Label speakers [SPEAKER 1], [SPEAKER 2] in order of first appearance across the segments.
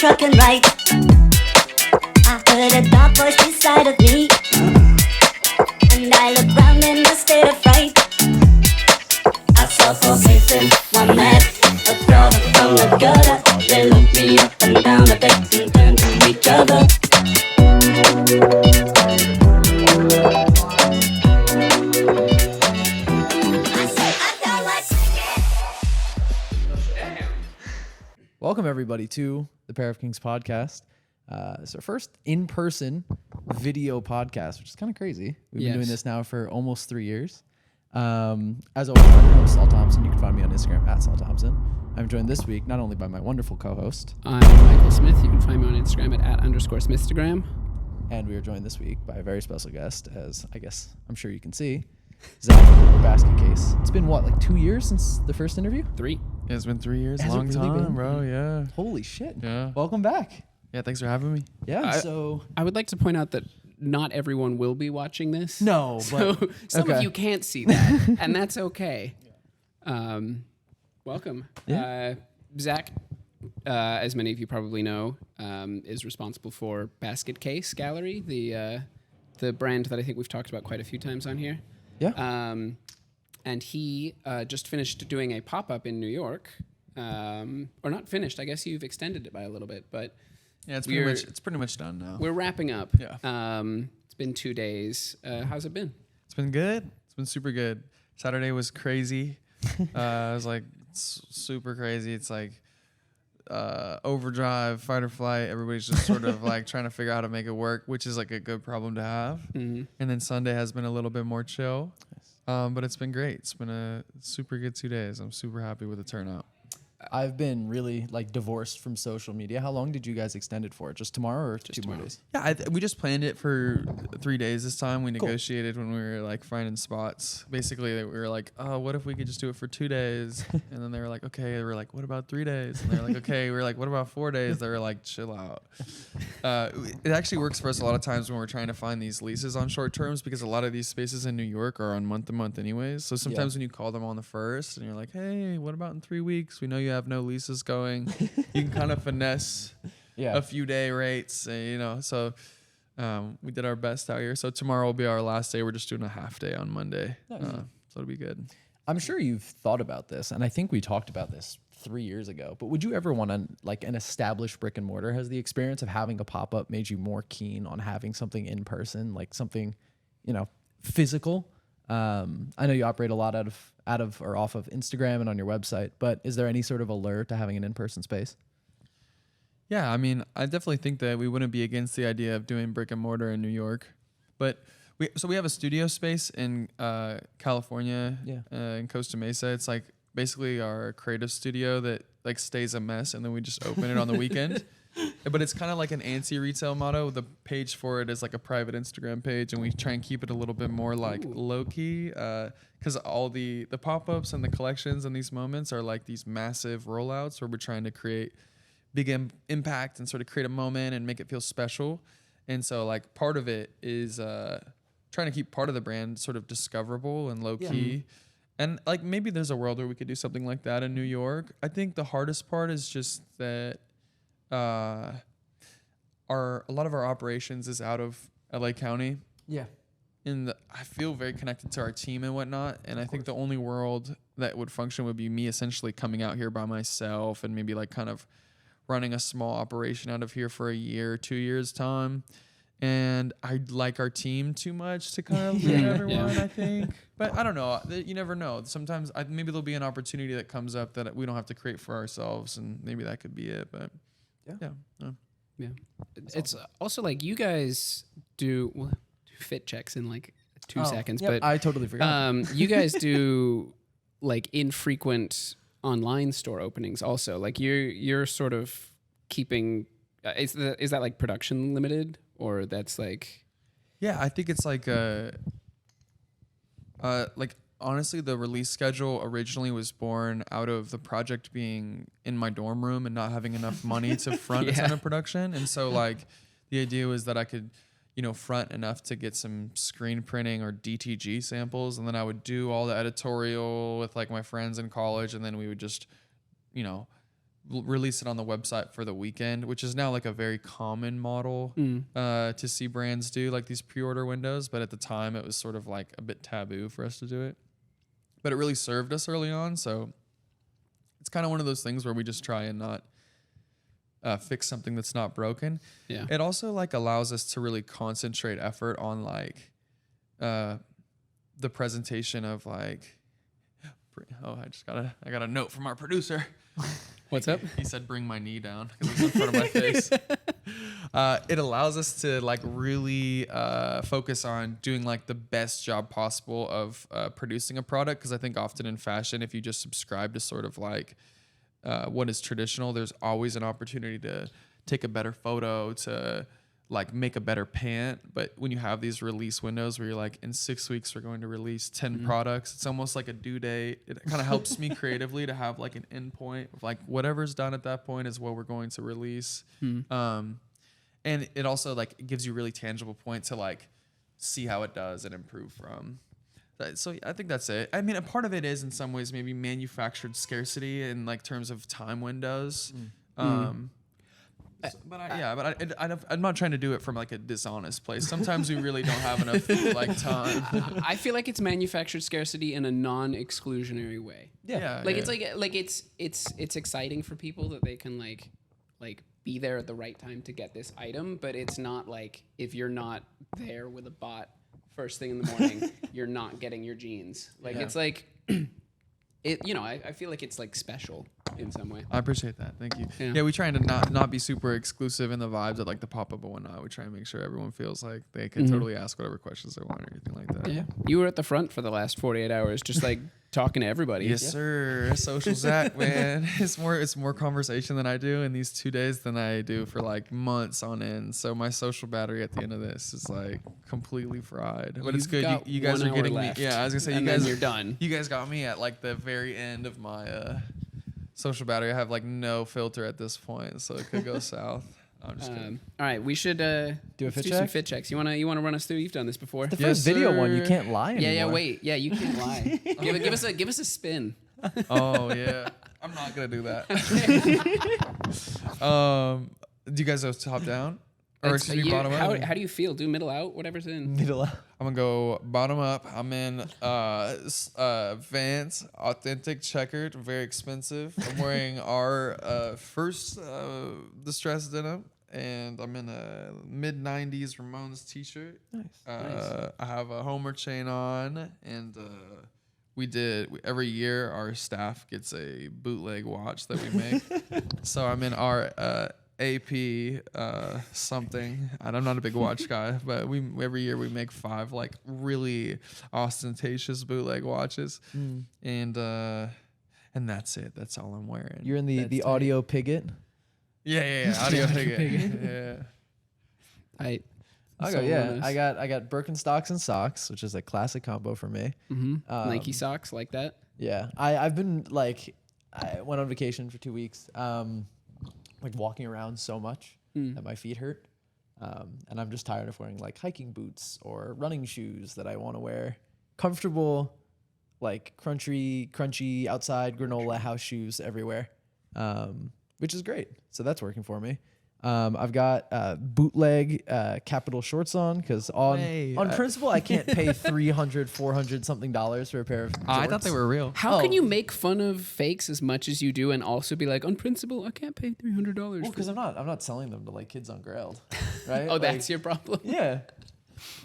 [SPEAKER 1] Trucking right, I heard a dark voice beside of me, and I looked round in a state of fright. I saw four faces, one man, a girl from the gutter. They looked me up and down the bed and turned to each other.
[SPEAKER 2] Welcome everybody to the Pair of Kings podcast. It's our first in-person video podcast, which is kind of crazy. We've been doing this now for almost 3 years. As always, I'm your host, Saul Thompson. You can find me on Instagram at Saul Thompson. I'm joined this week not only by my wonderful co-host.
[SPEAKER 3] I'm Michael Smith. You can find me on Instagram at @_Smithstagram.
[SPEAKER 2] And we are joined this week by a very special guest, as I guess I'm sure you can see, Zach Kinninger, Basketcase. It's been what, like 2 years since the first interview?
[SPEAKER 3] 3.
[SPEAKER 4] Yeah, it's been 3 years.
[SPEAKER 2] Has
[SPEAKER 4] Long
[SPEAKER 2] it really
[SPEAKER 4] time,
[SPEAKER 2] been?
[SPEAKER 4] bro. Yeah.
[SPEAKER 2] Holy shit.
[SPEAKER 4] Yeah.
[SPEAKER 2] Welcome back.
[SPEAKER 4] Yeah, thanks for having me.
[SPEAKER 2] Yeah,
[SPEAKER 3] I would like to point out that not everyone will be watching this.
[SPEAKER 2] No,
[SPEAKER 3] so
[SPEAKER 2] but
[SPEAKER 3] some of you can't see that, and that's okay. Welcome.
[SPEAKER 2] Yeah.
[SPEAKER 3] Zach, as many of you probably know, is responsible for Basketcase Gallery, the brand that I think we've talked about quite a few times on here.
[SPEAKER 2] Yeah.
[SPEAKER 3] And he just finished doing a pop-up in New York. Or not finished. I guess you've extended it by a little bit, but
[SPEAKER 4] Yeah, it's pretty much done now.
[SPEAKER 3] we're wrapping up.
[SPEAKER 4] Yeah.
[SPEAKER 3] It's been 2 days. How's it been?
[SPEAKER 4] It's been good. It's been super good. Saturday was crazy. It was like super crazy. It's like overdrive, fight or flight. Everybody's just sort of like trying to figure out how to make it work, which is like a good problem to have.
[SPEAKER 3] Mm-hmm.
[SPEAKER 4] And then Sunday has been a little bit more chill. But it's been great. It's been a super good 2 days. I'm super happy with the turnout.
[SPEAKER 2] I've been really like divorced from social media. How long did you guys extend it for? Just tomorrow or just 2 more days?
[SPEAKER 4] Yeah, we just planned it for 3 days this time. We negotiated when we were like finding spots. Basically, we were like, oh, what if we could just do it for 2 days? And then they were like, okay. They were like, what about 3 days? And they were like, okay. We were like, what about 4 days? They were like, chill out. It actually works for us a lot of times when we're trying to find these leases on short terms, because a lot of these spaces in New York are on month to month anyways. So sometimes when you call them on the first and you're like, hey, what about in 3 weeks? We know you have no leases going. You can kind of finesse a few day rates, so we did our best out here. So tomorrow will be our last day. We're just doing a half day on Monday.
[SPEAKER 2] Nice.
[SPEAKER 4] So it'll be good.
[SPEAKER 2] I'm sure you've thought about this, and I think we talked about this 3 years ago, but would you ever want to, like, an established brick and mortar? Has the experience of having a pop-up made you more keen on having something in person, like something, physical? I know you operate a lot out of or off of Instagram and on your website, but is there any sort of allure to having an in-person space?
[SPEAKER 4] Yeah, I mean, I definitely think that we wouldn't be against the idea of doing brick and mortar in New York, but we have a studio space in California, in Costa Mesa. It's like basically our creative studio that like stays a mess, and then we just open it on the weekend. But it's kind of like an antsy retail motto. The page for it is like a private Instagram page, and we try and keep it a little bit more like low key, because all the pop-ups and the collections and these moments are like these massive rollouts where we're trying to create big impact and sort of create a moment and make it feel special. And so like part of it is trying to keep part of the brand sort of discoverable and low key. And like maybe there's a world where we could do something like that in New York. I think the hardest part is just that a lot of our operations is out of LA County.
[SPEAKER 2] Yeah.
[SPEAKER 4] And I feel very connected to our team and whatnot. And I think the only world that would function would be me essentially coming out here by myself and maybe like kind of running a small operation out of here for a year, 2 years time. And I like our team too much to kind of lead everyone, I think. But I don't know. You never know. Sometimes maybe there'll be an opportunity that comes up that we don't have to create for ourselves, and maybe that could be it. But yeah.
[SPEAKER 3] It's also like you guys do fit checks in like 2 seconds, but
[SPEAKER 2] I totally forgot.
[SPEAKER 3] You guys do like infrequent online store openings also. Like you're sort of keeping is that like production limited, or that's like
[SPEAKER 4] Yeah, I think it's like honestly, the release schedule originally was born out of the project being in my dorm room and not having enough money to front a ton of production. And so like the idea was that I could, front enough to get some screen printing or DTG samples. And then I would do all the editorial with like my friends in college. And then we would just, release it on the website for the weekend, which is now like a very common model to see brands do, like these pre-order windows. But at the time it was sort of like a bit taboo for us to do it. But it really served us early on. So it's kind of one of those things where we just try and not fix something that's not broken.
[SPEAKER 3] Yeah.
[SPEAKER 4] It also like allows us to really concentrate effort on like the presentation of like, I got a note from our producer.
[SPEAKER 3] What's up?
[SPEAKER 4] He said, bring my knee down because it was in front of my face. It allows us to like really focus on doing like the best job possible of producing a product. Because I think often in fashion, if you just subscribe to sort of like what is traditional, there's always an opportunity to take a better photo, to like make a better pant. But when you have these release windows where you're like, in 6 weeks, we're going to release 10 products, it's almost like a due date. It kind of helps me creatively to have like an end point of like whatever's done at that point is what we're going to release. And it also like gives you really tangible point to like see how it does and improve from. So I think that's it. I mean, a part of it is in some ways maybe manufactured scarcity in like terms of time windows. I'm not trying to do it from like a dishonest place. Sometimes we really don't have enough like time.
[SPEAKER 3] I feel like it's manufactured scarcity in a non-exclusionary way. It's exciting for people that they can like be there at the right time to get this item, but it's not like if you're not there with a bot first thing in the morning, you're not getting your jeans. It's like I feel like it's like special in some way.
[SPEAKER 4] I appreciate that. Thank you. Yeah, we try to not be super exclusive in the vibes at like the Popup and whatnot. We try and make sure everyone feels like they can totally ask whatever questions they want or anything like that.
[SPEAKER 3] Yeah. You were at the front for the last 48 hours, just like talking to everybody.
[SPEAKER 4] Yes, sir. Social Zach, man. It's more conversation than I do in these 2 days than I do for like months on end. So my social battery at the end of this is like completely fried. But it's good. You guys are getting me. Yeah, I was gonna say
[SPEAKER 3] you're done.
[SPEAKER 4] You guys got me at like the very end of my social battery. I have like no filter at this point, so it could go south. I'm just kidding.
[SPEAKER 3] All right, we should
[SPEAKER 2] do a fit check?
[SPEAKER 3] some fit checks. You wanna run us through? You've done this before.
[SPEAKER 2] The first video one, you can't lie anymore.
[SPEAKER 3] Yeah, wait. Yeah, you can't lie. give us a spin.
[SPEAKER 4] Oh yeah. I'm not gonna do that. Do you guys go top down? Or excuse me, bottom up?
[SPEAKER 3] How do you feel? Do middle out, whatever's in.
[SPEAKER 2] Middle out.
[SPEAKER 4] I'm gonna go bottom up. I'm in Vans, authentic checkered, very expensive. I'm wearing our first distressed denim, and I'm in a mid-90s Ramones t-shirt.
[SPEAKER 2] Nice.
[SPEAKER 4] I have a Homer chain on, and every year our staff gets a bootleg watch that we make. So I'm in our AP something. I'm not a big watch guy, but every year we make 5 like really ostentatious bootleg watches, and that's it. That's all I'm wearing.
[SPEAKER 2] You're in the audio pigot.
[SPEAKER 4] Yeah. Audio pigot. Yeah.
[SPEAKER 2] I got Birkenstocks and socks, which is a classic combo for me.
[SPEAKER 3] Nike socks like that.
[SPEAKER 2] Yeah, I've been like, I went on vacation for 2 weeks. Like walking around so much that my feet hurt. And I'm just tired of wearing like hiking boots or running shoes that I want to wear. Comfortable, like crunchy outside granola house shoes everywhere, which is great. So that's working for me. I've got bootleg Capital shorts on because on principle I can't pay $300, $400 something for a pair of shorts.
[SPEAKER 4] I thought they were real.
[SPEAKER 3] How can you make fun of fakes as much as you do and also be like, on principle I can't pay $300?
[SPEAKER 2] Well, because I'm not selling them to like kids on Grailed, right?
[SPEAKER 3] Oh, that's your problem.
[SPEAKER 2] Yeah.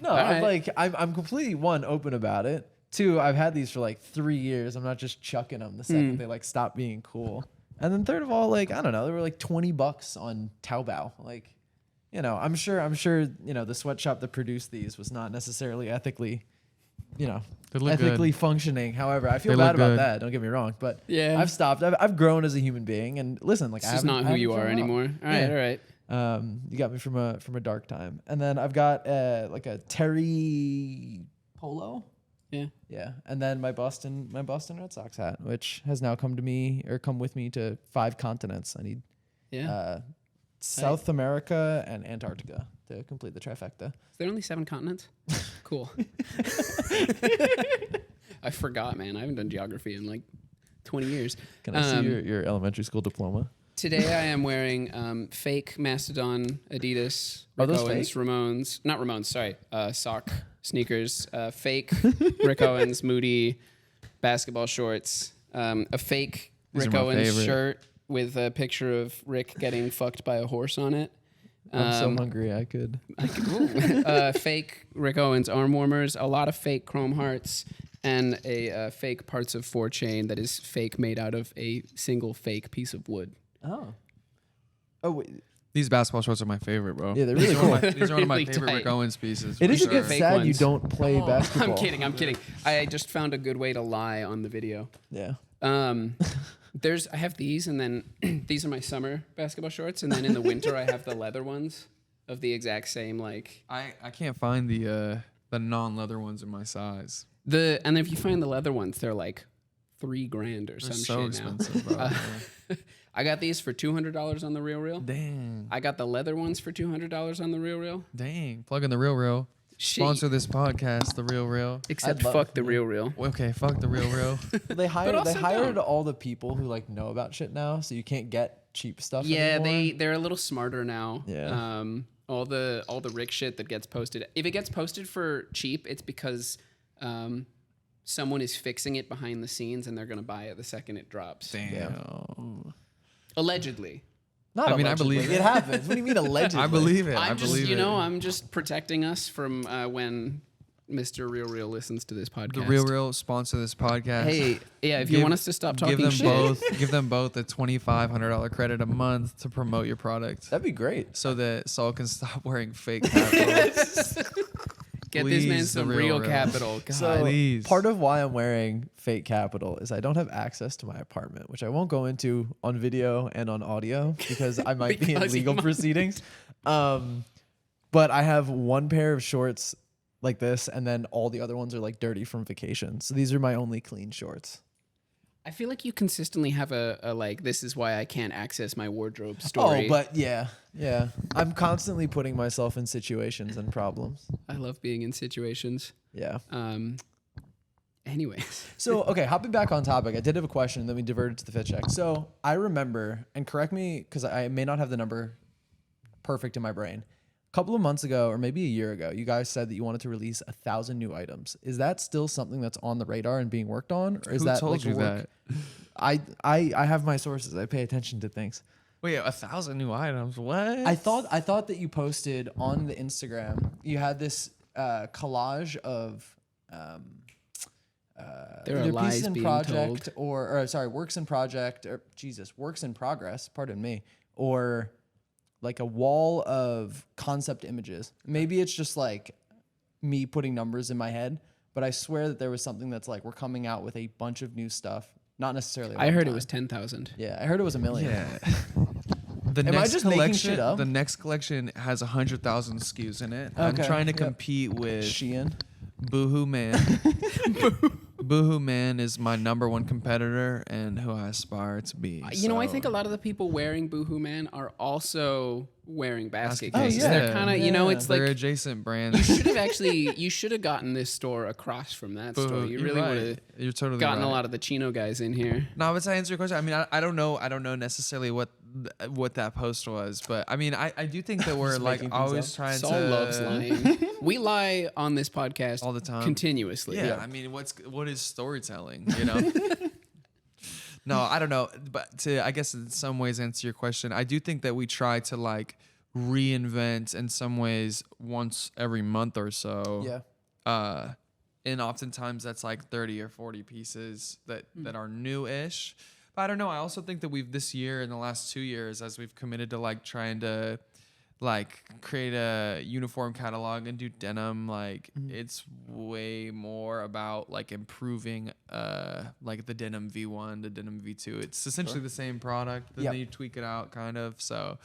[SPEAKER 2] No, I'm completely open about it. 2, I've had these for like 3 years. I'm not just chucking them the second they like stop being cool. And then third of all, like, I don't know, they were like $20 on Taobao. Like, I'm sure, the sweatshop that produced these was not necessarily ethically, functioning. However, I feel bad about that. Don't get me wrong, but I've stopped. I've grown as a human being, and listen, like,
[SPEAKER 3] this is not who you are anymore. All right.
[SPEAKER 2] You got me from a dark time. And then I've got like a Terry polo.
[SPEAKER 3] Yeah.
[SPEAKER 2] Yeah. And then my Boston Red Sox hat, which has now come with me to 5 continents. I need South America and Antarctica to complete the trifecta.
[SPEAKER 3] Is there only 7 continents? Cool. I forgot, man. I haven't done geography in like 20 years.
[SPEAKER 2] Can I see your elementary school diploma?
[SPEAKER 3] Today I am wearing fake Mastodon Adidas
[SPEAKER 2] Are
[SPEAKER 3] Rick
[SPEAKER 2] those
[SPEAKER 3] Owens
[SPEAKER 2] fake?
[SPEAKER 3] Ramones, not Ramones, sorry, sock sneakers, fake Rick Owens Moody basketball shorts, a fake
[SPEAKER 4] These
[SPEAKER 3] Rick
[SPEAKER 4] are my
[SPEAKER 3] Owens
[SPEAKER 4] favorite.
[SPEAKER 3] shirt with a picture of Rick getting fucked by a horse on it.
[SPEAKER 2] I'm so hungry I could.
[SPEAKER 3] Fake Rick Owens arm warmers, a lot of fake chrome hearts, and a fake Parts of 4 chain that is fake, made out of a single fake piece of wood.
[SPEAKER 2] Oh wait.
[SPEAKER 4] These basketball shorts are my favorite, bro.
[SPEAKER 2] Yeah, they're really cool.
[SPEAKER 4] These are one of my
[SPEAKER 3] Really
[SPEAKER 4] favorite
[SPEAKER 3] tight.
[SPEAKER 4] Rick Owens pieces.
[SPEAKER 2] It
[SPEAKER 4] for
[SPEAKER 2] is a
[SPEAKER 4] sure.
[SPEAKER 2] bit
[SPEAKER 3] Fake
[SPEAKER 2] sad you
[SPEAKER 3] ones.
[SPEAKER 2] don't play basketball.
[SPEAKER 3] I'm kidding. I just found a good way to lie on the video.
[SPEAKER 2] Yeah.
[SPEAKER 3] I have these, and then these are my summer basketball shorts, and then in the winter I have the leather ones of the exact same like.
[SPEAKER 4] I can't find the non-leather ones in my size.
[SPEAKER 3] And if you find the leather ones, they're like $3,000 or
[SPEAKER 4] They're
[SPEAKER 3] some
[SPEAKER 4] so
[SPEAKER 3] shit now.
[SPEAKER 4] expensive, bro.
[SPEAKER 3] I got these for $200 on the Real.
[SPEAKER 4] Dang.
[SPEAKER 3] I got the leather ones for $200 on the Real.
[SPEAKER 4] Dang. Plug in the Real. Sponsor this podcast, the Real.
[SPEAKER 3] Except
[SPEAKER 2] I'd love
[SPEAKER 3] fuck
[SPEAKER 2] it,
[SPEAKER 3] the
[SPEAKER 2] yeah.
[SPEAKER 3] Real.
[SPEAKER 4] Okay, fuck the Real.
[SPEAKER 2] They hired
[SPEAKER 3] also
[SPEAKER 2] hired
[SPEAKER 3] don't.
[SPEAKER 2] all the people who like know about shit now, so you can't get cheap stuff
[SPEAKER 3] Yeah,
[SPEAKER 2] anymore.
[SPEAKER 3] they're a little smarter now.
[SPEAKER 2] Yeah.
[SPEAKER 3] All the Rick shit that gets posted. If it gets posted for cheap, it's because someone is fixing it behind the scenes and they're gonna buy it the second it drops.
[SPEAKER 4] Damn.
[SPEAKER 3] Allegedly.
[SPEAKER 2] Not
[SPEAKER 4] I mean, I
[SPEAKER 2] allegedly.
[SPEAKER 4] believe
[SPEAKER 2] it
[SPEAKER 4] it.
[SPEAKER 2] happens. What do you mean allegedly?
[SPEAKER 4] I believe it. I
[SPEAKER 3] I'm just,
[SPEAKER 4] believe it.
[SPEAKER 3] I'm just protecting us from when Mr. Real listens to this podcast.
[SPEAKER 4] The Real sponsor this podcast.
[SPEAKER 3] Hey, yeah, if you want us to stop talking
[SPEAKER 4] give them
[SPEAKER 3] shit.
[SPEAKER 4] give them both a $2,500 credit a month to promote your product,
[SPEAKER 2] That'd be great.
[SPEAKER 4] so that Saul can stop wearing fake capitals.
[SPEAKER 3] Get this man
[SPEAKER 4] Please, the
[SPEAKER 3] some
[SPEAKER 4] Real.
[SPEAKER 3] real capital. God.
[SPEAKER 2] So
[SPEAKER 4] Please.
[SPEAKER 2] part of why I'm wearing fake capital is I don't have access to my apartment, which I won't go into on video and on audio because I might be in
[SPEAKER 3] Because you
[SPEAKER 2] legal
[SPEAKER 3] might.
[SPEAKER 2] proceedings. But I have one pair of shorts like this, and then all the other ones are like dirty from vacation. So these are my only clean shorts.
[SPEAKER 3] I feel like you consistently have a like, this is why I can't access my wardrobe story.
[SPEAKER 2] Oh, but yeah. I'm constantly putting myself in situations and problems.
[SPEAKER 3] I love being in situations.
[SPEAKER 2] Yeah.
[SPEAKER 3] Anyways.
[SPEAKER 2] So, okay, hopping back on topic, I did have a question, and then we diverted to the fit check. So, I remember, and correct me because I may not have the number perfect in my brain. A couple of months ago, or maybe a year ago, you guys said that you wanted to release 1,000 new items. Is that still something that's on the radar and being worked on, or is
[SPEAKER 4] Who
[SPEAKER 2] that
[SPEAKER 4] told
[SPEAKER 2] like
[SPEAKER 4] you
[SPEAKER 2] work?
[SPEAKER 4] that?
[SPEAKER 2] I have my sources. I pay attention to things.
[SPEAKER 4] Wait, 1,000 new items? What?
[SPEAKER 2] I thought that you posted on the Instagram. You had this collage of.
[SPEAKER 3] There are
[SPEAKER 2] either
[SPEAKER 3] lies
[SPEAKER 2] pieces in
[SPEAKER 3] being
[SPEAKER 2] project
[SPEAKER 3] told.
[SPEAKER 2] or sorry, works in project or works in progress, pardon me, or like a wall of concept images. Maybe it's just like me putting numbers in my head, but I swear that there was something that's like we're coming out with a bunch of new stuff, not necessarily.
[SPEAKER 3] I heard it
[SPEAKER 2] time.
[SPEAKER 3] was 10,000.
[SPEAKER 2] Yeah, I heard it was 1 million.
[SPEAKER 4] Yeah. The
[SPEAKER 2] Am I
[SPEAKER 4] next
[SPEAKER 2] just making
[SPEAKER 4] collection,
[SPEAKER 2] shit up?
[SPEAKER 4] The next collection has 100,000 SKUs in it. I'm
[SPEAKER 2] Okay,
[SPEAKER 4] trying to
[SPEAKER 2] yep.
[SPEAKER 4] compete with
[SPEAKER 2] Shein.
[SPEAKER 4] Boohoo Man. Boohoo Man is my #1 competitor and who I aspire to be.
[SPEAKER 3] You know, I
[SPEAKER 4] so-
[SPEAKER 3] think a lot of the people wearing Boohoo Man are also wearing
[SPEAKER 4] Basket
[SPEAKER 3] Basketcase.
[SPEAKER 4] Case.
[SPEAKER 3] They're
[SPEAKER 4] Yeah.
[SPEAKER 3] kind of, you know, it's
[SPEAKER 4] they're
[SPEAKER 3] like
[SPEAKER 4] adjacent
[SPEAKER 3] you
[SPEAKER 4] brands.
[SPEAKER 3] should have gotten this store across from that store.
[SPEAKER 4] Boohoo,
[SPEAKER 3] You
[SPEAKER 4] you're
[SPEAKER 3] really
[SPEAKER 4] right.
[SPEAKER 3] would have
[SPEAKER 4] You're totally
[SPEAKER 3] gotten
[SPEAKER 4] right.
[SPEAKER 3] a lot of the Chino guys in here.
[SPEAKER 4] No, but to answer your question, I mean, I don't know necessarily what that post was, but I mean, I do think that we're
[SPEAKER 2] Just
[SPEAKER 4] like
[SPEAKER 2] making things
[SPEAKER 4] always
[SPEAKER 2] up.
[SPEAKER 4] trying
[SPEAKER 3] Saul
[SPEAKER 4] to
[SPEAKER 3] loves lying. We lie on this podcast
[SPEAKER 4] all the time.
[SPEAKER 3] continuously.
[SPEAKER 4] Yeah, I mean, what is storytelling? You know. No, I don't know, but to I guess in some ways answer your question, I do think that we try to like reinvent in some ways once every month or so.
[SPEAKER 2] Yeah.
[SPEAKER 4] And oftentimes that's like 30 or 40 pieces that are new-ish. But I don't know. I also think that we've this year in the last 2 years, as we've committed to like trying to like create a uniform catalog and do denim, like it's way more about like improving like the denim V1, the denim V2. It's essentially the same product, then
[SPEAKER 2] Yep.
[SPEAKER 4] you tweak it out kind of. So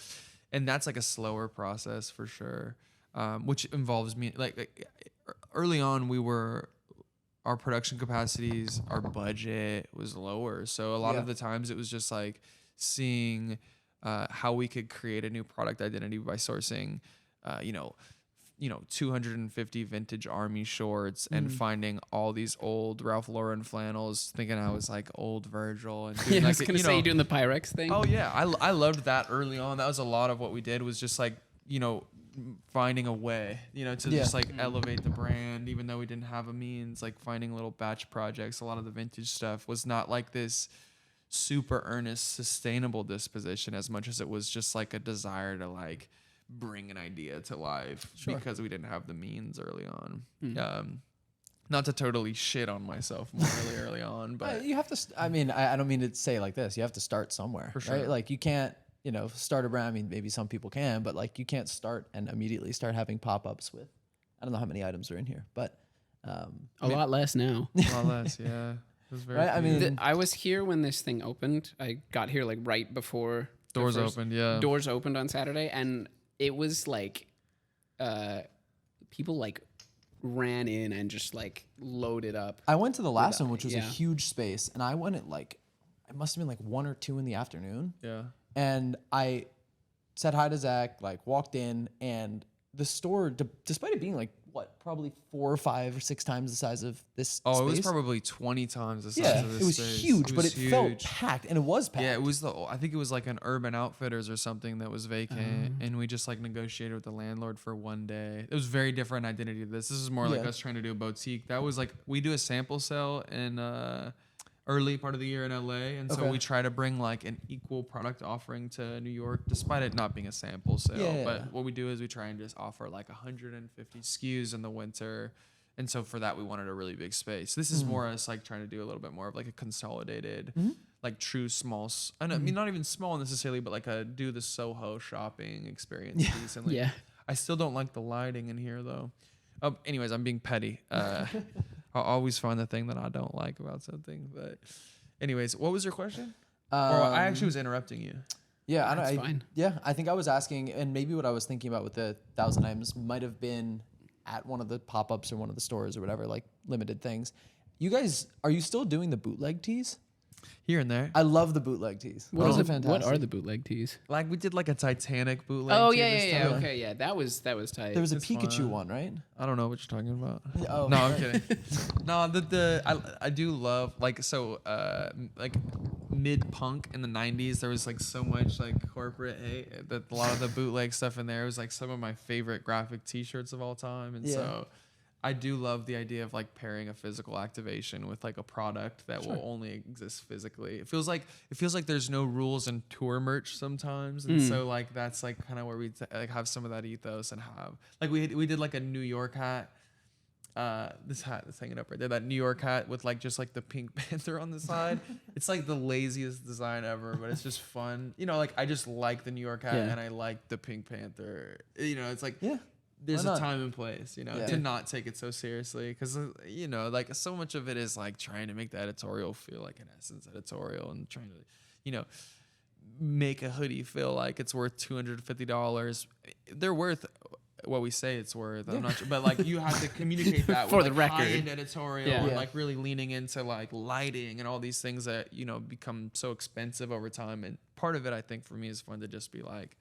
[SPEAKER 4] and that's like a slower process for sure, which involves me like early on our production capacities, our budget was lower, so a lot of the times it was just like seeing how we could create a new product identity by sourcing 250 vintage army shorts and finding all these old Ralph Lauren flannels, thinking I was like old Virgil. And doing
[SPEAKER 3] I
[SPEAKER 4] like
[SPEAKER 3] was gonna say you doing the Pyrex thing.
[SPEAKER 4] Oh yeah, I loved that early on. That was a lot of what we did, was just like finding a way to just like elevate the brand, even though we didn't have a means. Like finding little batch projects. A lot of the vintage stuff was not like this super earnest, sustainable disposition as much as it was just like a desire to like bring an idea to life because we didn't have the means early on. Not to totally shit on myself morally early on, but
[SPEAKER 2] you have to. I mean, I don't mean to say it like this. You have to start somewhere,
[SPEAKER 4] For sure.
[SPEAKER 2] right? Like you can't, start a brand. I mean, maybe some people can, but like you can't start and immediately start having pop-ups with. I don't know how many items are in here, but
[SPEAKER 3] a lot less now.
[SPEAKER 4] a lot less. Yeah, it was very.
[SPEAKER 2] Right? I mean,
[SPEAKER 3] I was here when this thing opened. I got here like right before
[SPEAKER 4] doors opened. Yeah,
[SPEAKER 3] doors opened on Saturday, and it was like people like ran in and just like loaded up.
[SPEAKER 2] I went to the last one, which was a huge space, and I went at like, it must have been like 1 or 2 in the afternoon.
[SPEAKER 4] Yeah.
[SPEAKER 2] And I said hi to Zach, like walked in, and the store, despite it being like probably 4 or 5 or 6 times the size of this space.
[SPEAKER 4] It was probably 20 times the size of this
[SPEAKER 2] it was
[SPEAKER 4] space.
[SPEAKER 2] huge, but it
[SPEAKER 4] huge.
[SPEAKER 2] felt packed, and it was packed.
[SPEAKER 4] Yeah, it was I think it was like an Urban Outfitters or something that was vacant, and we just like negotiated with the landlord for one day. It was very different identity to this. This is more like us trying to do a boutique. That was like, we do a sample sale in early part of the year in LA, and so we try to bring like an equal product offering to New York, despite it not being a sample sale. But what we do is we try and just offer like 150 SKUs in the winter, and so for that we wanted a really big space. This is more us like trying to do a little bit more of like a consolidated, like true small. I mean, not even small necessarily, but like do the Soho shopping experience decently. I still don't like the lighting in here though. Anyways, I'm being petty. I'll always find the thing that I don't like about something. But anyways, what was your question? Or I actually was interrupting you.
[SPEAKER 2] Yeah,
[SPEAKER 3] That's fine.
[SPEAKER 2] Yeah, I think I was asking, and maybe what I was thinking about with the 1,000 items might have been at one of the pop-ups or one of the stores or whatever, like limited things. You guys, are you still doing the bootleg tees?
[SPEAKER 4] Here and there.
[SPEAKER 2] I love the bootleg tees.
[SPEAKER 3] What are the bootleg tees?
[SPEAKER 4] Like we did like a Titanic bootleg.
[SPEAKER 3] Oh
[SPEAKER 4] tee this
[SPEAKER 3] yeah.
[SPEAKER 4] time.
[SPEAKER 3] Okay, yeah. That was tight.
[SPEAKER 2] There was a
[SPEAKER 4] It's
[SPEAKER 2] Pikachu
[SPEAKER 4] fun.
[SPEAKER 2] one, right?
[SPEAKER 4] I don't know what you're talking about.
[SPEAKER 2] Oh,
[SPEAKER 4] No, I'm kidding. No, I do love like mid punk in the 90s. There was like so much like corporate hate that a lot of the bootleg stuff in there was like some of my favorite graphic T-shirts of all time, and so I do love the idea of like pairing a physical activation with like a product that will only exist physically. It feels like there's no rules in tour merch sometimes, and so like that's like kind of where we like have some of that ethos and have like we did like a New York hat. This hat that's hanging up right there, that New York hat with like just like the Pink Panther on the side. It's like the laziest design ever, but it's just fun. Like I just like the New York hat and I like the Pink Panther. It's like there's a time and place, to not take it so seriously, because like so much of it is like trying to make the editorial feel like an Essence editorial and trying to make a hoodie feel like it's worth $250. They're worth what we say it's worth. I'm not sure, but like you have to communicate that
[SPEAKER 3] For
[SPEAKER 4] with
[SPEAKER 3] the
[SPEAKER 4] like
[SPEAKER 3] record.
[SPEAKER 4] high-end editorial and like really leaning into like lighting and all these things that become so expensive over time. And part of it, I think, for me is fun to just be like,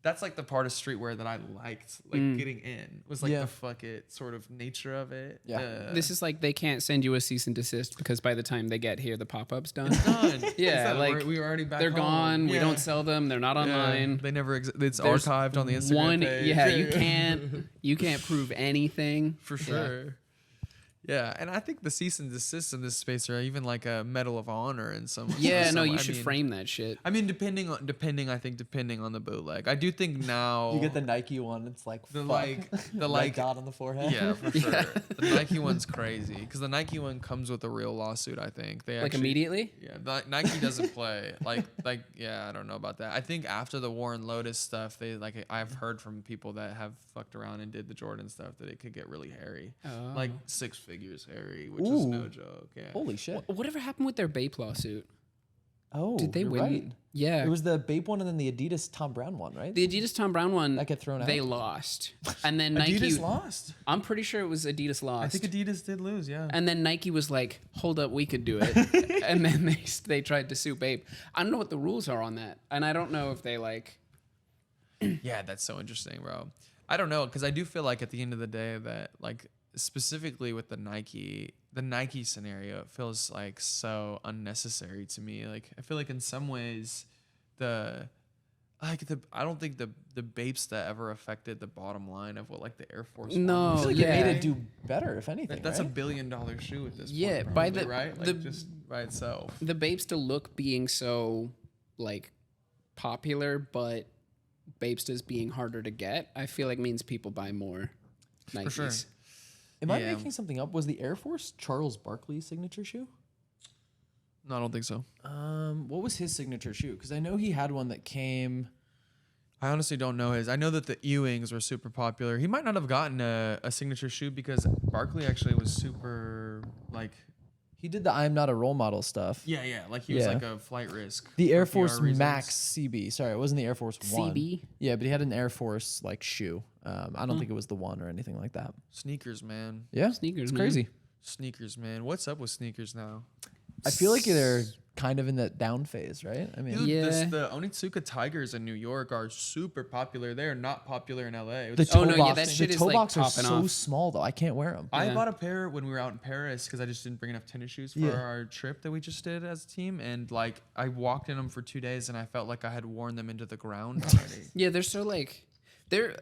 [SPEAKER 4] that's like the part of streetwear that I liked, like getting in, was like the fuck it sort of nature of it.
[SPEAKER 3] This is like they can't send you a cease and desist because by the time they get here, the pop-up's done.
[SPEAKER 4] Done.
[SPEAKER 3] Yeah,
[SPEAKER 4] like we were already back.
[SPEAKER 3] They're
[SPEAKER 4] home.
[SPEAKER 3] gone. We
[SPEAKER 4] Yeah.
[SPEAKER 3] don't sell them. They're not online.
[SPEAKER 4] They never. It's
[SPEAKER 3] There's
[SPEAKER 4] archived on the Instagram page.
[SPEAKER 3] You can't prove anything
[SPEAKER 4] for sure. Yeah, and I think the cease and desist in this space are even like a medal of honor in some.
[SPEAKER 3] Yeah, no, you should frame that shit.
[SPEAKER 4] I mean, depending on the bootleg, I do think now
[SPEAKER 2] You get the Nike one. It's like
[SPEAKER 4] the
[SPEAKER 2] the
[SPEAKER 4] like
[SPEAKER 2] dot on the forehead.
[SPEAKER 4] Yeah, for sure. The Nike one's crazy because the Nike one comes with a real lawsuit. I think they
[SPEAKER 3] Like
[SPEAKER 4] actually,
[SPEAKER 3] immediately.
[SPEAKER 4] Yeah, Nike doesn't play like yeah. I don't know about that. I think after the Warren Lotus stuff, they like I've heard from people that have fucked around and did the Jordan stuff that it could get really hairy, like 6 figures hairy, which is no joke. Yeah.
[SPEAKER 2] Holy shit.
[SPEAKER 3] Whatever happened with their Bape lawsuit?
[SPEAKER 2] Oh,
[SPEAKER 3] Did they
[SPEAKER 2] you're
[SPEAKER 3] win?
[SPEAKER 2] right.
[SPEAKER 3] Yeah.
[SPEAKER 2] It was the Bape one and then the Adidas Tom Brown one, right?
[SPEAKER 3] The Adidas Tom Brown one.
[SPEAKER 2] That got thrown out?
[SPEAKER 3] They lost, and then Nike
[SPEAKER 4] Adidas lost.
[SPEAKER 3] I'm pretty sure it was Adidas lost.
[SPEAKER 4] I think Adidas did lose. Yeah.
[SPEAKER 3] And then Nike was like, "Hold up, we could do it." And then they tried to sue Bape. I don't know what the rules are on that, and I don't know if they like.
[SPEAKER 4] Yeah, that's so interesting, bro. I don't know, because I do feel like at the end of the day that, like, specifically with the Nike scenario, it feels like so unnecessary to me. Like, I feel like in some ways I don't think the Bapes that ever affected the bottom line of what like the Air Force
[SPEAKER 3] No,
[SPEAKER 2] I feel like
[SPEAKER 3] yeah.
[SPEAKER 2] it made it do better, if anything.
[SPEAKER 4] that's
[SPEAKER 2] right?
[SPEAKER 4] $1 billion shoe at this
[SPEAKER 3] Yeah,
[SPEAKER 4] point.
[SPEAKER 3] by
[SPEAKER 4] Probably,
[SPEAKER 3] the-
[SPEAKER 4] right? Like
[SPEAKER 3] the-
[SPEAKER 4] just by itself.
[SPEAKER 3] The Bapes to look being so like popular, but Bapestas being harder to get, I feel like means people buy more Nikes.
[SPEAKER 4] For sure.
[SPEAKER 2] Am I
[SPEAKER 4] Yeah.
[SPEAKER 2] making something up? Was the Air Force Charles Barkley's signature shoe?
[SPEAKER 4] No, I don't think so.
[SPEAKER 2] What was his signature shoe? Because I know he had one that came.
[SPEAKER 4] I honestly don't know his. I know that the Ewings were super popular. He might not have gotten a signature shoe because Barkley actually was super like.
[SPEAKER 2] He did the "I'm not a role model" stuff.
[SPEAKER 4] Yeah. Like he was
[SPEAKER 2] Yeah.
[SPEAKER 4] like a flight risk.
[SPEAKER 2] The
[SPEAKER 4] for
[SPEAKER 2] Air
[SPEAKER 4] PR
[SPEAKER 2] Force
[SPEAKER 4] reasons.
[SPEAKER 2] Max CB. Sorry, it wasn't the Air Force One.
[SPEAKER 3] CB?
[SPEAKER 2] Yeah, but he had an Air Force like shoe. I don't think it was the one or anything like that.
[SPEAKER 4] Sneakers, man.
[SPEAKER 2] Yeah,
[SPEAKER 3] Sneakers,
[SPEAKER 2] It's
[SPEAKER 3] man.
[SPEAKER 2] crazy.
[SPEAKER 4] Sneakers, man. What's up with sneakers now?
[SPEAKER 2] I feel like they're kind of in that down phase, right? I mean,
[SPEAKER 4] Dude,
[SPEAKER 3] Yeah.
[SPEAKER 4] the Onitsuka Tigers in New York are super popular. They are not popular in LA.
[SPEAKER 2] the
[SPEAKER 3] Oh,
[SPEAKER 2] toe
[SPEAKER 3] no, yeah,
[SPEAKER 2] box,
[SPEAKER 3] that
[SPEAKER 2] the
[SPEAKER 3] shit is,
[SPEAKER 2] toe
[SPEAKER 3] like,
[SPEAKER 2] box are
[SPEAKER 3] popping
[SPEAKER 2] so
[SPEAKER 3] off.
[SPEAKER 2] small though. I can't wear them.
[SPEAKER 4] I
[SPEAKER 3] Yeah.
[SPEAKER 4] bought a pair when we were out in Paris because I just didn't bring enough tennis shoes for
[SPEAKER 2] Yeah.
[SPEAKER 4] our trip that we just did as a team. And like I walked in them for 2 days and I felt like I had worn them into the ground already.
[SPEAKER 3] Yeah, they're so like they're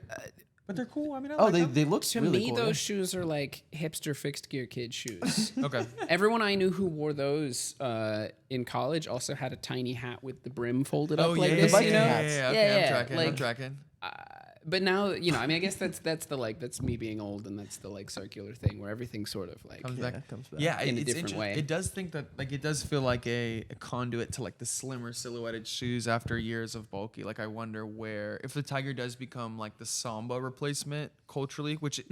[SPEAKER 4] But they're cool. I mean, I
[SPEAKER 2] Oh,
[SPEAKER 4] like them.
[SPEAKER 2] they look
[SPEAKER 3] to
[SPEAKER 2] really
[SPEAKER 3] me
[SPEAKER 2] cool.
[SPEAKER 3] those
[SPEAKER 2] yeah.
[SPEAKER 3] shoes are like hipster fixed gear kid shoes.
[SPEAKER 4] Okay.
[SPEAKER 3] Everyone I knew who wore those in college also had a tiny hat with the brim folded up like this.
[SPEAKER 2] biking
[SPEAKER 3] You know?
[SPEAKER 2] hats.
[SPEAKER 4] Okay,
[SPEAKER 3] Yeah,
[SPEAKER 4] I'm tracking. I'm
[SPEAKER 3] like-
[SPEAKER 4] tracking.
[SPEAKER 3] But now, you know, I mean, I guess that's me being old, and that's the like circular thing where everything's sort of like
[SPEAKER 4] Comes
[SPEAKER 2] Yeah,
[SPEAKER 4] back.
[SPEAKER 2] comes back.
[SPEAKER 4] Yeah,
[SPEAKER 3] in a
[SPEAKER 4] it's
[SPEAKER 3] different
[SPEAKER 4] inter-
[SPEAKER 3] way.
[SPEAKER 4] It does think that like it does feel like a conduit to like the slimmer silhouetted shoes after years of bulky. Like I wonder where if the Tiger does become like the Samba replacement culturally, which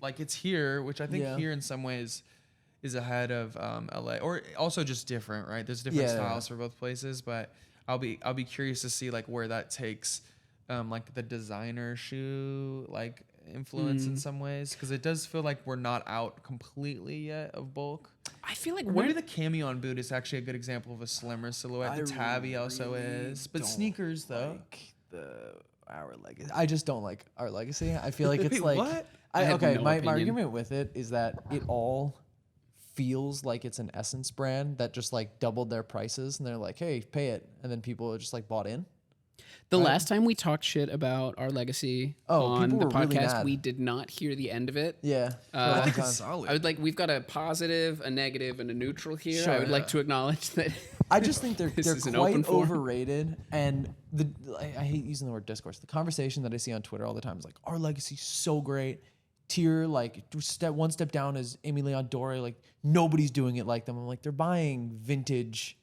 [SPEAKER 4] like it's here, which I think
[SPEAKER 2] Yeah.
[SPEAKER 4] here in some ways is ahead of LA, or also just different, right? There's different
[SPEAKER 2] Yeah.
[SPEAKER 4] styles for both places, but I'll be curious to see like where that takes like the designer shoe like influence in some ways, because it does feel like we're not out completely yet of bulk.
[SPEAKER 3] I feel like
[SPEAKER 4] Maybe
[SPEAKER 3] we're
[SPEAKER 4] the camion boot is actually a good example of a slimmer silhouette. The tabby also is, but sneakers though.
[SPEAKER 2] Our legacy. I just don't like our legacy. I feel like it's
[SPEAKER 4] Wait,
[SPEAKER 2] like
[SPEAKER 4] what?
[SPEAKER 3] I have
[SPEAKER 2] okay.
[SPEAKER 3] no
[SPEAKER 2] my
[SPEAKER 3] opinion.
[SPEAKER 2] argument with it is that it all feels like it's an Essence brand that just like doubled their prices and they're like, hey, pay it, and then people just like bought in.
[SPEAKER 3] the last time we talked shit about our legacy
[SPEAKER 2] Oh,
[SPEAKER 3] on
[SPEAKER 2] people
[SPEAKER 3] the
[SPEAKER 2] were really
[SPEAKER 3] podcast,
[SPEAKER 2] mad.
[SPEAKER 3] we did not hear the end of it.
[SPEAKER 2] Yeah, for a
[SPEAKER 3] I
[SPEAKER 2] long
[SPEAKER 4] think
[SPEAKER 2] time.
[SPEAKER 4] it's solid.
[SPEAKER 3] I would like we've got a positive, a negative, and a neutral here.
[SPEAKER 2] Sure.
[SPEAKER 3] I would like to acknowledge that.
[SPEAKER 2] I just think they're
[SPEAKER 3] This
[SPEAKER 2] they're
[SPEAKER 3] is an
[SPEAKER 2] quite
[SPEAKER 3] open forum.
[SPEAKER 2] overrated, and I hate using the word discourse. The conversation that I see on Twitter all the time is like, our legacy's so great. Tier like one step down is Amy Leon Dore. Like nobody's doing it like them. I'm like, they're buying vintage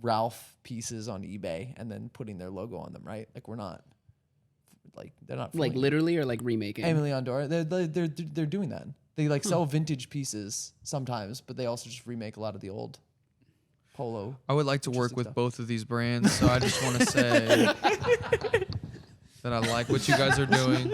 [SPEAKER 2] Ralph pieces on eBay and then putting their logo on them, right? Like we're not like they're not
[SPEAKER 3] Like
[SPEAKER 2] fully-
[SPEAKER 3] literally or like remaking.
[SPEAKER 2] Amy Leon Dore. They're doing that. They like sell vintage pieces sometimes, but they also just remake a lot of the old polo.
[SPEAKER 4] I would like to work
[SPEAKER 2] Interesting
[SPEAKER 4] with
[SPEAKER 2] stuff.
[SPEAKER 4] both of these brands, so I just want to say that I like what you guys are doing.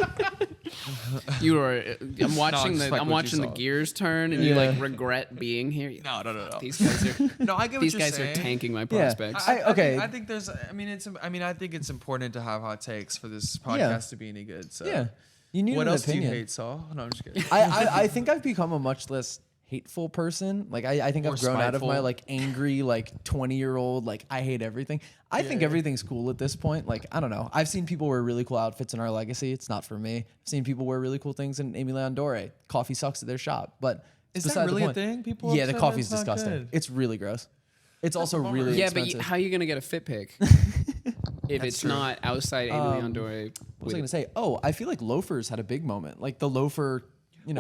[SPEAKER 3] You are. I'm watching
[SPEAKER 4] just like
[SPEAKER 3] I'm
[SPEAKER 4] what you
[SPEAKER 3] watching the
[SPEAKER 4] saw.
[SPEAKER 3] gears turn, and you like regret being here.
[SPEAKER 4] No.
[SPEAKER 3] These guys are.
[SPEAKER 4] No, I get what
[SPEAKER 3] These
[SPEAKER 4] you're
[SPEAKER 3] guys
[SPEAKER 4] saying.
[SPEAKER 3] are tanking my
[SPEAKER 2] Yeah.
[SPEAKER 3] prospects.
[SPEAKER 2] Okay.
[SPEAKER 4] I think there's. I mean, I think it's important to have hot takes for this podcast to be any good. So
[SPEAKER 2] Yeah. You need
[SPEAKER 4] What
[SPEAKER 2] an
[SPEAKER 4] else
[SPEAKER 2] opinion.
[SPEAKER 4] do you hate, Saul? No, I'm just kidding.
[SPEAKER 2] I think I've become a much less hateful person. Like I think
[SPEAKER 4] Or
[SPEAKER 2] I've grown out of my
[SPEAKER 4] spiteful.
[SPEAKER 2] like angry like 20-year-old like I hate everything. I think everything's cool at this point. Like I don't know. I've seen people wear really cool outfits in our legacy. It's not for me. I've seen people wear really cool things in Amy Leon Dore. Coffee sucks at their shop, but
[SPEAKER 4] Is
[SPEAKER 2] it's
[SPEAKER 4] that
[SPEAKER 2] beside the
[SPEAKER 4] really a
[SPEAKER 2] point.
[SPEAKER 4] thing? People
[SPEAKER 2] Yeah, the
[SPEAKER 4] upset
[SPEAKER 2] coffee's
[SPEAKER 4] that's not
[SPEAKER 2] disgusting.
[SPEAKER 4] good.
[SPEAKER 2] It's really gross. It's also
[SPEAKER 4] a bummer.
[SPEAKER 2] really
[SPEAKER 3] yeah,
[SPEAKER 2] expensive.
[SPEAKER 3] but how are you gonna get a fit pick if it's
[SPEAKER 4] true.
[SPEAKER 3] not outside Amy Leon Dore?
[SPEAKER 2] What was I gonna say? Oh, I feel like loafers had a big moment. Like the loafer,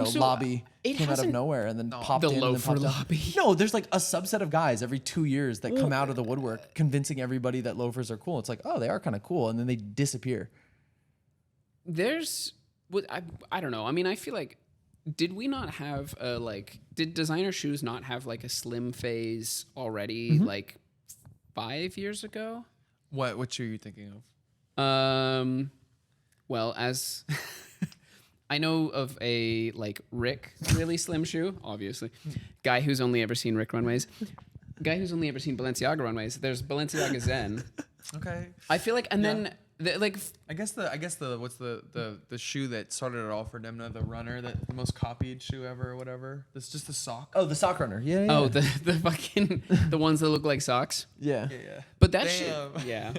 [SPEAKER 3] so,
[SPEAKER 2] lobby
[SPEAKER 3] it
[SPEAKER 2] came out of
[SPEAKER 3] hasn't-
[SPEAKER 2] nowhere and then popped
[SPEAKER 3] The
[SPEAKER 2] in. and then
[SPEAKER 3] loafer
[SPEAKER 2] popped out.
[SPEAKER 3] lobby.
[SPEAKER 2] No, there's like a subset of guys every 2 years that come out of the woodwork, convincing everybody that loafers are cool. It's like, oh, they are kind of cool, and then they disappear.
[SPEAKER 3] There's what I don't know. I mean, I feel like did we not have did designer shoes not have like a slim phase already like 5 years ago.
[SPEAKER 4] What shoe are you thinking of?
[SPEAKER 3] Well, as I know of a like Rick really slim shoe, obviously. Guy who's only ever seen Rick runways. Guy who's only ever seen Balenciaga runways. There's Balenciaga Zen.
[SPEAKER 4] Okay.
[SPEAKER 3] I feel like, and then like
[SPEAKER 4] I guess the what's the shoe that started it all for Demna, the runner, that the most copied shoe ever or whatever. That's just the sock.
[SPEAKER 2] Oh, the sock runner. Yeah.
[SPEAKER 3] oh the fucking the ones that look like socks.
[SPEAKER 2] Yeah.
[SPEAKER 4] Yeah.
[SPEAKER 3] But that shit,
[SPEAKER 4] Damn.
[SPEAKER 3] yeah.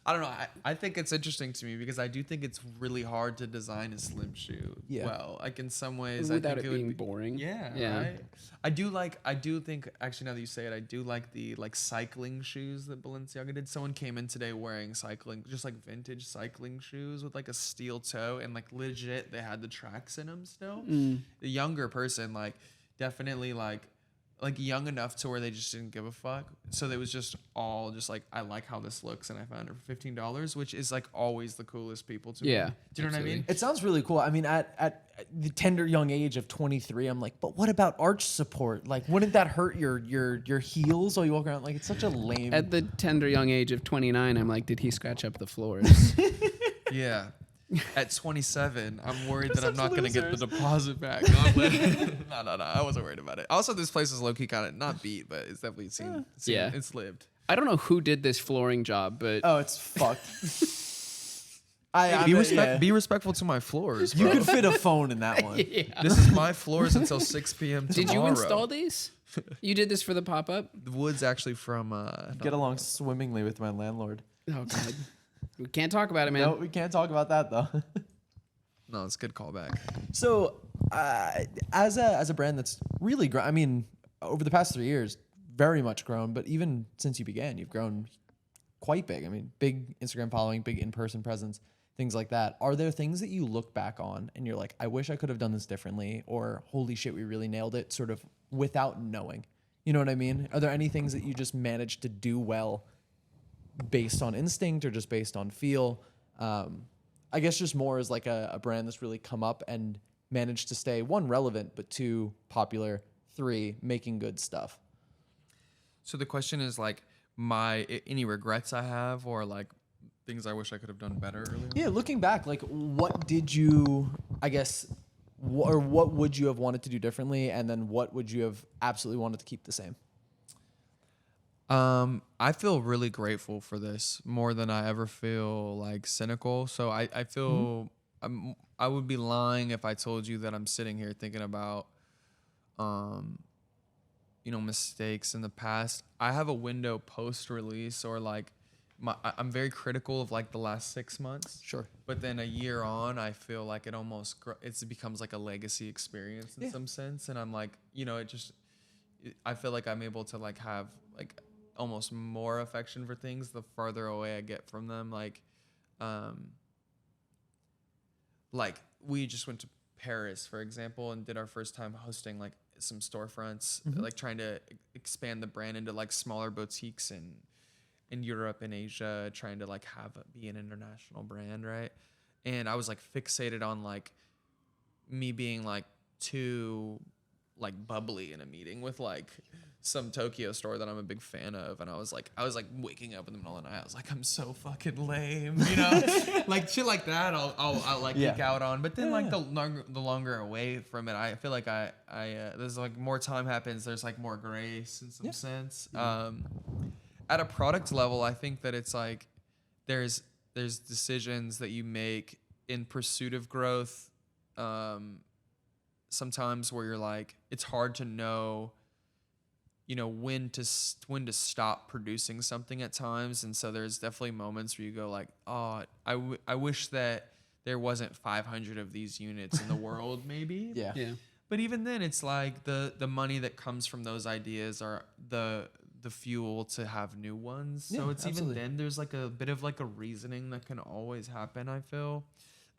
[SPEAKER 4] I don't know. I think it's interesting to me because I do think it's really hard to design a slim shoe well. Like in some ways,
[SPEAKER 3] Without
[SPEAKER 4] I think
[SPEAKER 3] it
[SPEAKER 4] it would
[SPEAKER 3] being
[SPEAKER 4] be
[SPEAKER 3] boring.
[SPEAKER 4] Yeah. Right? I do think actually now that you say it, I do like the like cycling shoes that Balenciaga did. Someone came in today wearing cycling, just like vintage cycling shoes with like a steel toe and like legit they had the tracks in them still. The younger person like definitely like young enough to where they just didn't give a fuck. So it was just all just like, I like how this looks, and I found it for $15, which is like always the coolest people to me.
[SPEAKER 3] Yeah,
[SPEAKER 4] Do you know what I mean?
[SPEAKER 2] It sounds really cool. I mean, at the tender young age of 23, I'm like, but what about arch support? Like, wouldn't that hurt your heels while you walk around? Like, it's such a lame.
[SPEAKER 3] At the tender young age of 29, I'm like, did he scratch up the floors?
[SPEAKER 4] Yeah. At 27, I'm worried that I'm not going to get the
[SPEAKER 2] losers.
[SPEAKER 4] deposit back. No. I wasn't worried about it. Also, this place is low-key kind of not beat, but it's definitely seen
[SPEAKER 3] Yeah.
[SPEAKER 4] it's lived.
[SPEAKER 3] I don't know who did this flooring job, but
[SPEAKER 2] Oh, it's fucked.
[SPEAKER 4] Be respectful to my floors, bro.
[SPEAKER 2] You could fit a phone in that one.
[SPEAKER 3] yeah.
[SPEAKER 4] This is my floors until 6 p.m. tomorrow.
[SPEAKER 3] Did you install these? You did this for the pop-up?
[SPEAKER 4] The wood's actually from...
[SPEAKER 2] Get along swimmingly with my landlord.
[SPEAKER 3] Oh, God. We can't talk about it, man.
[SPEAKER 2] No, we can't talk about that though.
[SPEAKER 4] No, it's a good callback.
[SPEAKER 2] So, as a brand that's really grown, I mean, over the past 3 years, very much grown. But even since you began, you've grown quite big. I mean, big Instagram following, big in-person presence, things like that. Are there things that you look back on and you're like, I wish I could have done this differently, or holy shit, we really nailed it, sort of without knowing? You know what I mean? Are there any things that you just managed to do well based on instinct or just based on feel? I guess just more as like a brand that's really come up and managed to stay, 1, relevant, but 2, popular, 3, making good stuff.
[SPEAKER 4] So the question is like any regrets I have, or like things I wish I could have done better earlier?
[SPEAKER 2] Yeah, looking back, like what did you, I guess, or what would you have wanted to do differently, and then what would you have absolutely wanted to keep the same?
[SPEAKER 4] I feel really grateful for this more than I ever feel like cynical. So I feel I would be lying if I told you that I'm sitting here thinking about, mistakes in the past. I have a window post release, or like I'm very critical of like the last 6 months.
[SPEAKER 2] Sure.
[SPEAKER 4] But then a year on, I feel like it becomes like a legacy experience in some sense. And I'm like, I feel like I'm able to like have like almost more affection for things the farther away I get from them. Like we just went to Paris, for example, and did our first time hosting like some storefronts, like trying to expand the brand into like smaller boutiques in Europe and Asia, trying to like be an international brand, right? And I was like fixated on like me being like too like bubbly in a meeting with like some Tokyo store that I'm a big fan of, and I was like waking up in the middle of the night. I was like, I'm so fucking lame, like shit like that. I'll like geek out on, but then like the longer away from it, I feel like I there's like more time happens. There's like more grace in some sense. At a product level, I think that it's like there's decisions that you make in pursuit of growth. Sometimes where you're like, it's hard to know, when to stop producing something at times. And so there's definitely moments where you go like, oh, I wish that there wasn't 500 of these units in the world, maybe.
[SPEAKER 2] Yeah.
[SPEAKER 4] But even then, it's like the money that comes from those ideas are the fuel to have new ones. So it's absolutely. Even then, there's like a bit of like a reasoning that can always happen, I feel.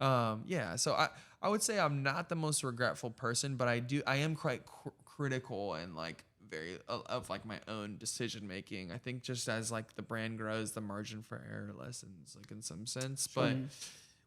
[SPEAKER 4] So I would say I'm not the most regretful person, but I am quite critical and like very of like my own decision making. I think just as like the brand grows, the margin for error lessens, like in some sense. Sure. But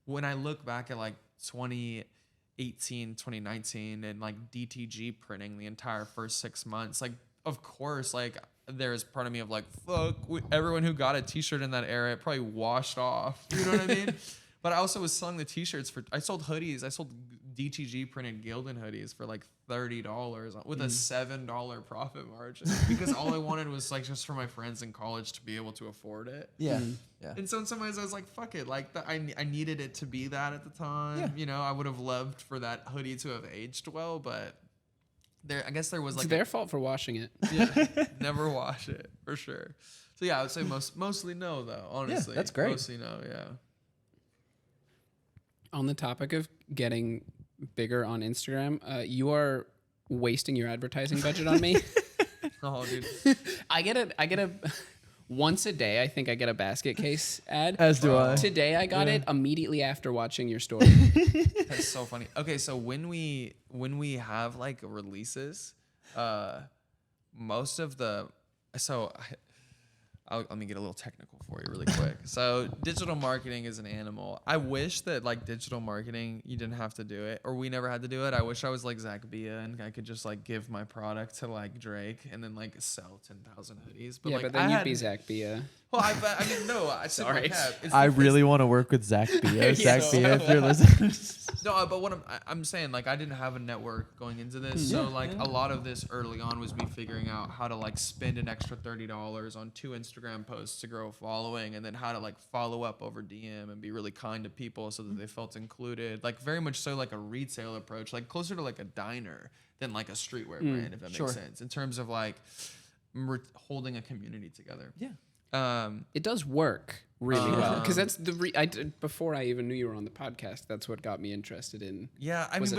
[SPEAKER 4] when I look back at like 2018, 2019 and like DTG printing the entire first 6 months, like of course, like there's part of me of like, fuck, everyone who got a t-shirt in that era, it probably washed off. You know what I mean? But I also was selling the t-shirts I sold hoodies. I sold DTG printed Gildan hoodies for like $30 with a $7 profit margin because all I wanted was like just for my friends in college to be able to afford it.
[SPEAKER 2] Yeah.
[SPEAKER 4] And so in some ways I was like, fuck it. Like I needed it to be that at the time.
[SPEAKER 2] Yeah.
[SPEAKER 4] You know, I would have loved for that hoodie to have aged well, but I guess there was like
[SPEAKER 3] It's their fault for washing it.
[SPEAKER 4] yeah, never wash it for sure. So yeah, I would say mostly no though. Honestly,
[SPEAKER 2] that's great.
[SPEAKER 4] Mostly no, yeah.
[SPEAKER 3] On the topic of getting bigger on Instagram, you are wasting your advertising budget on me.
[SPEAKER 4] Oh, dude.
[SPEAKER 3] I get a once a day. I think I get a Basketcase ad.
[SPEAKER 2] As do I.
[SPEAKER 3] Today I got it immediately after watching your story.
[SPEAKER 4] That's so funny. Okay, so when we have like releases, most of the let me get a little technical for you really quick. So digital marketing is an animal. I wish that like digital marketing, you didn't have to do it, or we never had to do it. I wish I was like Zach Bia and I could just like give my product to like Drake and then like sell 10,000 hoodies. But
[SPEAKER 3] Yeah,
[SPEAKER 4] like
[SPEAKER 3] but then you'd be Zach Bia.
[SPEAKER 4] Well, I mean, no, I said
[SPEAKER 3] Sorry.
[SPEAKER 4] my cap.
[SPEAKER 2] I really want to work with Zach Bia. Zach
[SPEAKER 3] so-
[SPEAKER 2] Bia, if you're listening.
[SPEAKER 4] No, but what I'm saying, like, I didn't have a network going into this, so like a lot of this early on was me figuring out how to like spend an extra $30 on 2 Instagram posts to grow a following, and then how to like follow up over DM and be really kind to people so that they felt included. Like very much so like a retail approach, like closer to like a diner than like a streetwear brand, if that makes sense, in terms of like holding a community together.
[SPEAKER 2] Yeah.
[SPEAKER 3] It does work really well because that's before I even knew you were on the podcast. That's what got me interested in.
[SPEAKER 4] Yeah, I mean,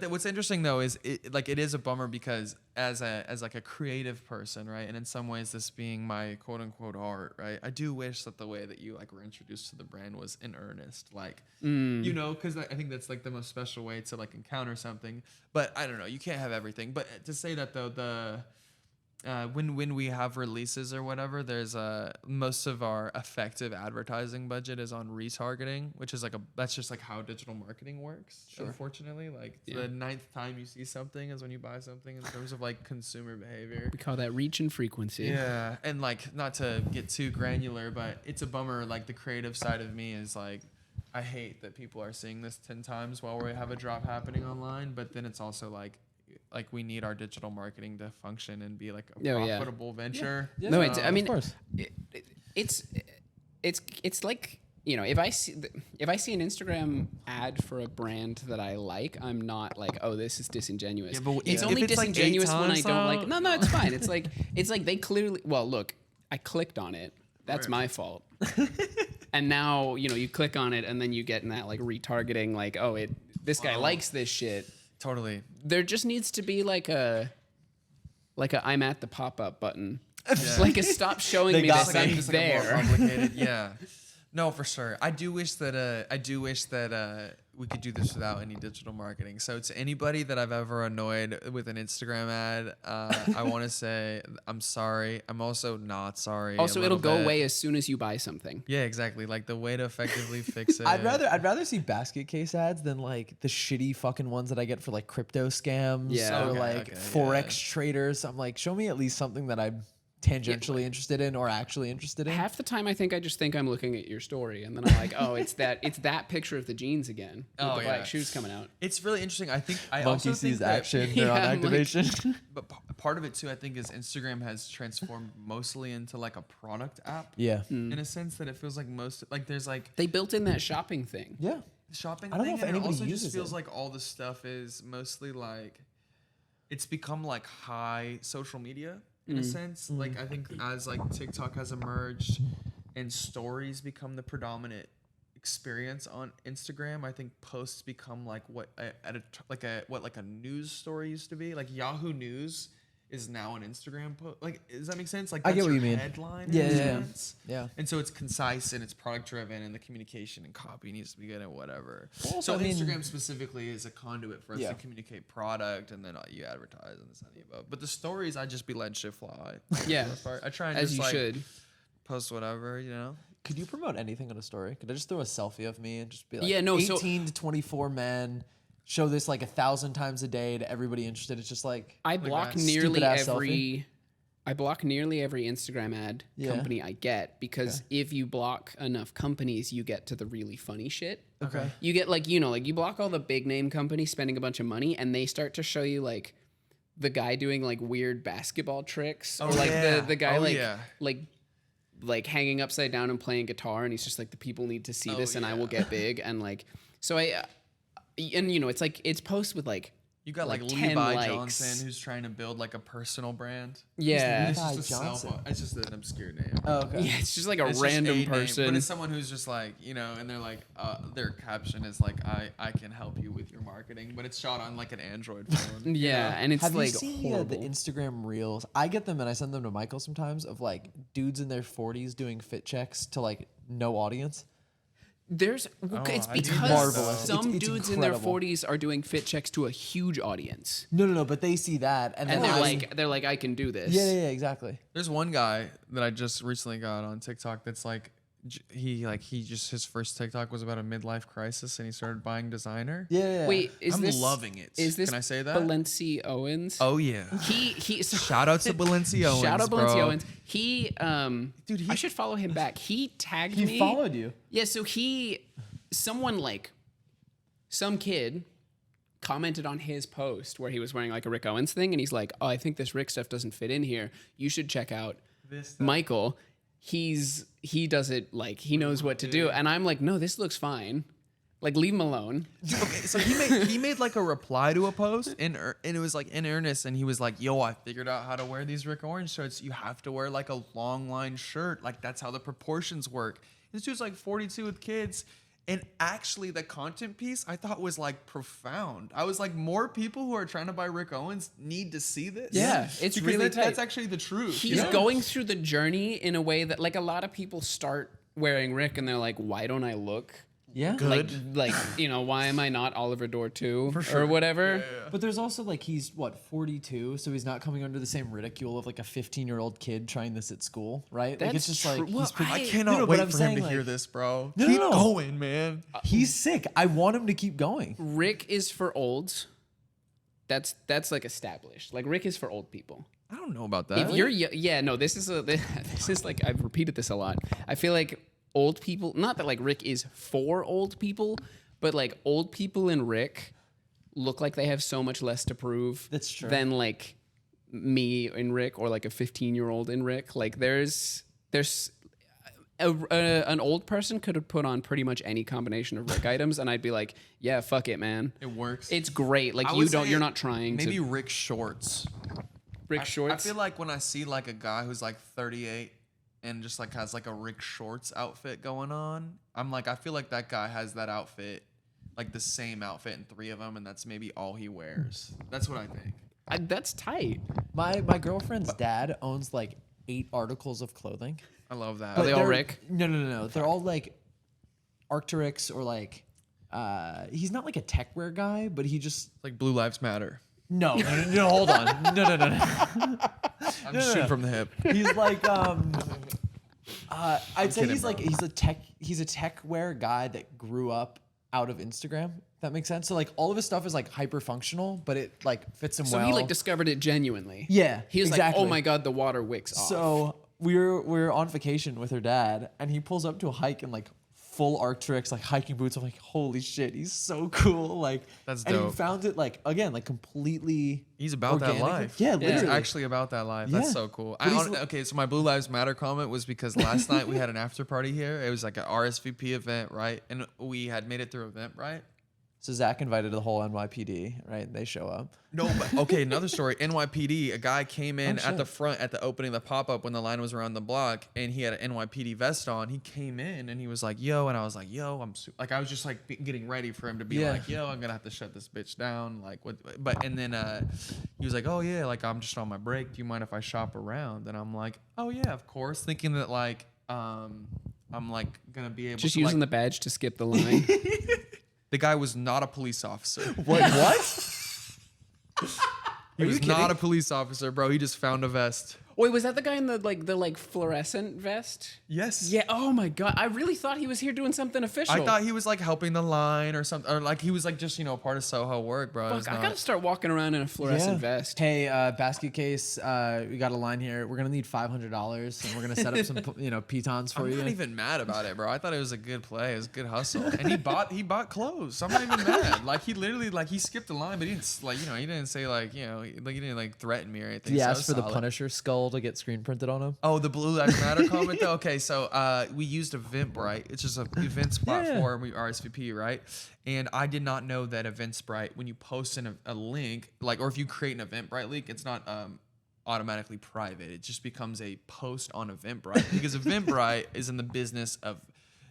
[SPEAKER 4] what's interesting though is it is a bummer because as like a creative person, right, and in some ways this being my quote unquote art, right, I do wish that the way that you like were introduced to the brand was in earnest, like you know, because I think that's like the most special way to like encounter something. But I don't know, you can't have everything. But to say that though, when we have releases or whatever, there's most of our effective advertising budget is on retargeting, which is that's just like how digital marketing works. Sure. Unfortunately, like the 9th time you see something is when you buy something in terms of like consumer behavior.
[SPEAKER 3] We call that reach and frequency.
[SPEAKER 4] Yeah, and like not to get too granular, but it's a bummer. Like the creative side of me is like, I hate that people are seeing this 10 times while we have a drop happening online, but then it's also like we need our digital marketing to function and be like a profitable venture.
[SPEAKER 2] Yeah.
[SPEAKER 3] No,
[SPEAKER 2] Of course.
[SPEAKER 3] It's like, you know, if I see an Instagram ad for a brand that I like, I'm not like, oh, this is disingenuous.
[SPEAKER 4] Yeah, but
[SPEAKER 3] it's
[SPEAKER 4] if
[SPEAKER 3] only
[SPEAKER 4] it's like
[SPEAKER 3] disingenuous
[SPEAKER 4] 8
[SPEAKER 3] when I
[SPEAKER 4] times,
[SPEAKER 3] don't like.
[SPEAKER 4] though?
[SPEAKER 3] No, it's fine. It's like they clearly. Well, look, I clicked on it. That's
[SPEAKER 4] Right.
[SPEAKER 3] my fault. And now, you know, you click on it and then you get in that like retargeting, like, oh, this guy likes this shit.
[SPEAKER 4] Totally.
[SPEAKER 3] There just needs to be like a I'm at the Popup button.
[SPEAKER 4] Yeah.
[SPEAKER 3] Like a stop showing
[SPEAKER 2] They
[SPEAKER 3] me
[SPEAKER 2] got
[SPEAKER 3] this.
[SPEAKER 2] me.
[SPEAKER 3] I'm
[SPEAKER 4] Just like a more
[SPEAKER 3] there.
[SPEAKER 4] complicated, yeah. No, for sure. I do wish that we could do this without any digital marketing. So to anybody that I've ever annoyed with an Instagram ad, I want to say I'm sorry. I'm also not sorry.
[SPEAKER 3] Also,
[SPEAKER 4] a
[SPEAKER 3] it'll
[SPEAKER 4] little
[SPEAKER 3] go
[SPEAKER 4] bit.
[SPEAKER 3] away as soon as you buy something.
[SPEAKER 4] Yeah, exactly. Like the way to effectively fix it.
[SPEAKER 2] I'd rather see Basketcase ads than like the shitty fucking ones that I get for like crypto scams
[SPEAKER 3] Yeah.
[SPEAKER 2] or
[SPEAKER 4] Okay,
[SPEAKER 2] like
[SPEAKER 4] okay,
[SPEAKER 2] forex traders. I'm like, show me at least something that I'm tangentially interested in or actually interested in.
[SPEAKER 3] Half the time, I just think I'm looking at your story, and then I'm like, oh, it's that picture of the jeans again. With the black shoes coming out.
[SPEAKER 4] It's really interesting. I think I
[SPEAKER 2] Monkey
[SPEAKER 4] also think
[SPEAKER 2] sees
[SPEAKER 4] that,
[SPEAKER 2] action,
[SPEAKER 3] Yeah,
[SPEAKER 2] they're on
[SPEAKER 3] I'm like-
[SPEAKER 2] activation.
[SPEAKER 4] but part of it too, I think, is Instagram has transformed mostly into like a product app.
[SPEAKER 2] Yeah.
[SPEAKER 4] In a sense that it feels like there's like
[SPEAKER 3] They built in that shopping thing.
[SPEAKER 2] Yeah.
[SPEAKER 4] shopping
[SPEAKER 2] I don't know
[SPEAKER 4] thing,
[SPEAKER 2] if
[SPEAKER 4] and it
[SPEAKER 2] anybody
[SPEAKER 4] also
[SPEAKER 2] uses
[SPEAKER 4] just feels
[SPEAKER 2] it.
[SPEAKER 4] like all the stuff is mostly like it's become like high social media in a sense. Like I think as like TikTok has emerged and stories become the predominant experience on Instagram, I think posts become like what a news story used to be. Like Yahoo News is now an Instagram post. Like, does that make sense? Like,
[SPEAKER 2] I
[SPEAKER 4] that's
[SPEAKER 2] get what
[SPEAKER 4] your
[SPEAKER 2] you mean.
[SPEAKER 4] headline.
[SPEAKER 2] Yeah,
[SPEAKER 4] in a
[SPEAKER 2] yeah,
[SPEAKER 4] sense.
[SPEAKER 2] yeah.
[SPEAKER 4] And so it's concise and it's product driven and the communication and copy needs to be good and whatever.
[SPEAKER 2] Also,
[SPEAKER 4] So
[SPEAKER 2] I mean-
[SPEAKER 4] Instagram specifically is a conduit for us
[SPEAKER 2] Yeah.
[SPEAKER 4] to communicate product, and then you advertise and this and the above. But the stories, I just be letting shit fly.
[SPEAKER 3] Yeah.
[SPEAKER 4] For the most part. I try and
[SPEAKER 3] As
[SPEAKER 4] just
[SPEAKER 3] you
[SPEAKER 4] like
[SPEAKER 3] should.
[SPEAKER 4] post whatever, you know.
[SPEAKER 2] Could you promote anything on a story? Could I just throw a selfie of me and just be like,
[SPEAKER 3] Yeah, no, so-
[SPEAKER 2] 18 to 24 men, show this like 1,000 times a day to everybody interested? It's just like,
[SPEAKER 3] I block
[SPEAKER 2] that.
[SPEAKER 3] nearly
[SPEAKER 2] Stupid-ass
[SPEAKER 3] every. I block nearly every Instagram ad company I get because if you block enough companies, you get to the really funny shit.
[SPEAKER 2] Okay.
[SPEAKER 3] You get like, you know, like you block all the big name companies spending a bunch of money and they start to show you like the guy doing like weird basketball tricks or like the guy like hanging upside down and playing guitar and he's just like, the people need to see this and I will get big. And like, so and you know, it's like, it's posts with like,
[SPEAKER 4] you got like Levi Johnson who's trying to build like a personal brand.
[SPEAKER 3] Yeah.
[SPEAKER 4] It's just an obscure name.
[SPEAKER 2] Oh, okay.
[SPEAKER 3] Yeah, it's just like a random person.
[SPEAKER 4] Name, but it's someone who's just like, you know, and they're like, their caption is like, I can help you with your marketing, but it's shot on like an Android phone.
[SPEAKER 3] Yeah, and it's
[SPEAKER 2] Have
[SPEAKER 3] like
[SPEAKER 2] you seen
[SPEAKER 3] horrible.
[SPEAKER 2] the Instagram reels? I get them and I send them to Michael sometimes of like dudes in their 40s doing fit checks to like no audience.
[SPEAKER 3] It's
[SPEAKER 4] I
[SPEAKER 3] because
[SPEAKER 2] marvelous.
[SPEAKER 3] some
[SPEAKER 2] It's
[SPEAKER 3] dudes in their
[SPEAKER 2] incredible.
[SPEAKER 3] 40s are doing fit checks to a huge audience.
[SPEAKER 2] No, but they see that and
[SPEAKER 3] And
[SPEAKER 2] then
[SPEAKER 3] they're like, I can do this.
[SPEAKER 2] yeah, exactly.
[SPEAKER 4] There's one guy that I just recently got on TikTok that's like, his first TikTok was about a midlife crisis and he started buying designer.
[SPEAKER 2] Yeah.
[SPEAKER 3] Wait,
[SPEAKER 4] I'm loving it.
[SPEAKER 3] Is this
[SPEAKER 4] Can I say that?
[SPEAKER 3] Balenci Owens?
[SPEAKER 4] Oh yeah.
[SPEAKER 3] He
[SPEAKER 4] Shout out to Balenci Owens.
[SPEAKER 3] Shout out
[SPEAKER 4] bro.
[SPEAKER 3] Balenci Owens. I should follow him back. He tagged me.
[SPEAKER 2] He followed you.
[SPEAKER 3] Yeah, so some kid commented on his post where he was wearing like a Rick Owens thing and he's like, oh, I think this Rick stuff doesn't fit in here. You should check out
[SPEAKER 4] This stuff.
[SPEAKER 3] Michael. He does it like he knows what to do. And I'm like, no, this looks fine. Like, leave him alone.
[SPEAKER 4] Okay, so he made like a reply to a post and it was like in earnest and he was like, yo, I figured out how to wear these Rick Owens shirts. You have to wear like a long line shirt. Like that's how the proportions work. This dude's like 42 with kids. And actually the content piece I thought was like profound. I was like, more people who are trying to buy Rick Owens need to see this.
[SPEAKER 3] Yeah, it's
[SPEAKER 4] because
[SPEAKER 3] really
[SPEAKER 4] that's
[SPEAKER 3] tight.
[SPEAKER 4] actually the truth.
[SPEAKER 3] He's going through the journey in a way that like a lot of people start wearing Rick and they're like, why don't I look
[SPEAKER 2] Yeah.
[SPEAKER 4] good?
[SPEAKER 3] like you know, why am I not Oliver Dorr too or whatever?
[SPEAKER 2] But there's also like he's 42, so he's not coming under the same ridicule of like a 15-year-old kid trying this at school, right? Like it's
[SPEAKER 3] That's
[SPEAKER 2] just like
[SPEAKER 3] true. Well,
[SPEAKER 4] I
[SPEAKER 2] No,
[SPEAKER 4] cannot
[SPEAKER 2] but
[SPEAKER 4] wait
[SPEAKER 2] I'm
[SPEAKER 4] for him
[SPEAKER 2] saying,
[SPEAKER 4] to
[SPEAKER 2] like-
[SPEAKER 4] hear this, bro.
[SPEAKER 2] No,
[SPEAKER 4] Keep
[SPEAKER 2] no.
[SPEAKER 4] going, man.
[SPEAKER 2] he's sick. I want him to keep going.
[SPEAKER 3] Rick is for olds. That's like established. Like Rick is for old people.
[SPEAKER 4] I don't know about that.
[SPEAKER 3] If you're this is like I've repeated this a lot. I feel like old people, not that like Rick is for old people, but like old people in Rick look like they have so much less to prove.
[SPEAKER 2] That's true.
[SPEAKER 3] Than like me in Rick or like a 15-year-old in Rick. Like there's an old person could have put on pretty much any combination of Rick items, and I'd be like, yeah, fuck it, man.
[SPEAKER 4] It works.
[SPEAKER 3] It's great. Like
[SPEAKER 4] I would say
[SPEAKER 3] you're not trying
[SPEAKER 4] maybe
[SPEAKER 3] to.
[SPEAKER 4] Rick shorts.
[SPEAKER 3] Rick shorts.
[SPEAKER 4] I feel like when I see like a guy who's like 38 and just like has like a Rick Shorts outfit going on, I'm like, I feel like that guy has that outfit, like the same outfit in 3 of them, and that's maybe all he wears. That's what I think.
[SPEAKER 3] That's tight.
[SPEAKER 2] My girlfriend's dad owns like 8 articles of clothing.
[SPEAKER 4] I love that.
[SPEAKER 3] Are they all
[SPEAKER 2] they're-
[SPEAKER 3] Rick?
[SPEAKER 2] No. They're all like Arc'teryx or like he's not like a tech wear guy, but he just
[SPEAKER 4] Like Blue Lives Matter.
[SPEAKER 2] no, hold on. No.
[SPEAKER 4] I'm just shooting from the hip.
[SPEAKER 2] He's like I'd say
[SPEAKER 4] kidding,
[SPEAKER 2] he's
[SPEAKER 4] bro.
[SPEAKER 2] like he's a tech wear guy that grew up out of Instagram. If that makes sense. So like all of his stuff is like hyper functional, but it like fits him
[SPEAKER 3] So
[SPEAKER 2] well.
[SPEAKER 3] he like discovered it genuinely.
[SPEAKER 2] Yeah,
[SPEAKER 3] He was
[SPEAKER 2] exactly.
[SPEAKER 3] like, oh my God, the water wicks off.
[SPEAKER 2] So we were on vacation with her dad, and he pulls up to a hike in like full Arc'teryx, like hiking boots. I'm like, holy shit, he's so cool. Like
[SPEAKER 4] That's
[SPEAKER 2] and he
[SPEAKER 4] dope.
[SPEAKER 2] found it like again, like completely.
[SPEAKER 4] He's about that
[SPEAKER 2] organically.
[SPEAKER 4] life.
[SPEAKER 2] Yeah,
[SPEAKER 3] Yeah.
[SPEAKER 2] literally.
[SPEAKER 4] He's actually about that life. That's
[SPEAKER 2] Yeah.
[SPEAKER 4] so cool.
[SPEAKER 2] But he's
[SPEAKER 4] Okay, so my Blue Lives Matter comment was because last night we had an after party here. It was like an RSVP event, right? And we had made it through Eventbrite.
[SPEAKER 2] So Zach invited the whole NYPD, right? They show up.
[SPEAKER 4] No, but okay, another story. NYPD, a guy came in
[SPEAKER 2] Oh,
[SPEAKER 4] at the
[SPEAKER 2] shit.
[SPEAKER 4] front at the opening of the pop-up when the line was around the block, and he had an NYPD vest on. He came in and he was like, yo, and I was like, yo, like, I was just like getting ready for him to be
[SPEAKER 2] Yeah.
[SPEAKER 4] like, yo, I'm gonna have to shut this bitch down. Like, what? But, and then he was like, oh, yeah, like, I'm just on my break. Do you mind if I shop around? And I'm like, oh, yeah, of course. Thinking that, like, I'm like gonna be able
[SPEAKER 3] just
[SPEAKER 4] to
[SPEAKER 3] using
[SPEAKER 4] like,
[SPEAKER 3] the badge to skip the line.
[SPEAKER 4] the guy was not a police officer.
[SPEAKER 2] What?
[SPEAKER 4] He was not a police officer, bro. He just found a vest.
[SPEAKER 3] Wait, was that the guy in the fluorescent vest?
[SPEAKER 4] Yes.
[SPEAKER 3] Yeah. Oh my god, I really thought he was here doing something official.
[SPEAKER 4] I thought he was like helping the line or something, or like he was like just part of Soho work, bro.
[SPEAKER 3] Fuck, I gotta start walking around in a fluorescent vest.
[SPEAKER 2] Hey, Basketcase, we got a line here. We're gonna need $500, and we're gonna set up some pitons for
[SPEAKER 4] I'm
[SPEAKER 2] you.
[SPEAKER 4] not even mad about it, bro. I thought it was a good play. It was a good hustle, and he bought clothes. So I'm not even mad. Like he literally he skipped the line, but he didn't he didn't say he didn't threaten me or anything.
[SPEAKER 2] He
[SPEAKER 4] so
[SPEAKER 2] asked for the
[SPEAKER 4] solid.
[SPEAKER 2] Punisher skull to get screen printed on him.
[SPEAKER 4] Oh, the Blue Lives Matter comment though. Okay, so we used Eventbrite. It's just an events platform. We RSVP, right? And I did not know that Eventbrite, when you post in a link, or if you create an Eventbrite link, it's not automatically private. It just becomes a post on Eventbrite because Eventbrite is in the business of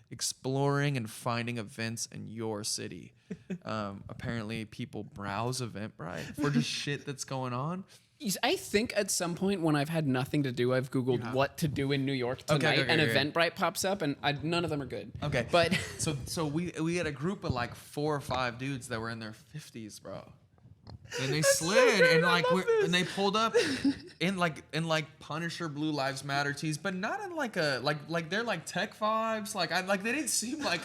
[SPEAKER 4] exploring and finding events in your city. Apparently, people browse Eventbrite for just shit that's going on.
[SPEAKER 3] I think at some point when I've had nothing to do, I've Googled what to do in New York tonight, and Eventbrite pops up, and none of them are good.
[SPEAKER 4] Okay,
[SPEAKER 3] but
[SPEAKER 4] so we had a group of 4 or 5 dudes that were in their 50s, bro. And they slid and they pulled up in Punisher Blue Lives Matter tees, but not in they're tech vibes. They didn't seem like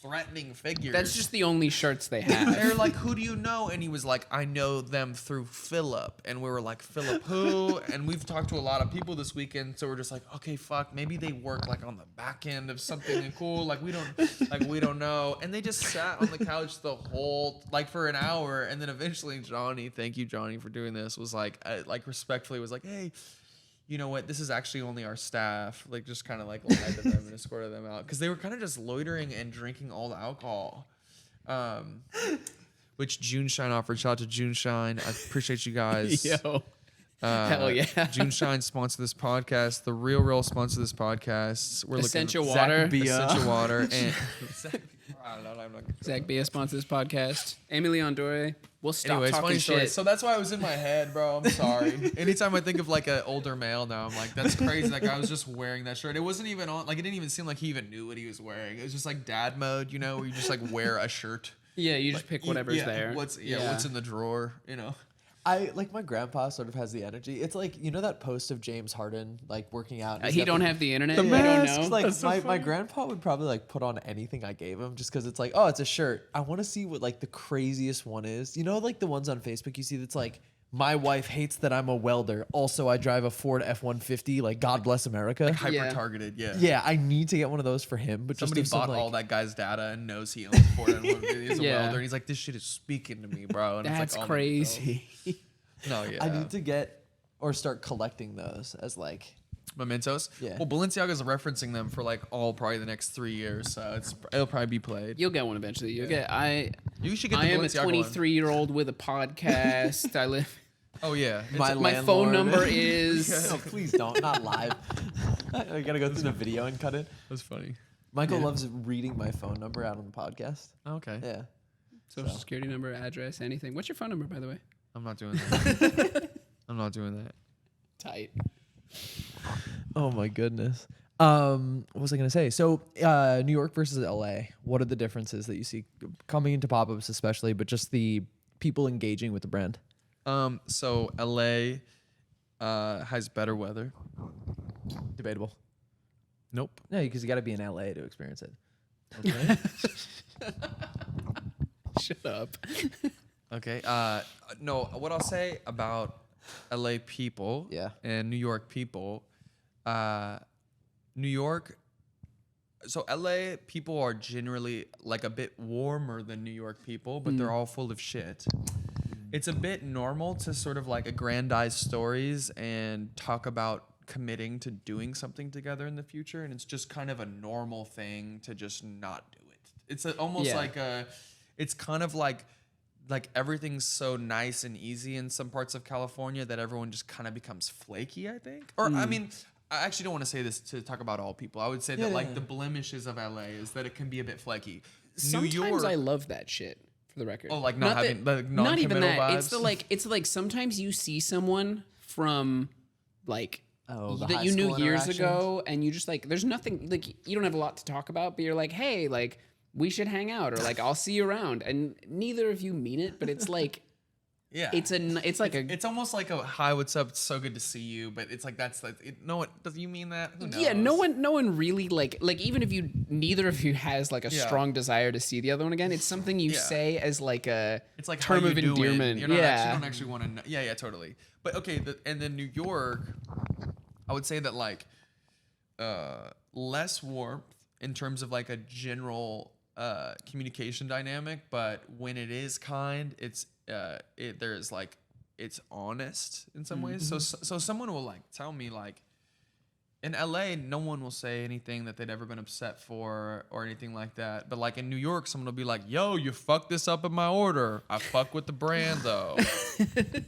[SPEAKER 4] threatening figures.
[SPEAKER 3] That's just the only shirts they have.
[SPEAKER 4] They're like, who do you know? And he was like, I know them through Philip. And we were like, Philip who? And we've talked to a lot of people this weekend, so we're just like, okay, fuck, maybe they work on the back end of something cool. We don't know. And they just sat on the couch the whole for an hour, and then eventually Johnny, thank you Johnny for doing this, was respectfully was like, hey, you know what? This is actually only our staff. Just kind of lied to them and escorted them out because they were kind of just loitering and drinking all the alcohol. Which June Shine offered. Shout out to June Shine. I appreciate you guys.
[SPEAKER 3] Yo. Hell yeah.
[SPEAKER 4] June Shine sponsor this podcast. The Real sponsor this podcast. We're
[SPEAKER 3] Essential
[SPEAKER 4] looking
[SPEAKER 3] Water.
[SPEAKER 4] Essential Water. And
[SPEAKER 3] Zach Bia sponsors this podcast. Amy Leon Dore. We'll stop
[SPEAKER 4] anyways,
[SPEAKER 3] talking
[SPEAKER 4] funny story.
[SPEAKER 3] shit.
[SPEAKER 4] So that's why it was in my head, bro. I'm sorry. Anytime I think of an older male now, I'm like, that's crazy. That guy was just wearing that shirt. It wasn't even on. It didn't even seem like he even knew what he was wearing. It was just dad mode, where you just wear a shirt.
[SPEAKER 3] Yeah, you just pick whatever's there.
[SPEAKER 4] What's in the drawer,
[SPEAKER 2] I my grandpa sort of has the energy. It's that post of James Harden working out.
[SPEAKER 3] He don't have the internet.
[SPEAKER 2] The
[SPEAKER 3] You
[SPEAKER 2] mask,
[SPEAKER 3] don't know.
[SPEAKER 2] my grandpa would probably put on anything I gave him just because it's oh, it's a shirt. I want to see what the craziest one is. The ones on Facebook you see that's my wife hates that I'm a welder. Also, I drive a Ford F-150. God bless America.
[SPEAKER 4] Hyper targeted, yeah.
[SPEAKER 2] Yeah, I need to get one of those for him. But
[SPEAKER 4] somebody
[SPEAKER 2] just
[SPEAKER 4] bought all that guy's data and knows he owns Ford F-150. He's a welder. And he's like, this shit is speaking to me, bro. And
[SPEAKER 3] That's
[SPEAKER 4] it's
[SPEAKER 3] crazy.
[SPEAKER 4] No, yeah.
[SPEAKER 2] I need to get or start collecting those as
[SPEAKER 4] mementos.
[SPEAKER 2] Yeah.
[SPEAKER 4] Well, Balenciaga's referencing them for probably the next 3 years, so it'll probably be played.
[SPEAKER 3] You'll get one eventually. You
[SPEAKER 4] should get the
[SPEAKER 3] I am a
[SPEAKER 4] Balenciaga one.
[SPEAKER 3] 23-year-old with a podcast. I live.
[SPEAKER 4] Oh yeah.
[SPEAKER 3] My phone number is.
[SPEAKER 2] No, please don't. Not live. I gotta go through the video and cut it.
[SPEAKER 4] That's funny.
[SPEAKER 2] Michael loves reading my phone number out on the podcast.
[SPEAKER 4] Okay.
[SPEAKER 2] Yeah.
[SPEAKER 3] Social security number, address, anything. What's your phone number, by the way?
[SPEAKER 4] I'm not doing that. I'm not doing that.
[SPEAKER 3] Tight.
[SPEAKER 2] Oh my goodness. What was I gonna say? So, New York versus LA. What are the differences that you see coming into pop-ups, especially, but just the people engaging with the brand?
[SPEAKER 4] So LA has better weather.
[SPEAKER 2] Debatable.
[SPEAKER 4] Nope.
[SPEAKER 2] No, because you got to be in LA to experience it.
[SPEAKER 4] Okay.
[SPEAKER 3] Shut up.
[SPEAKER 4] Okay. No, what I'll say about LA people and New York people, New York, so LA people are generally a bit warmer than New York people, but they're all full of shit. It's a bit normal to sort of aggrandize stories and talk about committing to doing something together in the future, and it's just kind of a normal thing to just not do it. It's almost it's kind of like everything's so nice and easy in some parts of California that everyone just kind of becomes flaky, I think. Or I mean, I actually don't want to say this to talk about all people. I would say that the blemishes of LA is that it can be a bit flaky.
[SPEAKER 3] Sometimes
[SPEAKER 4] New York,
[SPEAKER 3] I love that shit. For the record.
[SPEAKER 4] Oh, not having
[SPEAKER 3] not even that.
[SPEAKER 4] Vibes?
[SPEAKER 3] It's sometimes you see someone from that you knew years ago, and you just there's nothing you don't have a lot to talk about, but you're hey, we should hang out, or I'll see you around, and neither of you mean it, but it's
[SPEAKER 4] it's almost like a hi, what's up? It's so good to see you, but it's like that's like no one does you mean that? Who knows?
[SPEAKER 3] Yeah, no one really like even if neither of you has like a strong desire to see the other one again, it's something you say as like a
[SPEAKER 4] it's like
[SPEAKER 3] term of endearment.
[SPEAKER 4] You don't actually want to know. Yeah, totally. But okay, and then New York, I would say that like less warmth in terms of like a general communication dynamic, but when it is kind, there's like it's honest in some ways. So someone will like tell me like in LA, no one will say anything that they'd ever been upset for or anything like that. But like in New York, someone will be like, "Yo, you fucked this up in my order. I fuck with the brand though."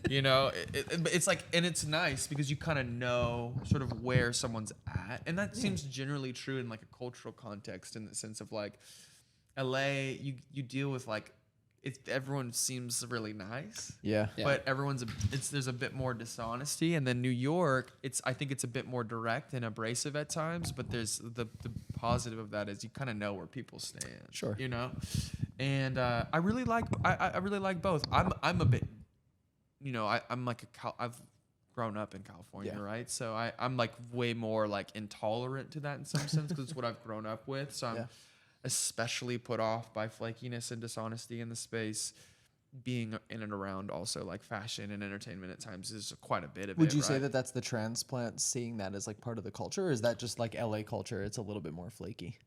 [SPEAKER 4] You know, it's like, and it's nice because you kind of know sort of where someone's at, and that seems generally true in like a cultural context in the sense of like LA, you deal with like. Everyone seems really nice. Yeah. But there's a bit more dishonesty. And then New York, I think it's a bit more direct and abrasive at times, but there's the positive of that is you kind of know where people stand. Sure. You know? And I really like both. I'm a bit, you know, I've grown up in California, right? So I'm like way more like intolerant to that in some sense because it's what I've grown up with. So I'm especially put off by flakiness and dishonesty in the space. Being in and around also like fashion and entertainment at times is quite a bit of it.
[SPEAKER 2] Would you say that that's the transplant, seeing that as like part of the culture, or is that just like LA culture? It's a little bit more flaky.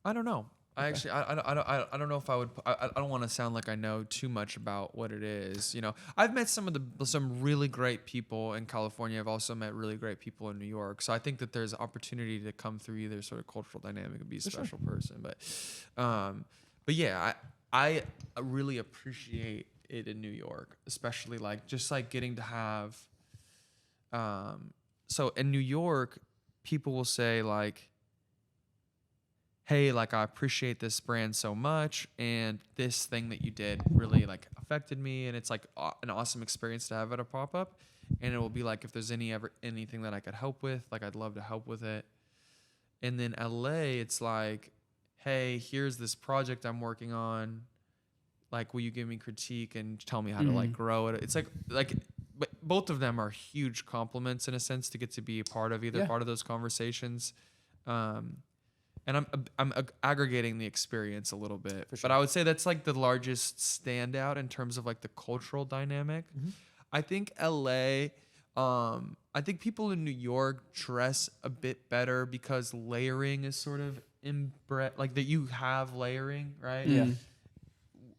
[SPEAKER 4] I don't know. I actually, I don't know if I would. I don't want to sound like I know too much about what it is. You know, I've met some really great people in California. I've also met really great people in New York. So I think that there's opportunity to come through either sort of cultural dynamic and be a special person. But yeah, I really appreciate it in New York, especially like just like getting to have. So in New York, people will say like, hey, like I appreciate this brand so much, and this thing that you did really like affected me, and it's like an awesome experience to have at a pop-up. And it will be like if there's anything that I could help with, like I'd love to help with it. And then LA, it's like, hey, here's this project I'm working on. Like, will you give me critique and tell me how to like grow it? It's like but both of them are huge compliments in a sense to get to be a part of either part of those conversations. And I'm aggregating the experience a little bit, but I would say that's like the largest standout in terms of like the cultural dynamic. I think LA, I think people in New York dress a bit better because layering is sort of inbred, like that you have layering, right? Yeah.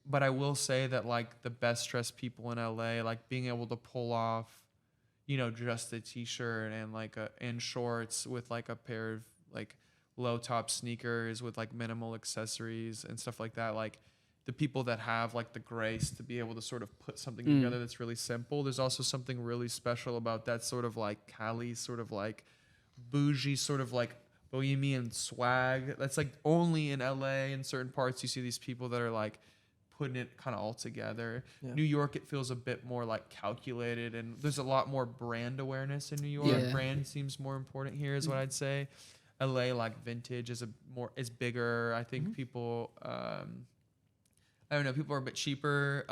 [SPEAKER 4] But I will say that like the best dressed people in LA, like being able to pull off, you know, just a t-shirt and like and shorts with like a pair of like low top sneakers with like minimal accessories and stuff like that. Like the people that have like the grace to be able to sort of put something together that's really simple. There's also something really special about that sort of like Cali sort of like bougie sort of like bohemian swag. That's like only in LA in certain parts you see these people that are like putting it kind of all together. New York, it feels a bit more like calculated, and there's a lot more brand awareness in New York. Brand seems more important here is what I'd say. LA, like vintage is bigger. I think people, I don't know, people are a bit cheaper.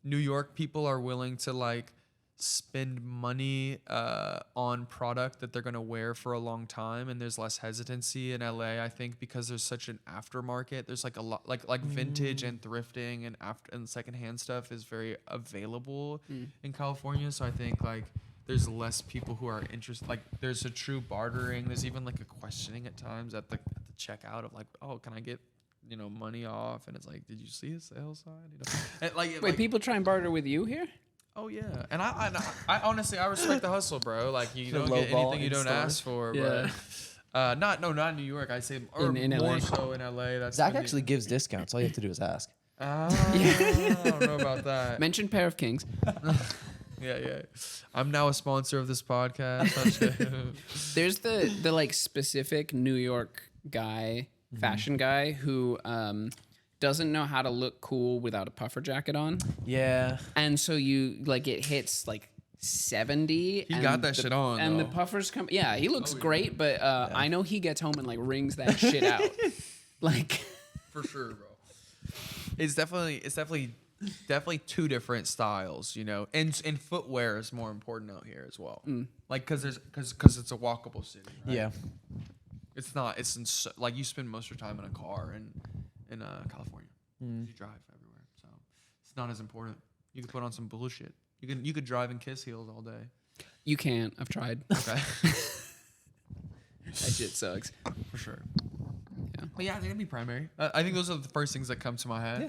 [SPEAKER 4] New York people are willing to like spend money on product that they're going to wear for a long time, and there's less hesitancy in LA, I think, because there's such an aftermarket. There's like a lot like vintage and thrifting and secondhand stuff is very available in California. So I think like there's less people who are interested. Like there's a true bartering. There's even like a questioning at times at the checkout of like, oh, can I get, you know, money off? And it's like, did you see a sale sign? You know, and
[SPEAKER 3] wait, people try and barter with you here?
[SPEAKER 4] Oh yeah, and I honestly I respect the hustle, bro. Like you don't get anything you don't ask for, but not in New York. I say in more LA. So in LA. That's
[SPEAKER 2] Zach actually gives discounts. All you have to do is ask.
[SPEAKER 4] I don't know about that.
[SPEAKER 3] Mention Pair of Kings.
[SPEAKER 4] Yeah. I'm now a sponsor of this podcast.
[SPEAKER 3] There's the like specific New York guy, fashion guy who doesn't know how to look cool without a puffer jacket on.
[SPEAKER 2] Yeah.
[SPEAKER 3] And so you like it hits like 70.
[SPEAKER 4] He got that shit on.
[SPEAKER 3] And the puffers come. Yeah, he looks great, but I know he gets home and like wrings that shit out. Like
[SPEAKER 4] for sure, bro. It's definitely definitely two different styles, you know, and footwear is more important out here as well. Like, cause it's a walkable city. Right?
[SPEAKER 2] Yeah.
[SPEAKER 4] It's not. Like you spend most of your time in a car in California. You drive everywhere, so it's not as important. You can put on some bullshit. You could drive in Kiss heels all day.
[SPEAKER 3] You can't. I've tried.
[SPEAKER 4] Okay.
[SPEAKER 3] That shit sucks.
[SPEAKER 4] For sure.
[SPEAKER 3] Yeah.
[SPEAKER 4] But yeah, I think it'd be primary. I think those are the first things that come to my head.
[SPEAKER 2] Yeah.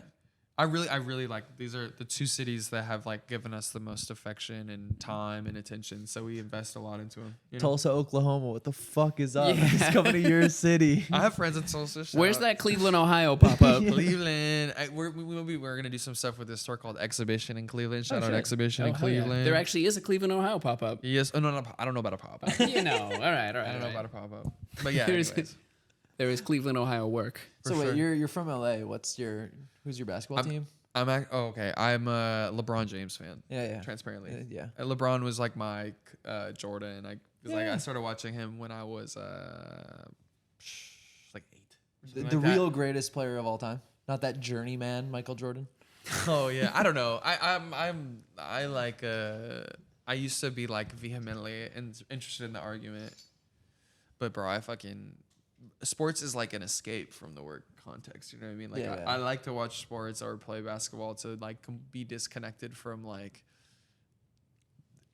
[SPEAKER 4] I really like, these are the two cities that have like given us the most affection and time and attention. So we invest a lot into them. You know?
[SPEAKER 2] Tulsa, Oklahoma. What the fuck is up?
[SPEAKER 3] Yeah.
[SPEAKER 2] It's coming to your city.
[SPEAKER 4] I have friends in Tulsa.
[SPEAKER 3] Where's that Cleveland, Ohio pop-up?
[SPEAKER 4] We're gonna do some stuff with this store called Exhibition in Cleveland. Shout out
[SPEAKER 2] shit.
[SPEAKER 4] Exhibition in
[SPEAKER 3] hell yeah.
[SPEAKER 4] Cleveland.
[SPEAKER 3] There actually is a Cleveland, Ohio pop-up.
[SPEAKER 4] Yes. Oh no, I don't know about a pop up.
[SPEAKER 3] You know. All right.
[SPEAKER 4] I don't know about a pop up. But yeah.
[SPEAKER 3] There's-
[SPEAKER 4] Anyways.
[SPEAKER 3] There is Cleveland, Ohio work.
[SPEAKER 2] So
[SPEAKER 4] For
[SPEAKER 2] wait,
[SPEAKER 4] sure.
[SPEAKER 2] you're from LA. Who's your basketball team?
[SPEAKER 4] Okay. I'm a LeBron James fan.
[SPEAKER 2] Yeah.
[SPEAKER 4] Transparently.
[SPEAKER 2] Yeah.
[SPEAKER 4] LeBron was like my Jordan. I
[SPEAKER 2] Yeah.
[SPEAKER 4] started watching him when I was like 8.
[SPEAKER 2] The real greatest player of all time. Not that journeyman Michael Jordan.
[SPEAKER 4] Oh yeah, I don't know. I used to be like vehemently interested in the argument, but bro, sports is like an escape from the work context. You know what I mean? Like
[SPEAKER 2] Yeah.
[SPEAKER 4] I like to watch sports or play basketball to like be disconnected from like.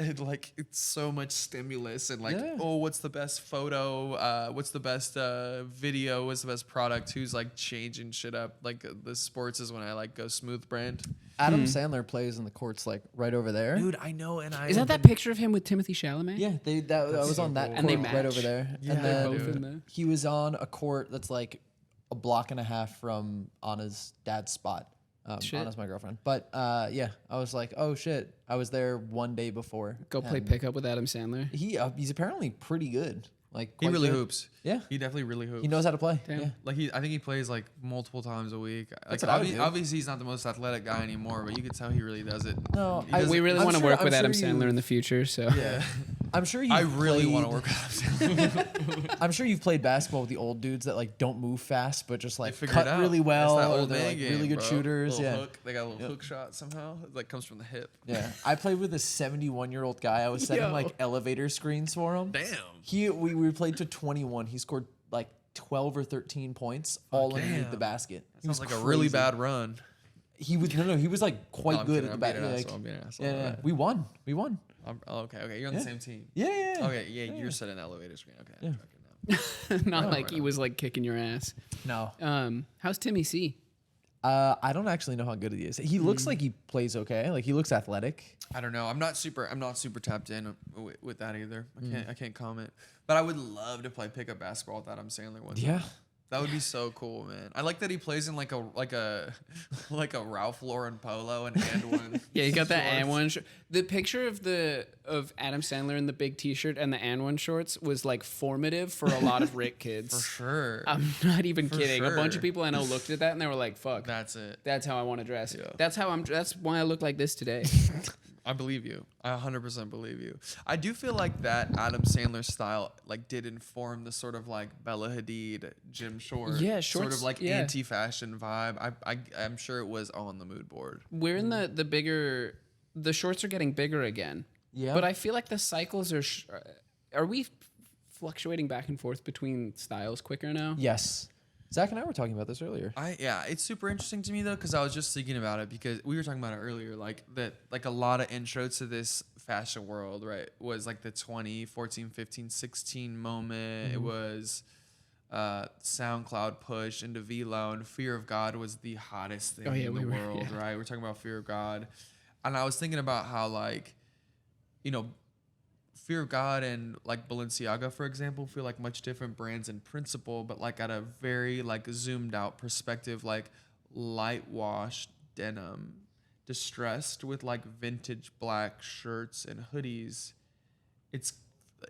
[SPEAKER 4] It's so much stimulus and like,
[SPEAKER 2] Yeah.
[SPEAKER 4] oh, what's the best photo? What's the best video? What's the best product? Who's like changing shit up? Like the sports is when I like go smooth brand.
[SPEAKER 2] Adam Sandler plays in the courts like right over there.
[SPEAKER 4] Dude, I know, and I
[SPEAKER 3] Is that picture of him with Timothy Chalamet?
[SPEAKER 2] Yeah, that was
[SPEAKER 4] so
[SPEAKER 2] on that
[SPEAKER 4] cool.
[SPEAKER 2] court
[SPEAKER 3] And they
[SPEAKER 2] right
[SPEAKER 3] match.
[SPEAKER 2] over there.
[SPEAKER 4] Yeah,
[SPEAKER 2] and
[SPEAKER 4] they're
[SPEAKER 2] then
[SPEAKER 4] both
[SPEAKER 3] in there.
[SPEAKER 2] he was on a court that's like a block and a half from Anna's dad's spot.
[SPEAKER 3] Shit.
[SPEAKER 2] Anna's my girlfriend. But yeah, I was like, oh shit. I was there one day before.
[SPEAKER 3] Go play
[SPEAKER 2] and
[SPEAKER 3] pickup with Adam Sandler.
[SPEAKER 2] He's apparently pretty good. Like
[SPEAKER 4] he
[SPEAKER 2] quite
[SPEAKER 4] really
[SPEAKER 2] good.
[SPEAKER 4] hoops.
[SPEAKER 2] Yeah.
[SPEAKER 4] He definitely really hoops.
[SPEAKER 2] He knows how to play.
[SPEAKER 3] Damn.
[SPEAKER 2] Yeah.
[SPEAKER 4] Like I think he plays like multiple times a week. Like
[SPEAKER 2] what I would do.
[SPEAKER 4] obviously he's not the most athletic guy anymore, but you could tell he really does it.
[SPEAKER 2] No,
[SPEAKER 4] He does
[SPEAKER 3] We
[SPEAKER 4] it-
[SPEAKER 3] really
[SPEAKER 2] I'm
[SPEAKER 3] want to
[SPEAKER 2] sure-
[SPEAKER 3] work
[SPEAKER 2] I'm
[SPEAKER 3] with Adam
[SPEAKER 2] sure
[SPEAKER 3] Sandler
[SPEAKER 2] you-
[SPEAKER 3] in the future. So
[SPEAKER 2] Yeah. I'm sure you
[SPEAKER 4] I really want to work with him.
[SPEAKER 2] I'm sure you've played basketball with the old dudes that like don't move fast, but just
[SPEAKER 4] They
[SPEAKER 2] like
[SPEAKER 4] figure
[SPEAKER 2] cut
[SPEAKER 4] it out.
[SPEAKER 2] really
[SPEAKER 4] It's
[SPEAKER 2] well.
[SPEAKER 4] that
[SPEAKER 2] Or
[SPEAKER 4] old
[SPEAKER 2] they're
[SPEAKER 4] man
[SPEAKER 2] like
[SPEAKER 4] game,
[SPEAKER 2] really good
[SPEAKER 4] bro.
[SPEAKER 2] shooters.
[SPEAKER 4] Little
[SPEAKER 2] Yeah.
[SPEAKER 4] hook. They got a little hook shot somehow. It like comes from the hip.
[SPEAKER 2] Yeah. I played with a 71-year-old guy. I was setting
[SPEAKER 3] Yo.
[SPEAKER 2] like elevator screens for him.
[SPEAKER 4] Damn.
[SPEAKER 2] We played to 21. He scored like 12 or 13 points all underneath the basket. He was
[SPEAKER 4] Sounds like a really
[SPEAKER 2] crazy.
[SPEAKER 4] bad run.
[SPEAKER 2] He was he was like quite
[SPEAKER 4] I'm
[SPEAKER 2] good
[SPEAKER 4] kidding.
[SPEAKER 2] at the
[SPEAKER 4] I'm being an
[SPEAKER 2] basket.
[SPEAKER 4] asshole. I'm being an asshole.
[SPEAKER 2] Yeah.
[SPEAKER 4] Right.
[SPEAKER 2] We won.
[SPEAKER 4] Okay. You're on the same team.
[SPEAKER 2] Yeah.
[SPEAKER 4] Okay, you're set in the elevator screen. Okay. I'm tracking now.
[SPEAKER 3] not like
[SPEAKER 4] right
[SPEAKER 3] he
[SPEAKER 4] on.
[SPEAKER 3] was like kicking your ass.
[SPEAKER 2] No.
[SPEAKER 3] How's Timmy C?
[SPEAKER 2] I don't actually know how good he is. He looks like he plays okay. Like he looks athletic.
[SPEAKER 4] I don't know. I'm not super tapped in with that either. I can't comment. But I would love to play pickup basketball with Adam Sandler one time.
[SPEAKER 2] Yeah.
[SPEAKER 4] That would be so cool, man. I like that he plays in like a Ralph Lauren polo and one.
[SPEAKER 3] Yeah, you got that and one. The picture of Adam Sandler in the big T-shirt and the and one shorts was like formative for a lot of Rick kids.
[SPEAKER 4] For sure.
[SPEAKER 3] I'm not even kidding. A bunch
[SPEAKER 4] sure.
[SPEAKER 3] of people I know looked at that and they were like, "Fuck,
[SPEAKER 4] That's it.
[SPEAKER 3] that's how I want to dress.
[SPEAKER 4] Yeah.
[SPEAKER 3] That's why I look like this today."
[SPEAKER 4] I believe you. I 100% believe you. I do feel like that Adam Sandler style like did inform the sort of like Bella Hadid, Jim Short,
[SPEAKER 3] Yeah,
[SPEAKER 4] sort
[SPEAKER 3] Short's-
[SPEAKER 4] of like
[SPEAKER 3] yeah.
[SPEAKER 4] anti-fashion vibe. I'm sure it was on the mood board.
[SPEAKER 3] We're in the bigger. The shorts are getting bigger again.
[SPEAKER 2] Yeah.
[SPEAKER 3] But I feel like the cycles are. Are we fluctuating back and forth between styles quicker now?
[SPEAKER 2] Yes. Zach and I were talking about this earlier.
[SPEAKER 4] It's super interesting to me though, because I was just thinking about it because we were talking about it earlier, like that, like a lot of intro to this fashion world, right, was like the 2014, 15, 16 moment. It was SoundCloud push into Velo, and Fear of God was the hottest thing in the world, right? We're talking about Fear of God, and I was thinking about how like, you know, Fear of God and like Balenciaga, for example, feel like much different brands in principle, but like at a very like zoomed out perspective, like light washed denim, distressed with like vintage black shirts and hoodies.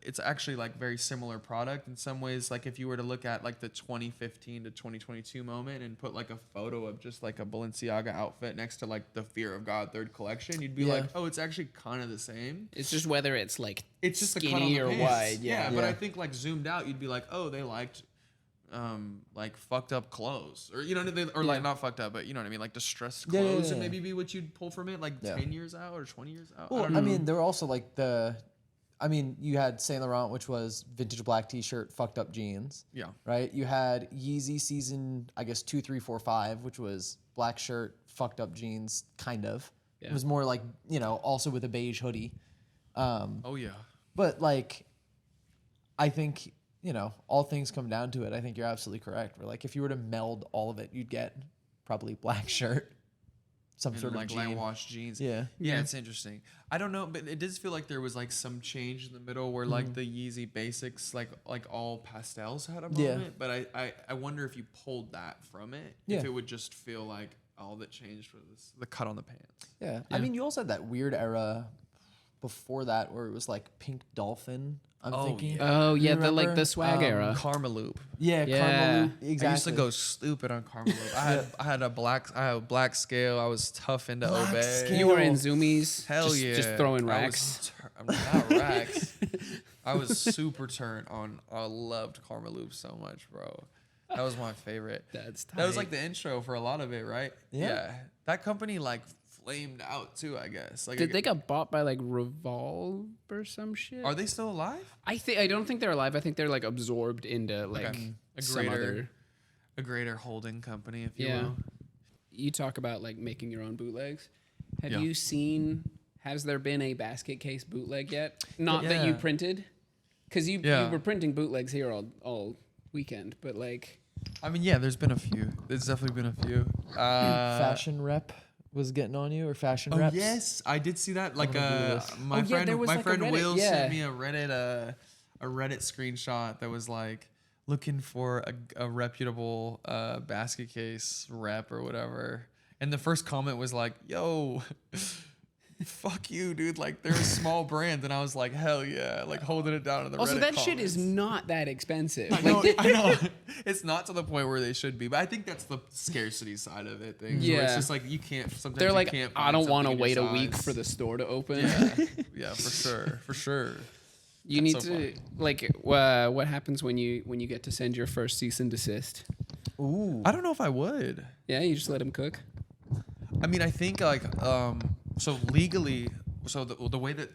[SPEAKER 4] It's actually like very similar product in some ways. Like if you were to look at like the 2015 to 2022 moment and put like a photo of just like a Balenciaga outfit next to like the Fear of God third collection, you'd be like, oh, it's actually kind of the same.
[SPEAKER 3] It's just whether it's like
[SPEAKER 4] It's just the cut on
[SPEAKER 3] skinny
[SPEAKER 4] the
[SPEAKER 3] or
[SPEAKER 4] pants.
[SPEAKER 3] wide.
[SPEAKER 4] Yeah,
[SPEAKER 3] Yeah.
[SPEAKER 4] but I think like zoomed out, you'd be like, oh, they liked like fucked up clothes, or like not fucked up, but you know what I mean, like distressed
[SPEAKER 2] Yeah,
[SPEAKER 4] clothes,
[SPEAKER 2] yeah.
[SPEAKER 4] and maybe be what you'd pull from it, like 10 years out or 20 years out.
[SPEAKER 2] Well, I mean, there were also like you had Saint Laurent, which was vintage black T-shirt, fucked up jeans.
[SPEAKER 4] Yeah.
[SPEAKER 2] Right. You had Yeezy season, I guess 2, 3, 4, 5, which was black shirt, fucked up jeans, kind of.
[SPEAKER 3] Yeah.
[SPEAKER 2] It was more like also with a beige hoodie.
[SPEAKER 4] Oh yeah.
[SPEAKER 2] But like, I think all things come down to it. I think you're absolutely correct. Where like if you were to meld all of it, you'd get probably black shirt, some
[SPEAKER 4] And
[SPEAKER 2] sort
[SPEAKER 4] like
[SPEAKER 2] of
[SPEAKER 4] light
[SPEAKER 2] jean.
[SPEAKER 4] wash jeans.
[SPEAKER 2] Yeah.
[SPEAKER 4] Yeah, it's interesting. I don't know, but it does feel like there was like some change in the middle where like the Yeezy basics, like all pastels had a moment.
[SPEAKER 2] Yeah.
[SPEAKER 4] But I wonder if you pulled that from it,
[SPEAKER 2] Yeah.
[SPEAKER 4] if it would just feel like all that changed was the cut on the pants.
[SPEAKER 2] Yeah. I mean, you also had that weird era before that where it was like pink dolphin. I'm thinking.
[SPEAKER 3] Oh yeah,
[SPEAKER 2] You
[SPEAKER 3] the like
[SPEAKER 2] remember?
[SPEAKER 3] the swag era.
[SPEAKER 4] Karma Loop.
[SPEAKER 2] Yeah,
[SPEAKER 3] Yeah.
[SPEAKER 2] Karma Loop. Exactly.
[SPEAKER 4] I used to go stupid on Karma Loop. I had a black scale. I was tough into
[SPEAKER 2] Black
[SPEAKER 4] obey.
[SPEAKER 2] scale.
[SPEAKER 3] You were in Zoomies.
[SPEAKER 4] Hell
[SPEAKER 3] just,
[SPEAKER 4] yeah.
[SPEAKER 3] Just throwing
[SPEAKER 4] I
[SPEAKER 3] racks.
[SPEAKER 4] was not racks. I was super turned on. I loved Karma Loop so much, bro. That was my favorite.
[SPEAKER 3] That's tight.
[SPEAKER 4] That was like the intro for a lot of it, right?
[SPEAKER 2] Yeah.
[SPEAKER 4] That company like flamed out too, I guess. Like,
[SPEAKER 3] Did they got bought by like Revolve or some shit?
[SPEAKER 4] Are they still alive?
[SPEAKER 3] I don't think they're alive. I think they're like absorbed into like
[SPEAKER 4] A
[SPEAKER 3] some other.
[SPEAKER 4] greater holding company, if you
[SPEAKER 3] Yeah.
[SPEAKER 4] will.
[SPEAKER 3] You talk about like making your own bootlegs. Have
[SPEAKER 4] Yeah.
[SPEAKER 3] you seen? Has there been a Basketcase bootleg yet? Not that you
[SPEAKER 4] Yeah.
[SPEAKER 3] printed, because you
[SPEAKER 4] Yeah.
[SPEAKER 3] were printing bootlegs here all weekend, but like.
[SPEAKER 4] I mean, yeah, there's been a few. There's definitely been a few.
[SPEAKER 2] Fashion rep was getting on you, or fashion
[SPEAKER 4] Oh
[SPEAKER 2] reps?
[SPEAKER 4] yes, I did see that. Like
[SPEAKER 2] this.
[SPEAKER 4] my
[SPEAKER 3] Oh, yeah, there was
[SPEAKER 4] my
[SPEAKER 3] like a
[SPEAKER 4] friend
[SPEAKER 3] Reddit,
[SPEAKER 4] Will
[SPEAKER 3] yeah.
[SPEAKER 4] sent me a Reddit screenshot that was like looking for a reputable Basketcase rep or whatever. And the first comment was like, "Yo, fuck you, dude! Like they're a small brand." And I was like, "Hell yeah!" Like holding it down in the
[SPEAKER 3] Also,
[SPEAKER 4] Reddit
[SPEAKER 3] that shit is
[SPEAKER 4] comments.
[SPEAKER 3] not that expensive.
[SPEAKER 4] I know. It's not to the point where they should be, but I think that's the scarcity side of it. Things. Where
[SPEAKER 3] Yeah.
[SPEAKER 4] it's just like you can't. Sometimes
[SPEAKER 3] They're
[SPEAKER 4] you
[SPEAKER 3] like,
[SPEAKER 4] can't
[SPEAKER 3] I
[SPEAKER 4] find
[SPEAKER 3] don't want to
[SPEAKER 4] something in your
[SPEAKER 3] wait a week
[SPEAKER 4] size."
[SPEAKER 3] for the store to open.
[SPEAKER 4] Yeah, for sure.
[SPEAKER 3] You need
[SPEAKER 4] so
[SPEAKER 3] to
[SPEAKER 4] funny.
[SPEAKER 3] like what happens when you get to send your first cease and desist?
[SPEAKER 2] Ooh.
[SPEAKER 4] I don't know if I would.
[SPEAKER 3] Yeah, you just let them cook.
[SPEAKER 4] I mean, I think like so legally, so the way that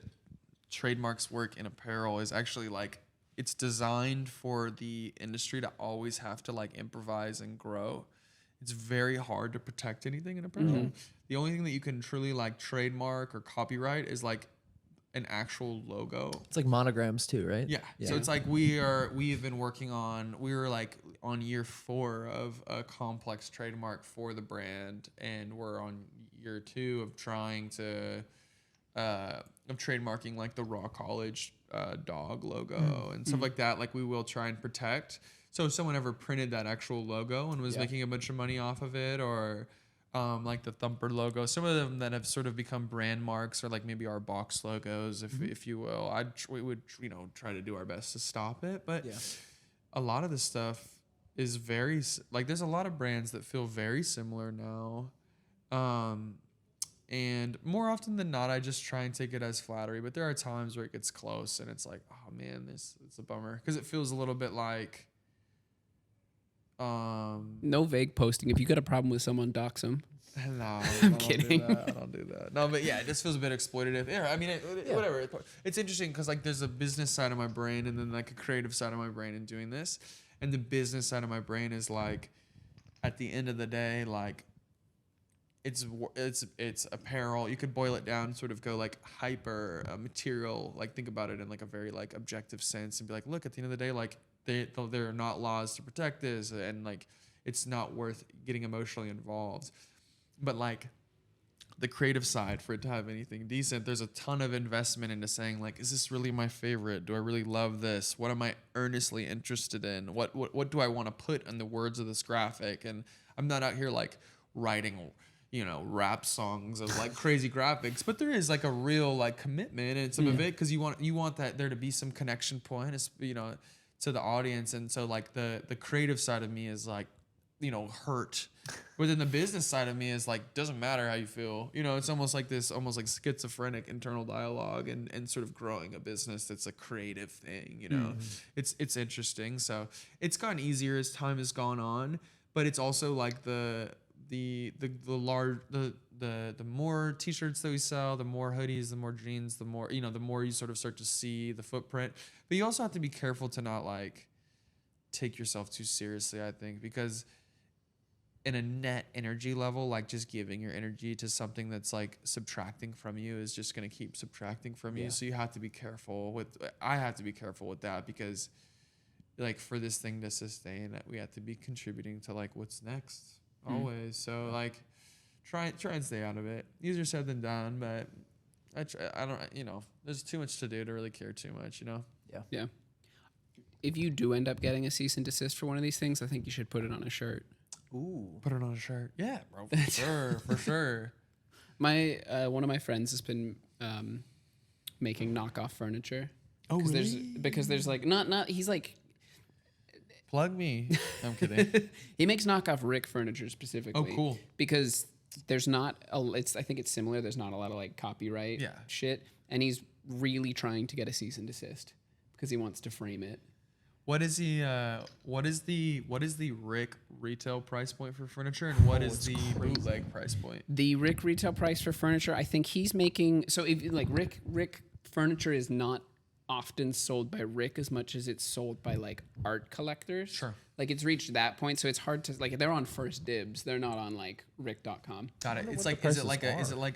[SPEAKER 4] trademarks work in apparel is actually like it's designed for the industry to always have to like improvise and grow. It's very hard to protect anything in apparel. The only thing that you can truly like trademark or copyright is like an actual logo.
[SPEAKER 2] It's like monograms too, right?
[SPEAKER 4] Yeah. So it's like we've been working on, we were like on year 4 of a complex trademark for the brand, and we're on year 2 of trying to of trademarking like the Raw College dog logo and stuff like that. Like we will try and protect. So if someone ever printed that actual logo and was making a bunch of money off of it, or like the Thumper logo, some of them that have sort of become brand marks, or like maybe our box logos, if you will, we would try to do our best to stop it. But a lot of this stuff is very like there's a lot of brands that feel very similar now, and more often than not, I just try and take it as flattery. But there are times where it gets close, and it's like, oh man, it's a bummer, because it feels a little bit like.
[SPEAKER 3] No vague posting. If you got a problem with someone, dox them.
[SPEAKER 4] No,
[SPEAKER 3] I'm
[SPEAKER 4] I
[SPEAKER 3] kidding.
[SPEAKER 4] don't do that. No, but yeah, it just feels a bit exploitative. Yeah, I mean, whatever. It's interesting because like there's a business side of my brain and then like a creative side of my brain in doing this. And the business side of my brain is like, at the end of the day, like it's apparel. You could boil it down, sort of go like hyper material. Like think about it in like a very like objective sense and be like, look, at the end of the day, like there are not laws to protect this, and like it's not worth getting emotionally involved. But like the creative side, for it to have anything decent, there's a ton of investment into saying like, is this really my favorite? Do I really love this? What am I earnestly interested in? What do I want to put in the words of this graphic? And I'm not out here like writing, rap songs of like crazy graphics, but there is like a real like commitment and some of it, because you want that there to be some connection point, to the audience. And so like the creative side of me is like, hurt. But then the business side of me is like, doesn't matter how you feel. It's almost like schizophrenic internal dialogue and sort of growing a business that's a creative thing, It's interesting. So it's gotten easier as time has gone on, but it's also like the more t-shirts that we sell, the more hoodies, the more jeans, the more you sort of start to see the footprint. But you also have to be careful to not like take yourself too seriously, I think, because in a net energy level, like just giving your energy to something that's like subtracting from you is just going to keep subtracting from you. So you have to be careful I have to be careful with that, because like for this thing to sustain, we have to be contributing to like what's next always. So like try and stay out of it. Easier said than done, but I don't, there's too much to do to really care too much,
[SPEAKER 3] Yeah. If you do end up getting a cease and desist for one of these things, I think you should put it on a shirt.
[SPEAKER 2] Ooh.
[SPEAKER 4] Put it on a shirt. Yeah, bro. For sure.
[SPEAKER 3] My one of my friends has been making knockoff furniture.
[SPEAKER 4] Oh, really?
[SPEAKER 3] Because there's like not he's like,
[SPEAKER 4] plug me. I'm kidding.
[SPEAKER 3] he makes knockoff Rick furniture specifically.
[SPEAKER 4] Oh, cool.
[SPEAKER 3] Because there's not I think it's similar. There's not a lot of like copyright shit, and he's really trying to get a cease and desist because he wants to frame it.
[SPEAKER 4] What is the Rick retail price point for furniture, and what is the bootleg price point?
[SPEAKER 3] The Rick retail price for furniture, I think he's making, so if like Rick furniture is not often sold by Rick as much as it's sold by like art collectors.
[SPEAKER 4] Sure.
[SPEAKER 3] Like it's reached that point, so it's hard to like, they're on First Dibs. They're not on like Rick.com.
[SPEAKER 4] Got it. It's like, is it like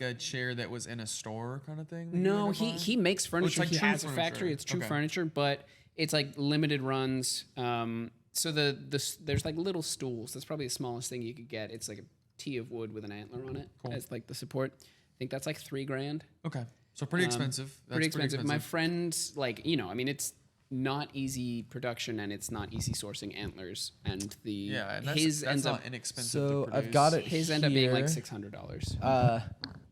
[SPEAKER 4] a chair that was in a store kind of thing?
[SPEAKER 3] No, he makes furniture.
[SPEAKER 4] Like
[SPEAKER 3] he has
[SPEAKER 4] furniture.
[SPEAKER 3] a factory. It's true furniture, but it's like limited runs. So there's like little stools. That's probably the smallest thing you could get. It's like a T of wood with an antler on it as like the support. I think that's like $3,000.
[SPEAKER 4] Okay, so pretty expensive. That's
[SPEAKER 3] pretty expensive. My friends, like, I mean, it's not easy production and it's not easy sourcing antlers, and
[SPEAKER 4] that's not inexpensive.
[SPEAKER 2] So
[SPEAKER 4] to produce.
[SPEAKER 2] I've got it.
[SPEAKER 3] His end up being like $600.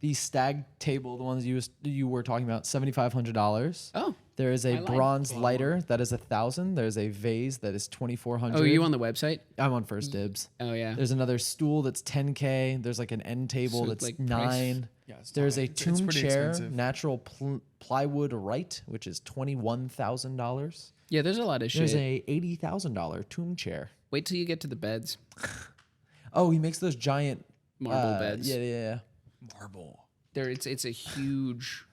[SPEAKER 2] The stag table, the ones you were talking about, $7,500.
[SPEAKER 3] Oh.
[SPEAKER 2] There is a bronze lighter that is $1,000. There's a vase that is $2,400.
[SPEAKER 3] Oh, are you on the website?
[SPEAKER 2] I'm on First Dibs.
[SPEAKER 3] Oh yeah.
[SPEAKER 2] There's another stool that's $10K. There's like an end table
[SPEAKER 3] So,
[SPEAKER 2] that's
[SPEAKER 3] like,
[SPEAKER 2] $9K.
[SPEAKER 4] Yeah, it's
[SPEAKER 2] There's
[SPEAKER 4] fine.
[SPEAKER 2] a
[SPEAKER 4] It's
[SPEAKER 2] tomb
[SPEAKER 4] pretty
[SPEAKER 2] chair,
[SPEAKER 4] expensive.
[SPEAKER 2] natural plywood right, which is $21,000.
[SPEAKER 3] Yeah, there's a lot of shit.
[SPEAKER 2] There's a $80,000 tomb chair.
[SPEAKER 3] Wait till you get to the beds.
[SPEAKER 2] Oh, he makes those giant
[SPEAKER 3] Marble beds.
[SPEAKER 2] Yeah.
[SPEAKER 4] Marble.
[SPEAKER 3] It's a huge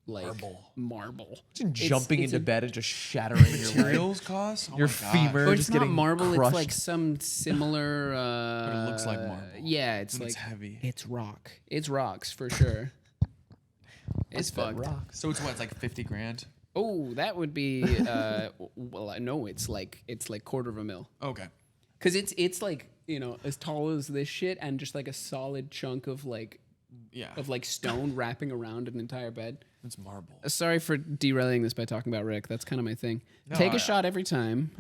[SPEAKER 3] like marble.
[SPEAKER 2] Imagine jumping into bed and just shattering your leg.
[SPEAKER 4] Materials cost? Oh
[SPEAKER 2] Your
[SPEAKER 4] my gosh.
[SPEAKER 2] femur
[SPEAKER 3] Or
[SPEAKER 2] just
[SPEAKER 3] it's not
[SPEAKER 2] getting
[SPEAKER 3] marble,
[SPEAKER 2] crushed.
[SPEAKER 3] it's like some similar
[SPEAKER 4] But it looks like marble.
[SPEAKER 3] Yeah, it's
[SPEAKER 4] And
[SPEAKER 3] like
[SPEAKER 4] it's heavy.
[SPEAKER 3] It's rock. It's rocks for sure. It's fucked.
[SPEAKER 2] rocks.
[SPEAKER 4] So it's what? It's like $50,000.
[SPEAKER 3] Oh, that would be well, no, it's like $250,000.
[SPEAKER 4] Okay.
[SPEAKER 3] Cuz it's like, as tall as this shit and just like a solid chunk of like stone wrapping around an entire bed.
[SPEAKER 4] It's marble.
[SPEAKER 3] Sorry for derailing this by talking about Rick. That's kind of my thing.
[SPEAKER 4] No,
[SPEAKER 3] Take a shot every time.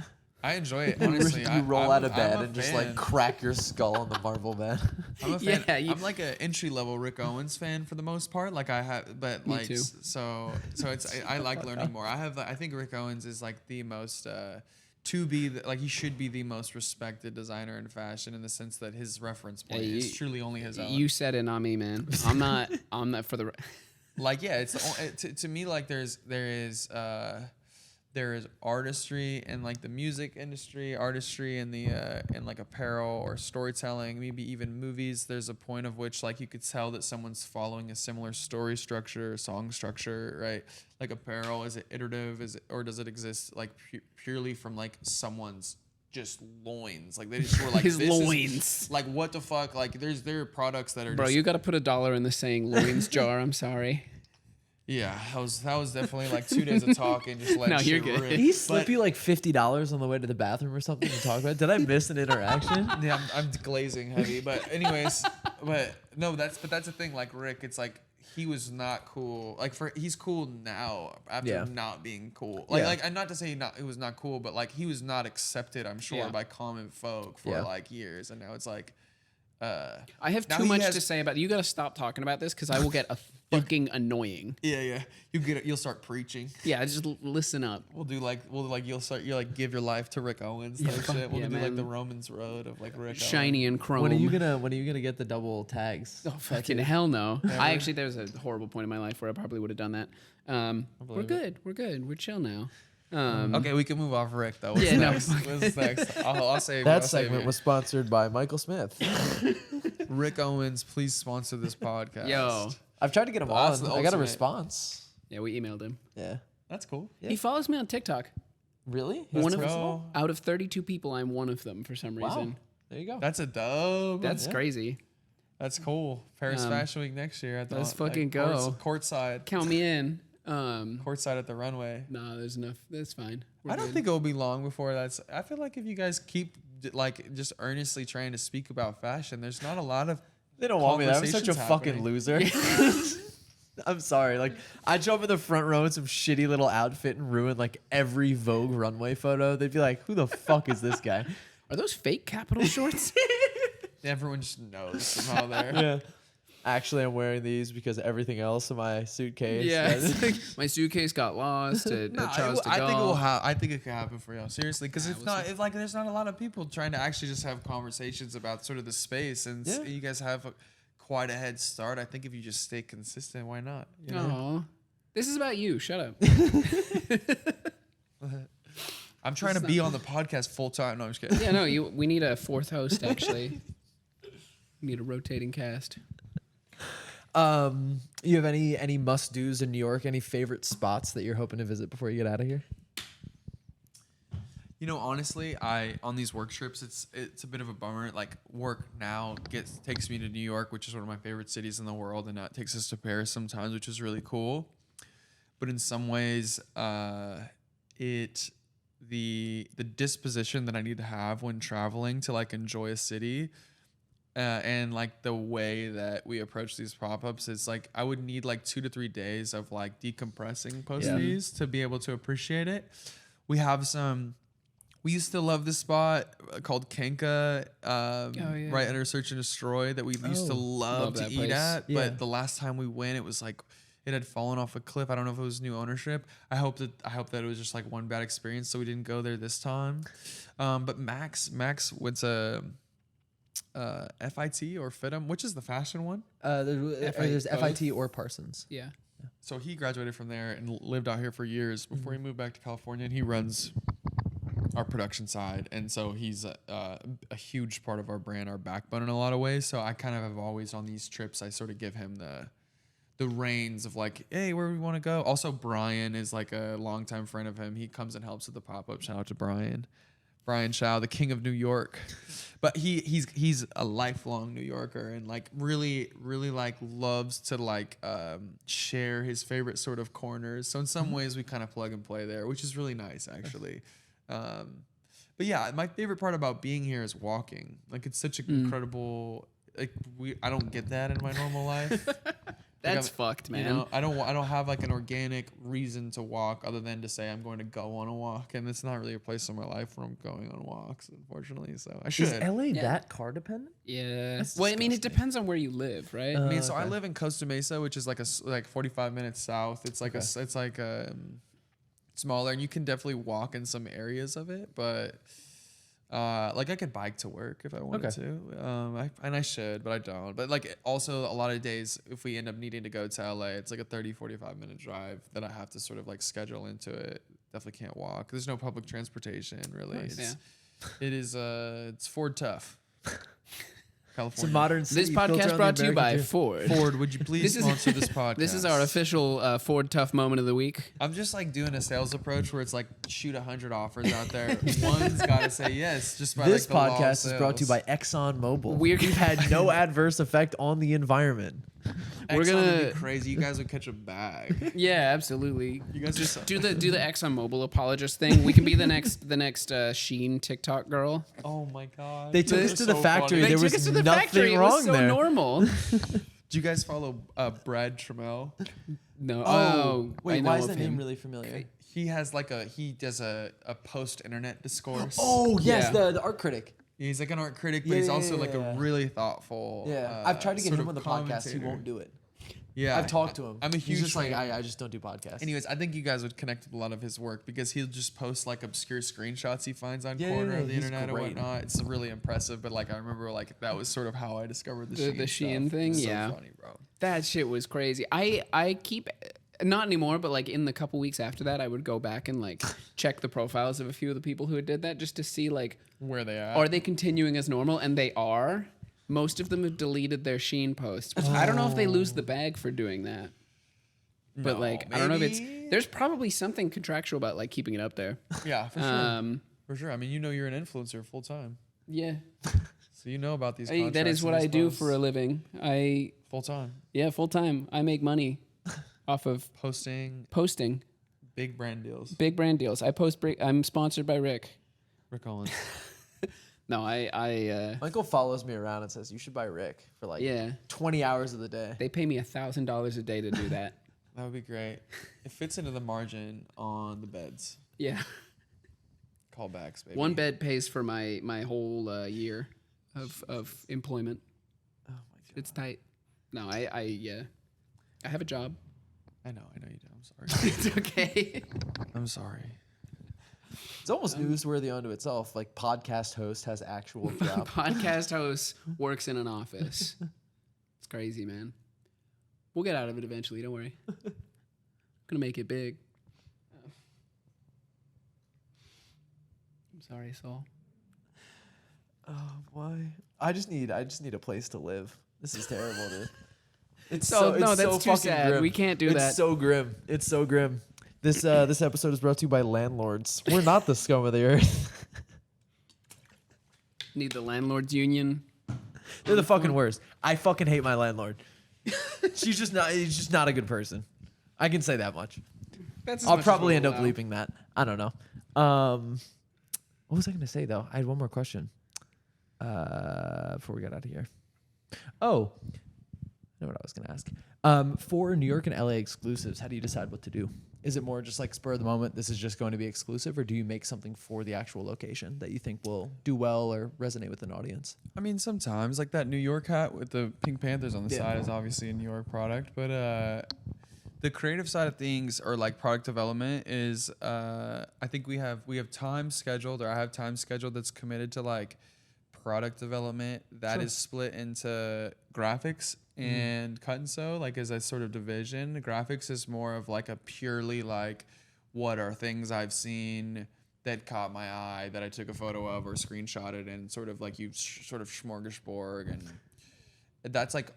[SPEAKER 4] I enjoy it. Honestly,
[SPEAKER 2] You roll out of bed
[SPEAKER 4] I'm a
[SPEAKER 2] and just
[SPEAKER 4] fan.
[SPEAKER 2] like crack your skull on the marble bed.
[SPEAKER 4] I'm a fan.
[SPEAKER 3] Yeah,
[SPEAKER 4] I'm like an entry level Rick Owens fan for the most part. Like I have, but
[SPEAKER 3] Me
[SPEAKER 4] like
[SPEAKER 3] too.
[SPEAKER 4] so it's I like learning more. I think Rick Owens is like the most he should be the most respected designer in fashion in the sense that his reference point is truly only his own.
[SPEAKER 3] You said it, not me, man. I'm not for the.
[SPEAKER 4] Like it's to me like there is artistry in like the music industry, artistry in the in like apparel or storytelling, maybe even movies. There's a point of which like you could tell that someone's following a similar story structure, song structure, right? Like apparel, is it iterative? Or does it exist like purely from like someone's just loins? Like they just were like
[SPEAKER 3] His
[SPEAKER 4] this
[SPEAKER 3] loins.
[SPEAKER 4] Is, like what the fuck? Like there are products that are
[SPEAKER 3] Bro,
[SPEAKER 4] just,
[SPEAKER 3] you got to put $1 in the saying loins jar. I'm sorry.
[SPEAKER 4] yeah, that was definitely like 2 days of talk and just let
[SPEAKER 3] No, you're
[SPEAKER 4] shit
[SPEAKER 3] good.
[SPEAKER 4] rip.
[SPEAKER 2] Did he slip you like $50 on the way to the bathroom or something to talk about? Did I miss an interaction?
[SPEAKER 4] Yeah, I'm glazing heavy, but anyways, that's the thing. Like Rick, it's like he was not cool. Like he's cool now after not being cool. Like and not to say he was not cool, but like he was not accepted. I'm sure by common folk for like years, and now it's like
[SPEAKER 3] I have
[SPEAKER 4] now
[SPEAKER 3] too
[SPEAKER 4] he
[SPEAKER 3] much
[SPEAKER 4] has-
[SPEAKER 3] to say about. You got to stop talking about this because I will get a fucking annoying.
[SPEAKER 4] Yeah. You'll start preaching.
[SPEAKER 3] Yeah, just listen up.
[SPEAKER 4] You'll give your life to Rick Owens type shit. We'll
[SPEAKER 3] yeah,
[SPEAKER 4] do like
[SPEAKER 3] man.
[SPEAKER 4] the Romans Road of like Rick
[SPEAKER 3] Shiny and chrome.
[SPEAKER 2] When are you gonna get the double tags?
[SPEAKER 3] Oh fucking hell no! There was a horrible point in my life where I probably would have done that. We're good. We're chill now.
[SPEAKER 4] Okay, we can move off Rick though. What's
[SPEAKER 3] Yeah, no.
[SPEAKER 4] next? What's next? I'll save
[SPEAKER 2] That
[SPEAKER 4] I'll save
[SPEAKER 2] segment
[SPEAKER 4] you.
[SPEAKER 2] was sponsored by Michael Smith.
[SPEAKER 4] Rick Owens. Please sponsor this podcast.
[SPEAKER 3] Yo.
[SPEAKER 2] I've tried to get him
[SPEAKER 4] Well, that's
[SPEAKER 2] on.
[SPEAKER 4] the
[SPEAKER 2] I got a
[SPEAKER 4] ultimate.
[SPEAKER 2] response.
[SPEAKER 3] Yeah, we emailed him.
[SPEAKER 2] Yeah.
[SPEAKER 4] That's cool.
[SPEAKER 2] Yeah.
[SPEAKER 3] He follows me on TikTok.
[SPEAKER 2] Really?
[SPEAKER 3] One of
[SPEAKER 4] go.
[SPEAKER 3] out of 32 people, I'm one of them for some
[SPEAKER 2] Wow.
[SPEAKER 3] reason.
[SPEAKER 2] There you go.
[SPEAKER 4] That's a dub.
[SPEAKER 3] That's crazy.
[SPEAKER 4] That's cool. Paris Fashion Week next year.
[SPEAKER 3] let's fucking go.
[SPEAKER 4] Courtside.
[SPEAKER 3] Count me in.
[SPEAKER 4] Courtside at the runway.
[SPEAKER 3] No, there's enough. That's fine. We're
[SPEAKER 4] I don't
[SPEAKER 3] good.
[SPEAKER 4] think it will be long before that's. I feel like if you guys keep like just earnestly trying to speak about fashion, there's not a lot of.
[SPEAKER 2] They don't want me there. I'm such a
[SPEAKER 4] conversations
[SPEAKER 2] fucking
[SPEAKER 4] happening.
[SPEAKER 2] loser. I'm sorry. Like, I'd show up in the front row in some shitty little outfit and ruin like every Vogue runway photo. They'd be like, "Who the fuck is this guy?"
[SPEAKER 3] Are those fake Capital shorts?
[SPEAKER 4] Everyone just knows somehow there.
[SPEAKER 2] Yeah. Actually, I'm wearing these because everything else in my suitcase.
[SPEAKER 3] yeah. My suitcase got lost at Charles de
[SPEAKER 4] I think it
[SPEAKER 3] Gaulle.
[SPEAKER 4] will. I think it could happen for y'all. Seriously, because if like there's not a lot of people trying to actually just have conversations about sort of the space, and
[SPEAKER 2] Yeah.
[SPEAKER 4] you guys have quite a head start. I think if you just stay consistent, why not? You know?
[SPEAKER 3] Aw. This is about you. Shut up.
[SPEAKER 4] I'm trying to be on the podcast full time. No, I'm just kidding.
[SPEAKER 3] Yeah, no, we need a fourth host, actually. We need a rotating cast.
[SPEAKER 2] You have any must dos in New York? Any favorite spots that you're hoping to visit before you get out of here?
[SPEAKER 4] You know, honestly, on these work trips, it's a bit of a bummer. Like work now takes me to New York, which is one of my favorite cities in the world, and now it takes us to Paris sometimes, which is really cool. But in some ways, the disposition that I need to have when traveling to like enjoy a city, and like the way that we approach these pop-ups, it's like I would need like 2 to 3 days of like decompressing post these to be able to appreciate it. We used to love this spot called Kenka, right under Search and Destroy, that we used to love to
[SPEAKER 3] that
[SPEAKER 4] eat
[SPEAKER 3] place.
[SPEAKER 4] at.
[SPEAKER 2] Yeah.
[SPEAKER 4] But the last time we went, it was like it had fallen off a cliff. I don't know if it was new ownership. I hope that it was just like one bad experience, so we didn't go there this time. But Max went to FIT or FITM, which is the fashion one.
[SPEAKER 2] There's FIT or Parsons.
[SPEAKER 3] Yeah.
[SPEAKER 4] So he graduated from there and lived out here for years before he moved back to California, and he runs our production side, and so he's a huge part of our brand, our backbone in a lot of ways. So I kind of have always on these trips, I sort of give him the reins of like, hey, where we want to go. Also, Brian is like a longtime friend of him. He comes and helps with the pop-up. Shout out to Brian Shaw, the king of New York. But he's a lifelong New Yorker and like really like loves to like share his favorite sort of corners. So in some ways we kind of plug and play there, which is really nice actually. But yeah, my favorite part about being here is walking. Like it's such an incredible. Like I don't get that in my normal life.
[SPEAKER 3] That's fucked, man.
[SPEAKER 4] You know, I don't have like an organic reason to walk other than to say I'm going to go on a walk, and it's not really a place in my life where I'm going on walks, unfortunally. So I should.
[SPEAKER 2] Is LA that car dependent?
[SPEAKER 3] Yeah.
[SPEAKER 2] That's
[SPEAKER 3] Well, I mean, it
[SPEAKER 2] disgusting.
[SPEAKER 3] depends on where you live, right?
[SPEAKER 4] I mean, so I
[SPEAKER 2] okay.
[SPEAKER 4] live in Costa Mesa, which is like 45 minutes south. It's like smaller, and you can definitely walk in some areas of it, but like I could bike to work if I wanted to. I should, but I don't. But like also a lot of days, if we end up needing to go to LA, it's like a 30-45 minute drive that I have to sort of like schedule into it. Definitely can't walk. There's no public transportation really.
[SPEAKER 2] Nice.
[SPEAKER 4] It's Ford tough.
[SPEAKER 2] It's a
[SPEAKER 4] California.
[SPEAKER 2] modern city
[SPEAKER 3] This
[SPEAKER 2] built
[SPEAKER 3] podcast
[SPEAKER 2] around
[SPEAKER 3] brought
[SPEAKER 2] the
[SPEAKER 3] to you by
[SPEAKER 2] American
[SPEAKER 3] Ford.
[SPEAKER 4] Ford, would you please
[SPEAKER 3] This is-
[SPEAKER 4] sponsor this podcast?
[SPEAKER 3] This is our official Ford Tough moment of the week.
[SPEAKER 4] I'm just like doing a sales approach where it's like shoot 100 offers out there. One's got to say yes. Just by
[SPEAKER 2] This
[SPEAKER 4] like the law of
[SPEAKER 2] podcast is brought to you by
[SPEAKER 4] sales.
[SPEAKER 2] ExxonMobil.
[SPEAKER 3] We're-
[SPEAKER 2] We've had no adverse effect on the environment.
[SPEAKER 3] We're
[SPEAKER 4] Exxon would
[SPEAKER 3] gonna-
[SPEAKER 4] be crazy. You guys would catch a bag.
[SPEAKER 3] Yeah, absolutely.
[SPEAKER 4] You guys
[SPEAKER 3] Just
[SPEAKER 4] are
[SPEAKER 3] do the ExxonMobil apologist thing. We can be the next Sheen TikTok girl.
[SPEAKER 4] Oh my god.
[SPEAKER 2] They took us to the factory.
[SPEAKER 3] They
[SPEAKER 2] There
[SPEAKER 3] took
[SPEAKER 2] was
[SPEAKER 3] us to the
[SPEAKER 2] nothing
[SPEAKER 3] factory.
[SPEAKER 2] wrong
[SPEAKER 3] It was so
[SPEAKER 2] there.
[SPEAKER 3] normal.
[SPEAKER 4] Do you guys follow Brad Trammell?
[SPEAKER 3] No.
[SPEAKER 2] Oh,
[SPEAKER 3] I
[SPEAKER 2] wait,
[SPEAKER 3] know
[SPEAKER 2] why is
[SPEAKER 3] of
[SPEAKER 2] that
[SPEAKER 3] him.
[SPEAKER 2] name really familiar?
[SPEAKER 4] He does a post internet discourse.
[SPEAKER 2] Oh yes,
[SPEAKER 3] Yeah.
[SPEAKER 2] the art critic.
[SPEAKER 4] He's like an art critic, but he's also like a really thoughtful.
[SPEAKER 2] Yeah, I've tried to get
[SPEAKER 4] sort
[SPEAKER 2] him
[SPEAKER 4] of
[SPEAKER 2] on the podcast. He
[SPEAKER 4] commentator.
[SPEAKER 2] won't do it.
[SPEAKER 4] Yeah,
[SPEAKER 2] I've talked to him.
[SPEAKER 4] I'm a huge
[SPEAKER 2] He's just like,
[SPEAKER 4] fan.
[SPEAKER 2] I just don't do podcasts.
[SPEAKER 4] Anyways, I think you guys would connect with a lot of his work because he'll just post like obscure screenshots he finds on corner of the
[SPEAKER 2] he's
[SPEAKER 4] internet
[SPEAKER 2] great.
[SPEAKER 4] or whatnot. It's really impressive. But like I remember, like that was sort of how I discovered the
[SPEAKER 3] The
[SPEAKER 4] Shein
[SPEAKER 3] Shein
[SPEAKER 4] stuff.
[SPEAKER 3] thing,
[SPEAKER 4] It's
[SPEAKER 3] yeah.
[SPEAKER 4] so funny, bro.
[SPEAKER 3] That shit was crazy. I keep, not anymore, but like in the couple weeks after that, I would go back and like check the profiles of a few of the people who had did that just to see like,
[SPEAKER 4] Where they at?
[SPEAKER 3] are they continuing as normal? And they are. Most of them have deleted their Shein posts. Which I don't know if they lose the bag for doing that. But
[SPEAKER 4] No,
[SPEAKER 3] like, I don't know if
[SPEAKER 4] maybe?
[SPEAKER 3] there's probably something contractual about like keeping it up there.
[SPEAKER 4] Yeah, for sure. For sure. I mean, you know, you're an influencer full time,
[SPEAKER 3] Yeah.
[SPEAKER 4] so you know about these.
[SPEAKER 3] That
[SPEAKER 4] contracts
[SPEAKER 3] is
[SPEAKER 4] and
[SPEAKER 3] what
[SPEAKER 4] these
[SPEAKER 3] I do
[SPEAKER 4] posts.
[SPEAKER 3] for a living.
[SPEAKER 4] Full time
[SPEAKER 3] Full time. I make money off of
[SPEAKER 4] posting
[SPEAKER 3] posting
[SPEAKER 4] big brand deals.
[SPEAKER 3] big brand deals. I'm sponsored by Rick.
[SPEAKER 4] Rick Owens.
[SPEAKER 3] No, I
[SPEAKER 2] Michael follows me around and says, you should buy Rick for like
[SPEAKER 3] yeah.
[SPEAKER 2] 20 hours of the day.
[SPEAKER 3] They pay me $1,000 a day to do that.
[SPEAKER 4] That would be great. It fits into the margin on the beds.
[SPEAKER 3] Yeah.
[SPEAKER 4] Callbacks, baby.
[SPEAKER 3] One bed pays for my whole year of employment.
[SPEAKER 2] Oh my God.
[SPEAKER 3] It's tight. No, I have a job.
[SPEAKER 4] I know you do. I'm sorry.
[SPEAKER 3] It's okay.
[SPEAKER 4] I'm sorry.
[SPEAKER 2] It's almost newsworthy unto itself. Like podcast host has actual job.
[SPEAKER 3] Podcast host works in an office. It's crazy, man. We'll get out of it eventually. Don't worry. Gonna make it big. I'm sorry, Saul.
[SPEAKER 2] Oh, why? I just need a place to live. This is terrible, dude. It's
[SPEAKER 3] No,
[SPEAKER 2] it's
[SPEAKER 3] that's too
[SPEAKER 2] fucking
[SPEAKER 3] sad.
[SPEAKER 2] grim.
[SPEAKER 3] We can't do
[SPEAKER 2] it's
[SPEAKER 3] that.
[SPEAKER 2] It's so grim. It's so grim. This episode is brought to you by landlords. We're not the scum of the earth.
[SPEAKER 3] Need the landlords union.
[SPEAKER 2] They're the fucking worst. I fucking hate my landlord. He's just not a good person. I can say that much.
[SPEAKER 3] That's as
[SPEAKER 2] I'll
[SPEAKER 3] much as
[SPEAKER 2] probably
[SPEAKER 3] we'll
[SPEAKER 2] end up
[SPEAKER 3] allow.
[SPEAKER 2] bleeping that. I don't know. What was I gonna say though? I had one more question. Before we got out of here. Oh, I know what I was gonna ask. For New York and LA exclusives, how do you decide what to do? Is it more just like spur of the moment, this is just going to be exclusive, or do you make something for the actual location that you think will do well or resonate with an audience?
[SPEAKER 4] I mean, sometimes like that New York hat with the Pink Panthers on the
[SPEAKER 2] Yeah.
[SPEAKER 4] side is obviously a New York product, but the creative side of things or like product development is I think we have time scheduled, or I have time scheduled that's committed to like product development that is split into graphics and cut and sew, like as a sort of division. Graphics is more of like a purely like what are things I've seen that caught my eye that I took a photo of or screenshotted, and sort of like you sort of smorgasbord, and that's like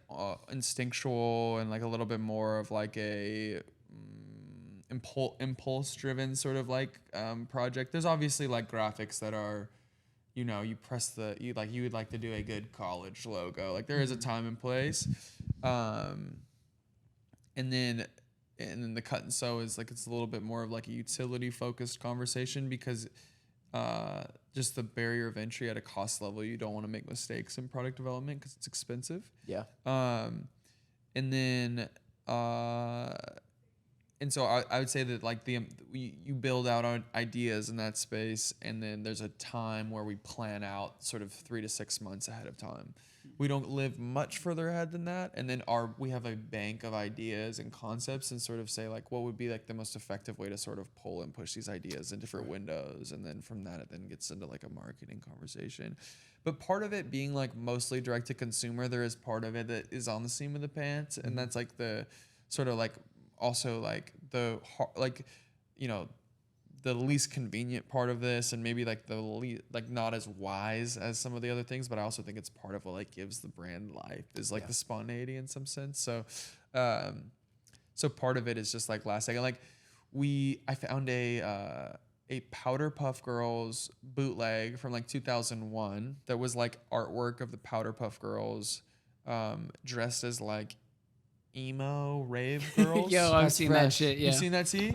[SPEAKER 4] instinctual and like a little bit more of like a impulse driven sort of like project. There's obviously like graphics that are, you know, you would like to do a good college logo. Like there is a time and place. And then the cut and sew is like, it's a little bit more of like a utility focused conversation, because just the barrier of entry at a cost level, you don't want to make mistakes in product development because it's expensive.
[SPEAKER 2] Yeah.
[SPEAKER 4] And then and so I would say that like you build out on ideas in that space, and then there's a time where we plan out sort of 3 to 6 months ahead of time. We don't live much further ahead than that, and then we have a bank of ideas and concepts, and sort of say like what would be like the most effective way to sort of pull and push these ideas in different windows, and then from that it then gets into like a marketing conversation. But part of it being like mostly direct to consumer, there is part of it that is on the seam of the pants, and that's like the sort of like also like the like, you know, the least convenient part of this, and maybe like the like not as wise as some of the other things, but I also think it's part of what like gives the brand life, is like the spontaneity in some sense. So so part of it is just like last second, like I found a Powder Puff Girls bootleg from like 2001 that was like artwork of the Powder Puff Girls dressed as like emo rave girls.
[SPEAKER 3] Yo, I've seen that shit. Yeah,
[SPEAKER 4] You seen that tee?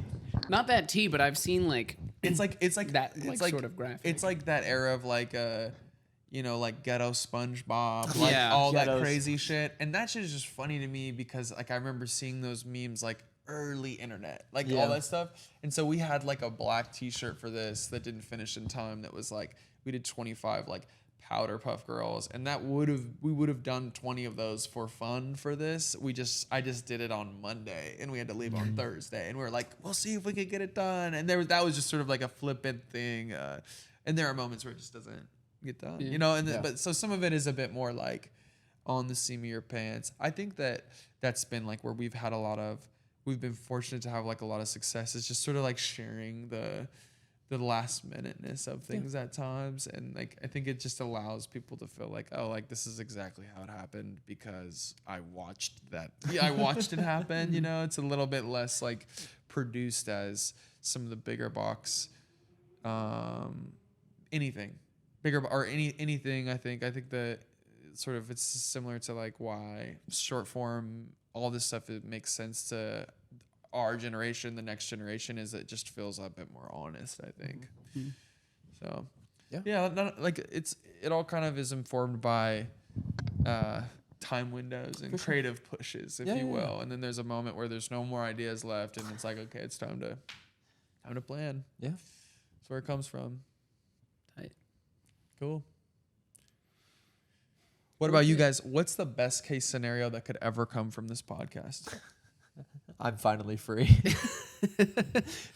[SPEAKER 3] not that tee, but I've seen like
[SPEAKER 4] It's like
[SPEAKER 3] that
[SPEAKER 4] it's
[SPEAKER 3] like sort of graphic.
[SPEAKER 4] It's like that era of like you know, like ghetto SpongeBob, like
[SPEAKER 3] Yeah.
[SPEAKER 4] all
[SPEAKER 2] Ghettos.
[SPEAKER 4] that crazy shit. And that shit is just funny to me because like I remember seeing those memes like early internet, like
[SPEAKER 2] Yeah.
[SPEAKER 4] all that stuff. And so we had like a black t-shirt for this that didn't finish in time, that was like, we did 25 like powder puff girls, and we would have done 20 of those for fun for this. I just did it on Monday, and we had to leave on Thursday, and we were like, we'll see if we could get it done. And that was just sort of like a flippant thing. And there are moments where it just doesn't get done, you know. And but so some of it is a bit more like on the seam of your pants. I think that's been like where we've been fortunate to have like a lot of success. It's just sort of like sharing the last minuteness of things at times, and like I think it just allows people to feel like, oh, like this is exactly how it happened because I watched it happen. You know, it's a little bit less like produced as some of the bigger box anything. I think that sort of it's similar to like why short form, all this stuff, it makes sense to our generation, the next generation, is it just feels a bit more honest, I think. So it all kind of is informed by time windows and creative pushes, if you will. And then there's a moment where there's no more ideas left, and it's like, okay, it's time to plan. Yeah, that's where it comes from. Tight. Cool. What about you guys? What's the best case scenario that could ever come from this podcast?
[SPEAKER 2] I'm finally free.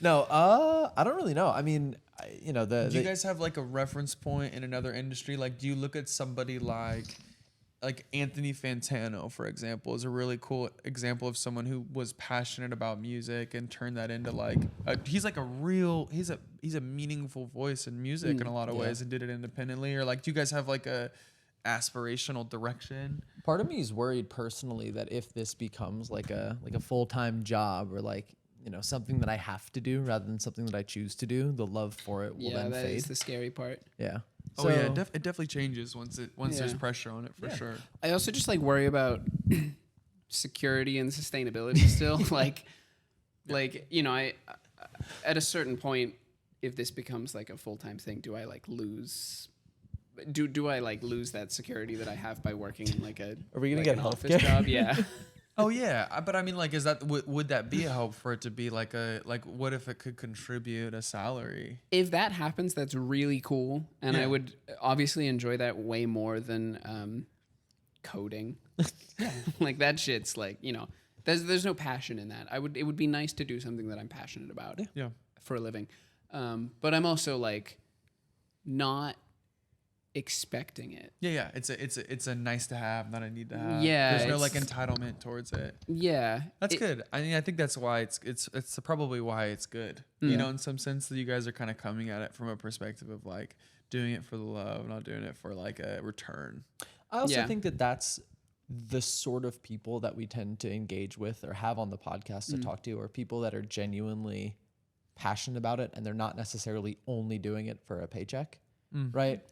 [SPEAKER 2] No, I don't really know. I mean, do you
[SPEAKER 4] guys have like a reference point in another industry? Like, do you look at somebody like Anthony Fantano, for example, is a really cool example of someone who was passionate about music and turned that into like he's a meaningful voice in music in a lot of ways, and did it independently. Or like, do you guys have like a aspirational direction?
[SPEAKER 2] Part of me is worried personally that if this becomes like a full-time job, or like, something that I have to do rather than something that I choose to do, the love for it will then fade. Yeah, that is
[SPEAKER 3] the scary part.
[SPEAKER 2] Yeah.
[SPEAKER 4] So, it definitely changes once there's pressure on it, for sure.
[SPEAKER 3] I also just like worry about security and sustainability still. like, I at a certain point, if this becomes like a full-time thing, do I like lose? Do I like lose that security that I have by working in like a?
[SPEAKER 2] Are we gonna get
[SPEAKER 3] an
[SPEAKER 2] healthcare?
[SPEAKER 3] office job? Yeah.
[SPEAKER 4] Oh yeah, but I mean, like, is that would that be a hope for it to be like what if it could contribute a salary?
[SPEAKER 3] If that happens, that's really cool, and I would obviously enjoy that way more than coding. Like that shit's like, there's no passion in that. It would be nice to do something that I'm passionate about.
[SPEAKER 4] Yeah.
[SPEAKER 3] For a living, but I'm also like not expecting it.
[SPEAKER 4] Yeah. It's a nice to have, not a need to have.
[SPEAKER 3] Yeah.
[SPEAKER 4] There's no like entitlement towards it.
[SPEAKER 3] Yeah.
[SPEAKER 4] That's good. I mean, I think that's why it's probably why it's good. In some sense that you guys are kind of coming at it from a perspective of like doing it for the love, not doing it for like a return.
[SPEAKER 2] I also think that that's the sort of people that we tend to engage with or have on the podcast to talk to, are people that are genuinely passionate about it, and they're not necessarily only doing it for a paycheck, right?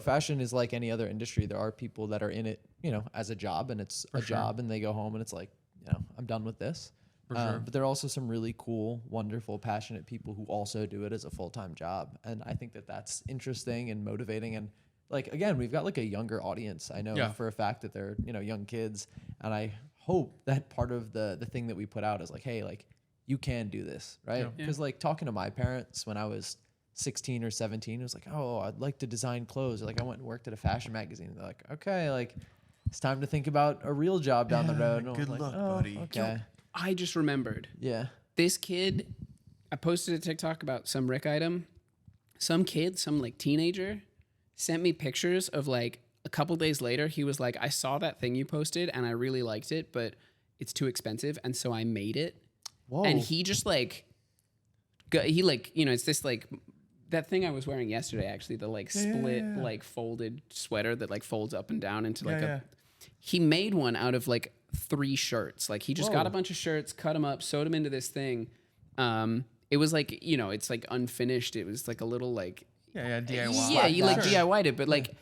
[SPEAKER 2] Fashion is like any other industry. There are people that are in it, as a job, and it's a job, and they go home and it's like, I'm done with this. But there are also some really cool, wonderful, passionate people who also do it as a full-time job. And I think that that's interesting and motivating. And like, again, we've got like a younger audience. I know for a fact that they're, young kids. And I hope that part of the thing that we put out is like, hey, like, you can do this, right? Because like talking to my parents when I was 16 or 17, it was like, oh, I'd like to design clothes. Or like I went and worked at a fashion magazine. They're like, okay, like it's time to think about a real job down the road. And
[SPEAKER 4] good luck, buddy.
[SPEAKER 2] Okay.
[SPEAKER 3] Yo, I just remembered.
[SPEAKER 2] Yeah.
[SPEAKER 3] This kid, I posted a TikTok about some Rick item. Some kid, some like teenager, sent me pictures of like a couple days later. He was like, I saw that thing you posted and I really liked it, but it's too expensive. And so I made it. Whoa. And he just like, it's this like, that thing I was wearing yesterday, actually, the like split, like folded sweater that like folds up and down into like he made one out of like 3 shirts. Like he just got a bunch of shirts, cut them up, sewed them into this thing. It was like, it's like unfinished. It was like a little like,
[SPEAKER 4] DIY.
[SPEAKER 3] Yeah, you like DIY'd it, but like,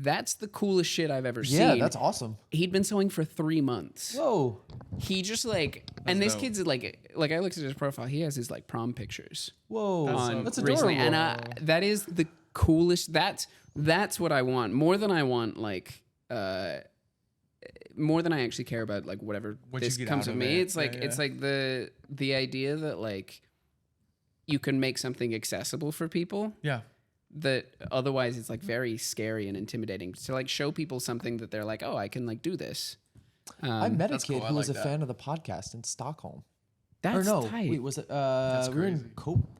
[SPEAKER 3] that's the coolest shit I've ever seen.
[SPEAKER 2] Yeah, that's awesome.
[SPEAKER 3] He'd been sewing for 3 months.
[SPEAKER 2] Whoa.
[SPEAKER 3] He just like, and this kid's like I looked at his profile. He has his like prom pictures.
[SPEAKER 2] Whoa, that's
[SPEAKER 3] recently.
[SPEAKER 2] adorable.
[SPEAKER 3] And that is the coolest. That's what I want more than I want like, more than I actually care about like whatever this comes with me. It's like it's like the idea that like you can make something accessible for people.
[SPEAKER 4] Yeah.
[SPEAKER 3] that otherwise it's like very scary and intimidating to like show people something that they're like, oh, I can like do this.
[SPEAKER 2] I met a
[SPEAKER 4] That's
[SPEAKER 2] kid
[SPEAKER 4] cool. I
[SPEAKER 2] who was
[SPEAKER 4] like
[SPEAKER 2] a
[SPEAKER 4] that.
[SPEAKER 2] fan of the podcast in Stockholm.
[SPEAKER 3] That's
[SPEAKER 2] or no,
[SPEAKER 3] tight.
[SPEAKER 2] wait, was it?
[SPEAKER 4] That's
[SPEAKER 2] we were
[SPEAKER 4] crazy.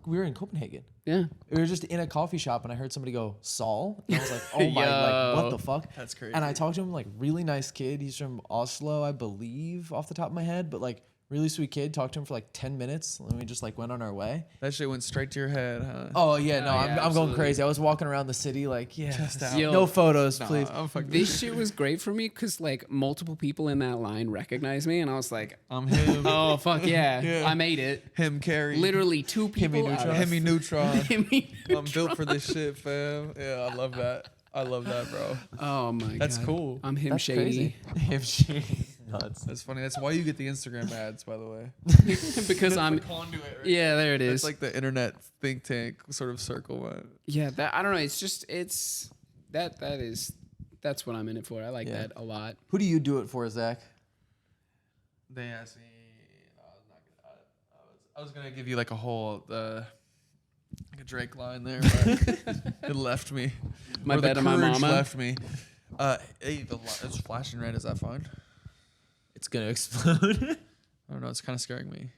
[SPEAKER 2] we were in Copenhagen.
[SPEAKER 3] Yeah.
[SPEAKER 2] We were just in a coffee shop, and I heard somebody go Saul, and I was like, "Oh my,
[SPEAKER 3] Yo.
[SPEAKER 2] like what the fuck?"
[SPEAKER 4] That's crazy.
[SPEAKER 2] And I talked to him, like really nice kid. He's from Oslo, I believe, off the top of my head, but like really sweet kid. Talked to him for like 10 minutes, and we just like went on our way.
[SPEAKER 4] That shit went straight to your head, huh?
[SPEAKER 2] Oh yeah, no,
[SPEAKER 3] yeah,
[SPEAKER 2] I'm going
[SPEAKER 3] absolutely.
[SPEAKER 2] crazy. I was walking around the city, like
[SPEAKER 4] Chest out.
[SPEAKER 3] Yo.
[SPEAKER 2] no photos,
[SPEAKER 4] Nah,
[SPEAKER 2] please.
[SPEAKER 4] I'm fucking
[SPEAKER 3] This shit was great for me because like multiple people in that line recognized me, and I was like,
[SPEAKER 4] I'm him.
[SPEAKER 3] oh fuck yeah,
[SPEAKER 4] Yeah.
[SPEAKER 3] I made it.
[SPEAKER 4] Him carry.
[SPEAKER 3] Literally 2 people.
[SPEAKER 2] Neutron.
[SPEAKER 4] Hemi Neutron.
[SPEAKER 3] Hemi
[SPEAKER 4] I'm built for this shit, fam. Yeah, I love that. I love that, bro.
[SPEAKER 3] Oh my god.
[SPEAKER 4] That's cool.
[SPEAKER 3] I'm him
[SPEAKER 2] That's
[SPEAKER 3] shady.
[SPEAKER 2] crazy. Him shady. Nuts.
[SPEAKER 4] That's funny. That's why you get the Instagram ads, by the way.
[SPEAKER 3] because I'm.
[SPEAKER 4] Conduit, right?
[SPEAKER 3] Yeah, there it is.
[SPEAKER 4] It's like the internet think tank sort of circle, man.
[SPEAKER 3] Yeah, that I don't know. It's just that's what I'm in it for. I like
[SPEAKER 2] Yeah.
[SPEAKER 3] that a lot.
[SPEAKER 2] Who do you do it for, Zach?
[SPEAKER 4] They asked me. I was gonna give you like a whole like a Drake line there, but it left me.
[SPEAKER 3] My
[SPEAKER 4] Or
[SPEAKER 3] bed
[SPEAKER 4] the
[SPEAKER 3] and my
[SPEAKER 4] courage
[SPEAKER 3] mama.
[SPEAKER 4] left me. Hey, it's flashing red. Is that fine?
[SPEAKER 2] It's gonna explode.
[SPEAKER 4] I don't know. It's kind of scaring me.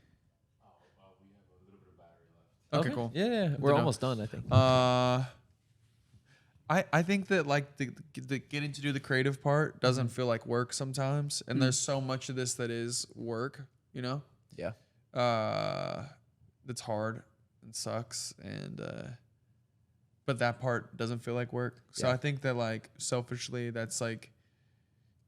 [SPEAKER 4] Okay, cool.
[SPEAKER 2] Yeah, we're
[SPEAKER 4] know.
[SPEAKER 2] almost done, I think.
[SPEAKER 4] I think that like the getting to do the creative part doesn't feel like work sometimes, and there's so much of this that is work, you know.
[SPEAKER 2] Yeah.
[SPEAKER 4] That's hard and sucks, and but that part doesn't feel like work. So
[SPEAKER 2] Yeah.
[SPEAKER 4] I think that like selfishly, that's like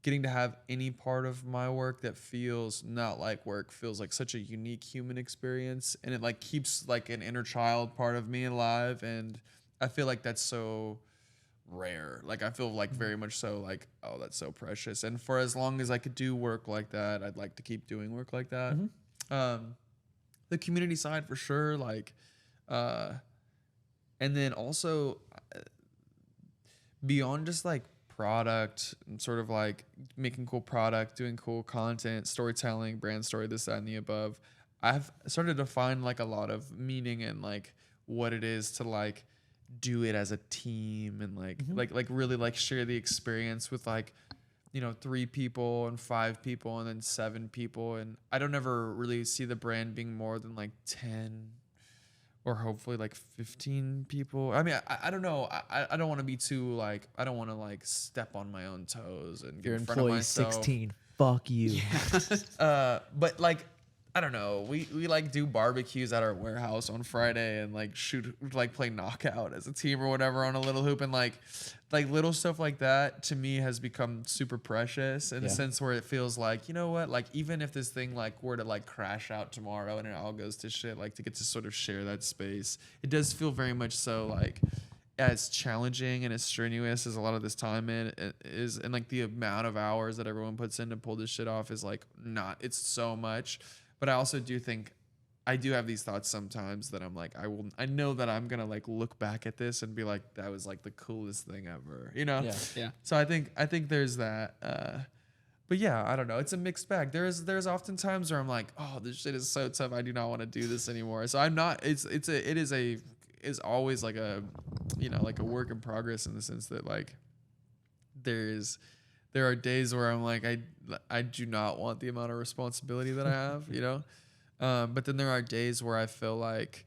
[SPEAKER 4] getting to have any part of my work that feels not like work feels like such a unique human experience, and it like keeps like an inner child part of me alive, and I feel like that's so rare. Like I feel like very much so like, oh, that's so precious, and for as long as I could do work like that, I'd like to keep doing work like that. The community side for sure, like and then also beyond just like product and sort of like making cool product, doing cool content, storytelling, brand story, this, that, and the above, I've started to find like a lot of meaning in like what it is to like do it as a team, and like really like share the experience with like, you know, 3 people and 5 people and then 7 people, and I don't ever really see the brand being more than like 10 or hopefully like 15 people. I mean, I don't know. I don't want to be too like, I don't want to like step on my own toes and get
[SPEAKER 2] Your
[SPEAKER 4] in front of
[SPEAKER 2] employee
[SPEAKER 4] myself.
[SPEAKER 2] 16. Fuck you.
[SPEAKER 4] But like, I don't know. We like do barbecues at our warehouse on Friday and like shoot, like play knockout as a team or whatever on a little hoop, and like little stuff like that to me has become super precious in a sense where it feels like, you know what, like even if this thing like were to like crash out tomorrow and it all goes to shit, like to get to sort of share that space, it does feel very much so like as challenging and as strenuous as a lot of this time is, and like the amount of hours that everyone puts in to pull this shit off is like it's so much. But I also do think I do have these thoughts sometimes that I'm like, I know that I'm gonna like look back at this and be like, that was like the coolest thing ever, you know?
[SPEAKER 3] Yeah.
[SPEAKER 4] So I think there's that. But yeah, I don't know. It's a mixed bag. There's often times where I'm like, oh, this shit is so tough. I do not want to do this anymore. So I'm not. It is always like a, you know, like a work in progress in the sense that like there are days where I'm like, I do not want the amount of responsibility that I have, you know? But then there are days where I feel like,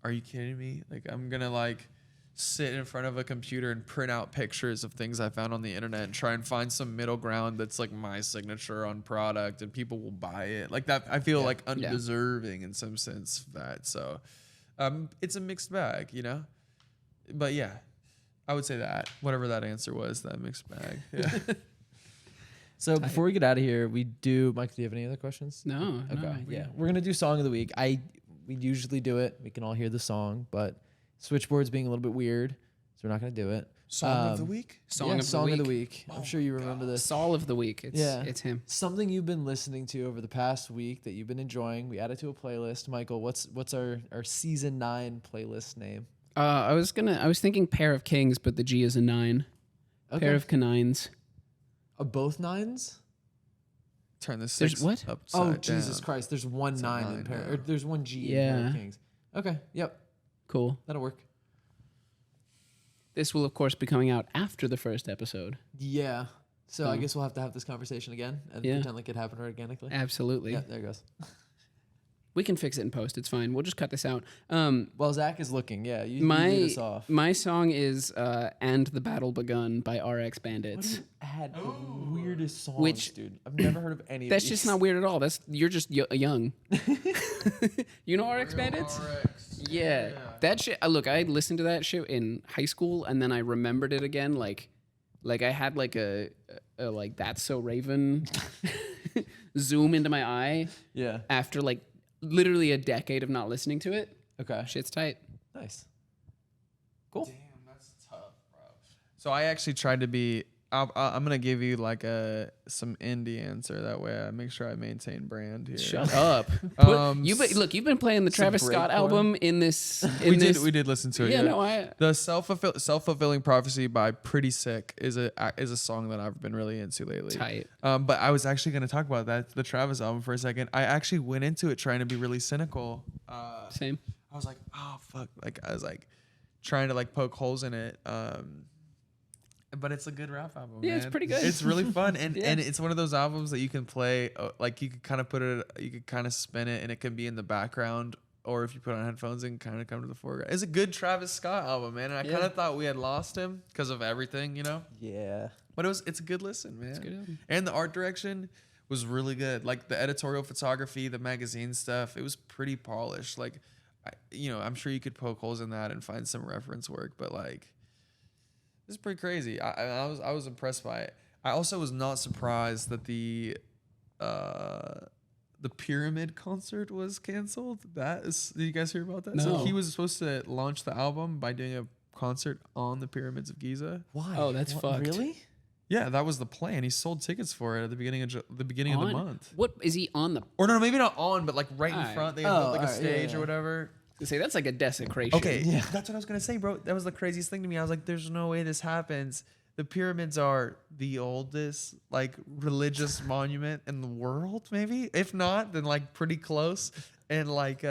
[SPEAKER 4] are you kidding me? Like, I'm going to like sit in front of a computer and print out pictures of things I found on the internet and try and find some middle ground that's like my signature on product and people will buy it. Like that, I feel like undeserving in some sense of that. So it's a mixed bag, you know? But yeah. I would say that, whatever that answer was, that mixed bag. Yeah.
[SPEAKER 2] So before we get out of here, we do. Mike, do you have any other questions?
[SPEAKER 3] No.
[SPEAKER 2] Okay.
[SPEAKER 3] No,
[SPEAKER 2] Yeah, we're gonna do song of the week. We usually do it. We can all hear the song, but Switchboard's being a little bit weird, so we're not gonna do it.
[SPEAKER 4] Song of the week?
[SPEAKER 3] Song
[SPEAKER 2] of the week. I'm sure you remember this.
[SPEAKER 3] Saul of the week. It's him.
[SPEAKER 2] Something you've been listening to over the past week that you've been enjoying. We added to a playlist. Michael, what's our season 9 playlist name?
[SPEAKER 3] I was thinking Pair of Kings, but the G is a 9.
[SPEAKER 2] Okay.
[SPEAKER 3] Pair of Canines.
[SPEAKER 2] Are both 9s?
[SPEAKER 4] Turn the
[SPEAKER 3] There's
[SPEAKER 4] 6
[SPEAKER 3] what?
[SPEAKER 4] upside
[SPEAKER 2] Oh,
[SPEAKER 4] down.
[SPEAKER 2] Jesus Christ. There's one
[SPEAKER 4] It's a
[SPEAKER 2] 9 in
[SPEAKER 4] nine,
[SPEAKER 2] pair.
[SPEAKER 4] yeah.
[SPEAKER 2] Or there's one G in Pair
[SPEAKER 3] Yeah.
[SPEAKER 2] of Kings. Okay. Yep.
[SPEAKER 3] Cool.
[SPEAKER 2] That'll work.
[SPEAKER 3] This will, of course, be coming out after the first episode.
[SPEAKER 2] Yeah. So I guess we'll have to have this conversation again and pretend like it happened organically.
[SPEAKER 3] Absolutely.
[SPEAKER 2] Yeah, there it goes.
[SPEAKER 3] We can fix it in post. It's fine. We'll just cut this out.
[SPEAKER 2] While Zach is looking, you lead us off.
[SPEAKER 3] My song is "And the Battle Begun" by RX Bandits.
[SPEAKER 2] Had the weirdest songs,
[SPEAKER 3] Which-
[SPEAKER 2] dude. I've never heard of any of
[SPEAKER 3] That's
[SPEAKER 2] these.
[SPEAKER 3] just not weird at all. You're just young. You know RX Bandits? Yeah. That shit. Look, I listened to that shit in high school, and then I remembered it again. Like I had like a like That's So Raven zoom into my eye.
[SPEAKER 2] Yeah.
[SPEAKER 3] After like literally a decade of not listening to it.
[SPEAKER 2] Okay.
[SPEAKER 3] Shit's tight.
[SPEAKER 2] Nice. Cool.
[SPEAKER 4] Damn, that's tough, bro. So I actually tried to be. I'm gonna give you like some indie answer. That way, I make sure I maintain brand here.
[SPEAKER 3] Shut up. You've been playing the Travis Scott
[SPEAKER 2] breakcore.
[SPEAKER 3] album in this.
[SPEAKER 4] We did listen to it.
[SPEAKER 3] Yeah, no,
[SPEAKER 4] the self-fulfilling prophecy by Pretty Sick is a song that I've been really into lately.
[SPEAKER 3] Tight.
[SPEAKER 4] But I was actually gonna talk about that, the Travis album, for a second. I actually went into it trying to be really cynical.
[SPEAKER 3] Same.
[SPEAKER 4] I was like, oh fuck, like I was like trying to like poke holes in it. But it's a good rap album.
[SPEAKER 3] Yeah,
[SPEAKER 4] man.
[SPEAKER 3] it's pretty good.
[SPEAKER 4] It's really fun, and
[SPEAKER 3] Yeah.
[SPEAKER 4] and it's one of those albums that you can play. Like you could kind of you could kind of spin it, and it can be in the background, or if you put on headphones, and kind of come to the foreground. It's a good Travis Scott album, man. And I kind of thought we had lost him because of everything, you know.
[SPEAKER 2] Yeah.
[SPEAKER 4] But it's a good listen, man.
[SPEAKER 3] It's a good album.
[SPEAKER 4] And the art direction was really good. Like the editorial photography, the magazine stuff, it was pretty polished. Like, I'm sure you could poke holes in that and find some reference work, but like. It's pretty crazy. I was impressed by it. I also was not surprised that the Pyramid concert was canceled. Did you guys hear about that?
[SPEAKER 3] No.
[SPEAKER 4] So he was supposed to launch the album by doing a concert on the pyramids of Giza.
[SPEAKER 2] Why?
[SPEAKER 3] Oh, that's fucked.
[SPEAKER 2] Really?
[SPEAKER 4] Yeah, that was the plan. He sold tickets for it at the beginning of the month.
[SPEAKER 3] What is he on the?
[SPEAKER 4] Or no, maybe not on, but like right in
[SPEAKER 3] Alright.
[SPEAKER 4] front. They had built like a
[SPEAKER 2] alright,
[SPEAKER 4] stage
[SPEAKER 2] yeah.
[SPEAKER 4] or whatever.
[SPEAKER 3] Say that's like a desecration.
[SPEAKER 4] Okay,
[SPEAKER 2] Yeah.
[SPEAKER 4] that's what I was gonna say, bro. That was the craziest thing to me. I was like, "There's no way this happens." The pyramids are the oldest like religious monument in the world, maybe. If not, then like pretty close. And like,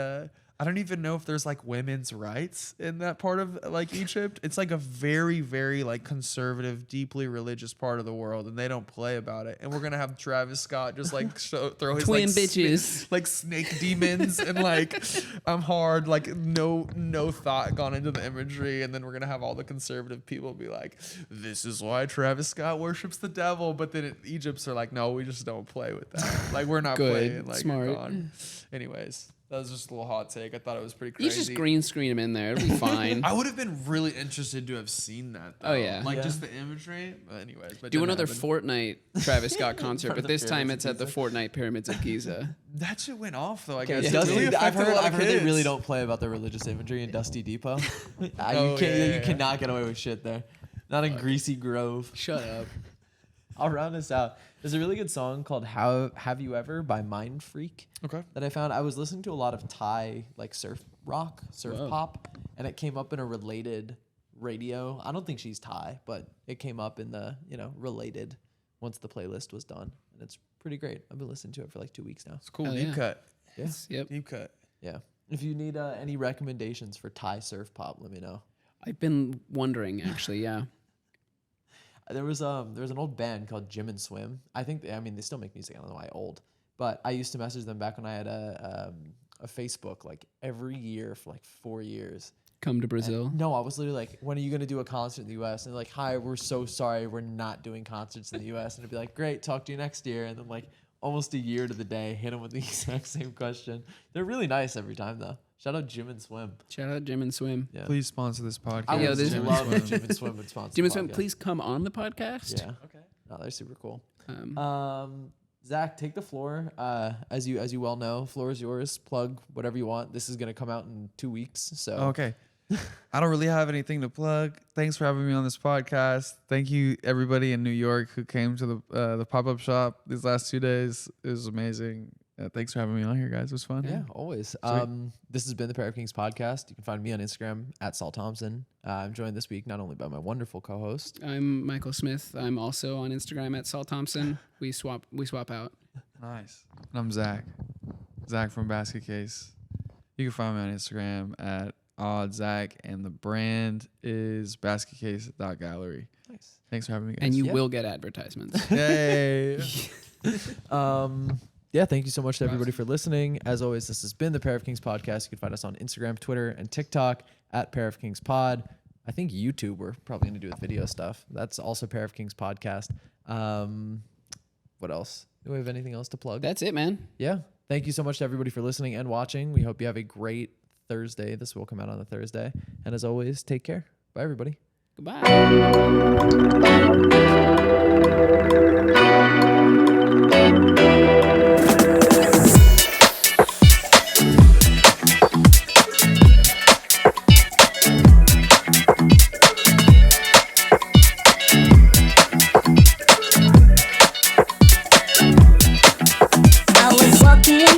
[SPEAKER 4] I don't even know if there's like women's rights in that part of like Egypt. It's like a very, very like conservative, deeply religious part of the world, and they don't play about it. And we're gonna have Travis Scott just like throw his
[SPEAKER 3] Twin
[SPEAKER 4] like,
[SPEAKER 3] bitches.
[SPEAKER 4] like snake demons and like I'm hard, like no thought gone into the imagery, and then we're gonna have all the conservative people be like, this is why Travis Scott worships the devil, but then Egypt's are like, no, we just don't play with that. Like we're not
[SPEAKER 3] Good.
[SPEAKER 4] playing. Like
[SPEAKER 3] Smart.
[SPEAKER 4] gone. Anyways, that was just a little hot take. I thought it was pretty
[SPEAKER 3] You
[SPEAKER 4] crazy.
[SPEAKER 3] just green screen him in there. It'll be fine.
[SPEAKER 4] I would have been really interested to have seen that. Though.
[SPEAKER 3] Oh, yeah.
[SPEAKER 4] like
[SPEAKER 2] Yeah.
[SPEAKER 4] just the imagery. But anyways, but
[SPEAKER 3] Do
[SPEAKER 4] didn't
[SPEAKER 3] another
[SPEAKER 4] happen.
[SPEAKER 3] Fortnite Travis Scott concert,
[SPEAKER 2] Front of
[SPEAKER 3] but
[SPEAKER 2] the
[SPEAKER 3] this time
[SPEAKER 2] Pyramids
[SPEAKER 3] it's
[SPEAKER 2] of
[SPEAKER 3] at the Fortnite Pyramids of Giza.
[SPEAKER 4] That shit went off though. I
[SPEAKER 2] Okay,
[SPEAKER 4] guess. It
[SPEAKER 2] Dusty,
[SPEAKER 4] really
[SPEAKER 2] I've
[SPEAKER 4] affected a lot
[SPEAKER 2] heard
[SPEAKER 4] of
[SPEAKER 2] they really
[SPEAKER 4] kids.
[SPEAKER 2] don't play about the religious imagery in Dusty Depot. You
[SPEAKER 4] yeah.
[SPEAKER 2] cannot get away with shit there. Not in Greasy Grove.
[SPEAKER 3] Shut up.
[SPEAKER 2] I'll round this out. There's a really good song called "How Have You Ever" by Mind Freak
[SPEAKER 4] Okay.
[SPEAKER 2] that I found. I was listening to a lot of Thai like surf rock, surf
[SPEAKER 3] Whoa.
[SPEAKER 2] pop, and it came up in a related radio. I don't think she's Thai, but it came up in the related once the playlist was done, and it's pretty great. I've been listening to it for like 2 weeks now.
[SPEAKER 4] It's cool.
[SPEAKER 3] Hell
[SPEAKER 4] Deep
[SPEAKER 3] yeah.
[SPEAKER 4] cut.
[SPEAKER 2] Yeah,
[SPEAKER 3] Yep.
[SPEAKER 4] Deep cut.
[SPEAKER 2] yeah. If you need any recommendations for Thai surf pop, let me know.
[SPEAKER 3] I've been wondering actually. Yeah.
[SPEAKER 2] There was an old band called Jim and Swim. I think they still make music. I don't know why old, but I used to message them back when I had a Facebook like every year for like 4 years.
[SPEAKER 3] Come to Brazil.
[SPEAKER 2] No, I was literally like, when are you gonna do a concert in the U.S.? And they're like, hi, we're so sorry, we're not doing concerts in the U.S. And I'd be like, great, talk to you next year. And then like almost a year to the day, hit them with the exact same question. They're really nice every time though. Shout out Jim and Swim.
[SPEAKER 3] Shout out Jim and Swim.
[SPEAKER 2] Yeah.
[SPEAKER 4] Please sponsor this podcast.
[SPEAKER 2] I
[SPEAKER 3] Yeah,
[SPEAKER 2] would
[SPEAKER 3] this-
[SPEAKER 2] love if Jim and Swim would sponsor.
[SPEAKER 3] Jim and
[SPEAKER 2] the
[SPEAKER 3] Swim,
[SPEAKER 2] podcast.
[SPEAKER 3] please come on the podcast.
[SPEAKER 2] Yeah.
[SPEAKER 4] Okay.
[SPEAKER 2] No, they're super cool.
[SPEAKER 3] Um,
[SPEAKER 2] Zach, take the floor. As you well know, floor is yours. Plug whatever you want. This is gonna come out in 2 weeks. So
[SPEAKER 4] Okay. I don't really have anything to plug. Thanks for having me on this podcast. Thank you everybody in New York who came to the pop-up shop these last 2 days. It was amazing. Thanks for having me on here, guys. It was fun.
[SPEAKER 2] yeah, always.
[SPEAKER 4] Sweet.
[SPEAKER 2] This has been the Pair of Kings podcast. You can find me on Instagram at Saul Thompson. I'm joined this week not only by my wonderful co-host.
[SPEAKER 3] I'm Michael Smith. I'm also on Instagram at Saul Thompson. We swap out.
[SPEAKER 4] Nice. And I'm Zach. Zach from Basketcase. You can find me on Instagram at Zach, and the brand is basketcase.gallery.
[SPEAKER 2] Nice.
[SPEAKER 4] Thanks for having me, guys.
[SPEAKER 3] And you will get advertisements.
[SPEAKER 4] Yay.
[SPEAKER 2] Yeah, thank you so much to everybody for listening. As always, this has been the Pair of Kings podcast. You can find us on Instagram, Twitter, and TikTok at Pair of Kings Pod. I think YouTube we're probably going to do with video stuff. That's also Pair of Kings podcast. What else? Do we have anything else to plug?
[SPEAKER 3] That's it, man.
[SPEAKER 2] Yeah. Thank you so much to everybody for listening and watching. We hope you have a great Thursday. This will come out on a Thursday. And as always, take care. Bye, everybody.
[SPEAKER 3] Goodbye.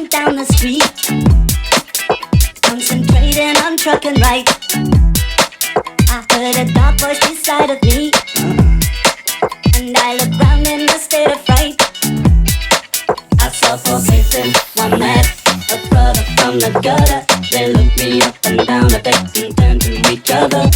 [SPEAKER 1] Down the street, concentrating on trucking right. I heard a dark voice beside of me, and I looked round in a state of fright. I saw four faces, one met a brother from the gutter. They looked me up and down a bit and turned to each other.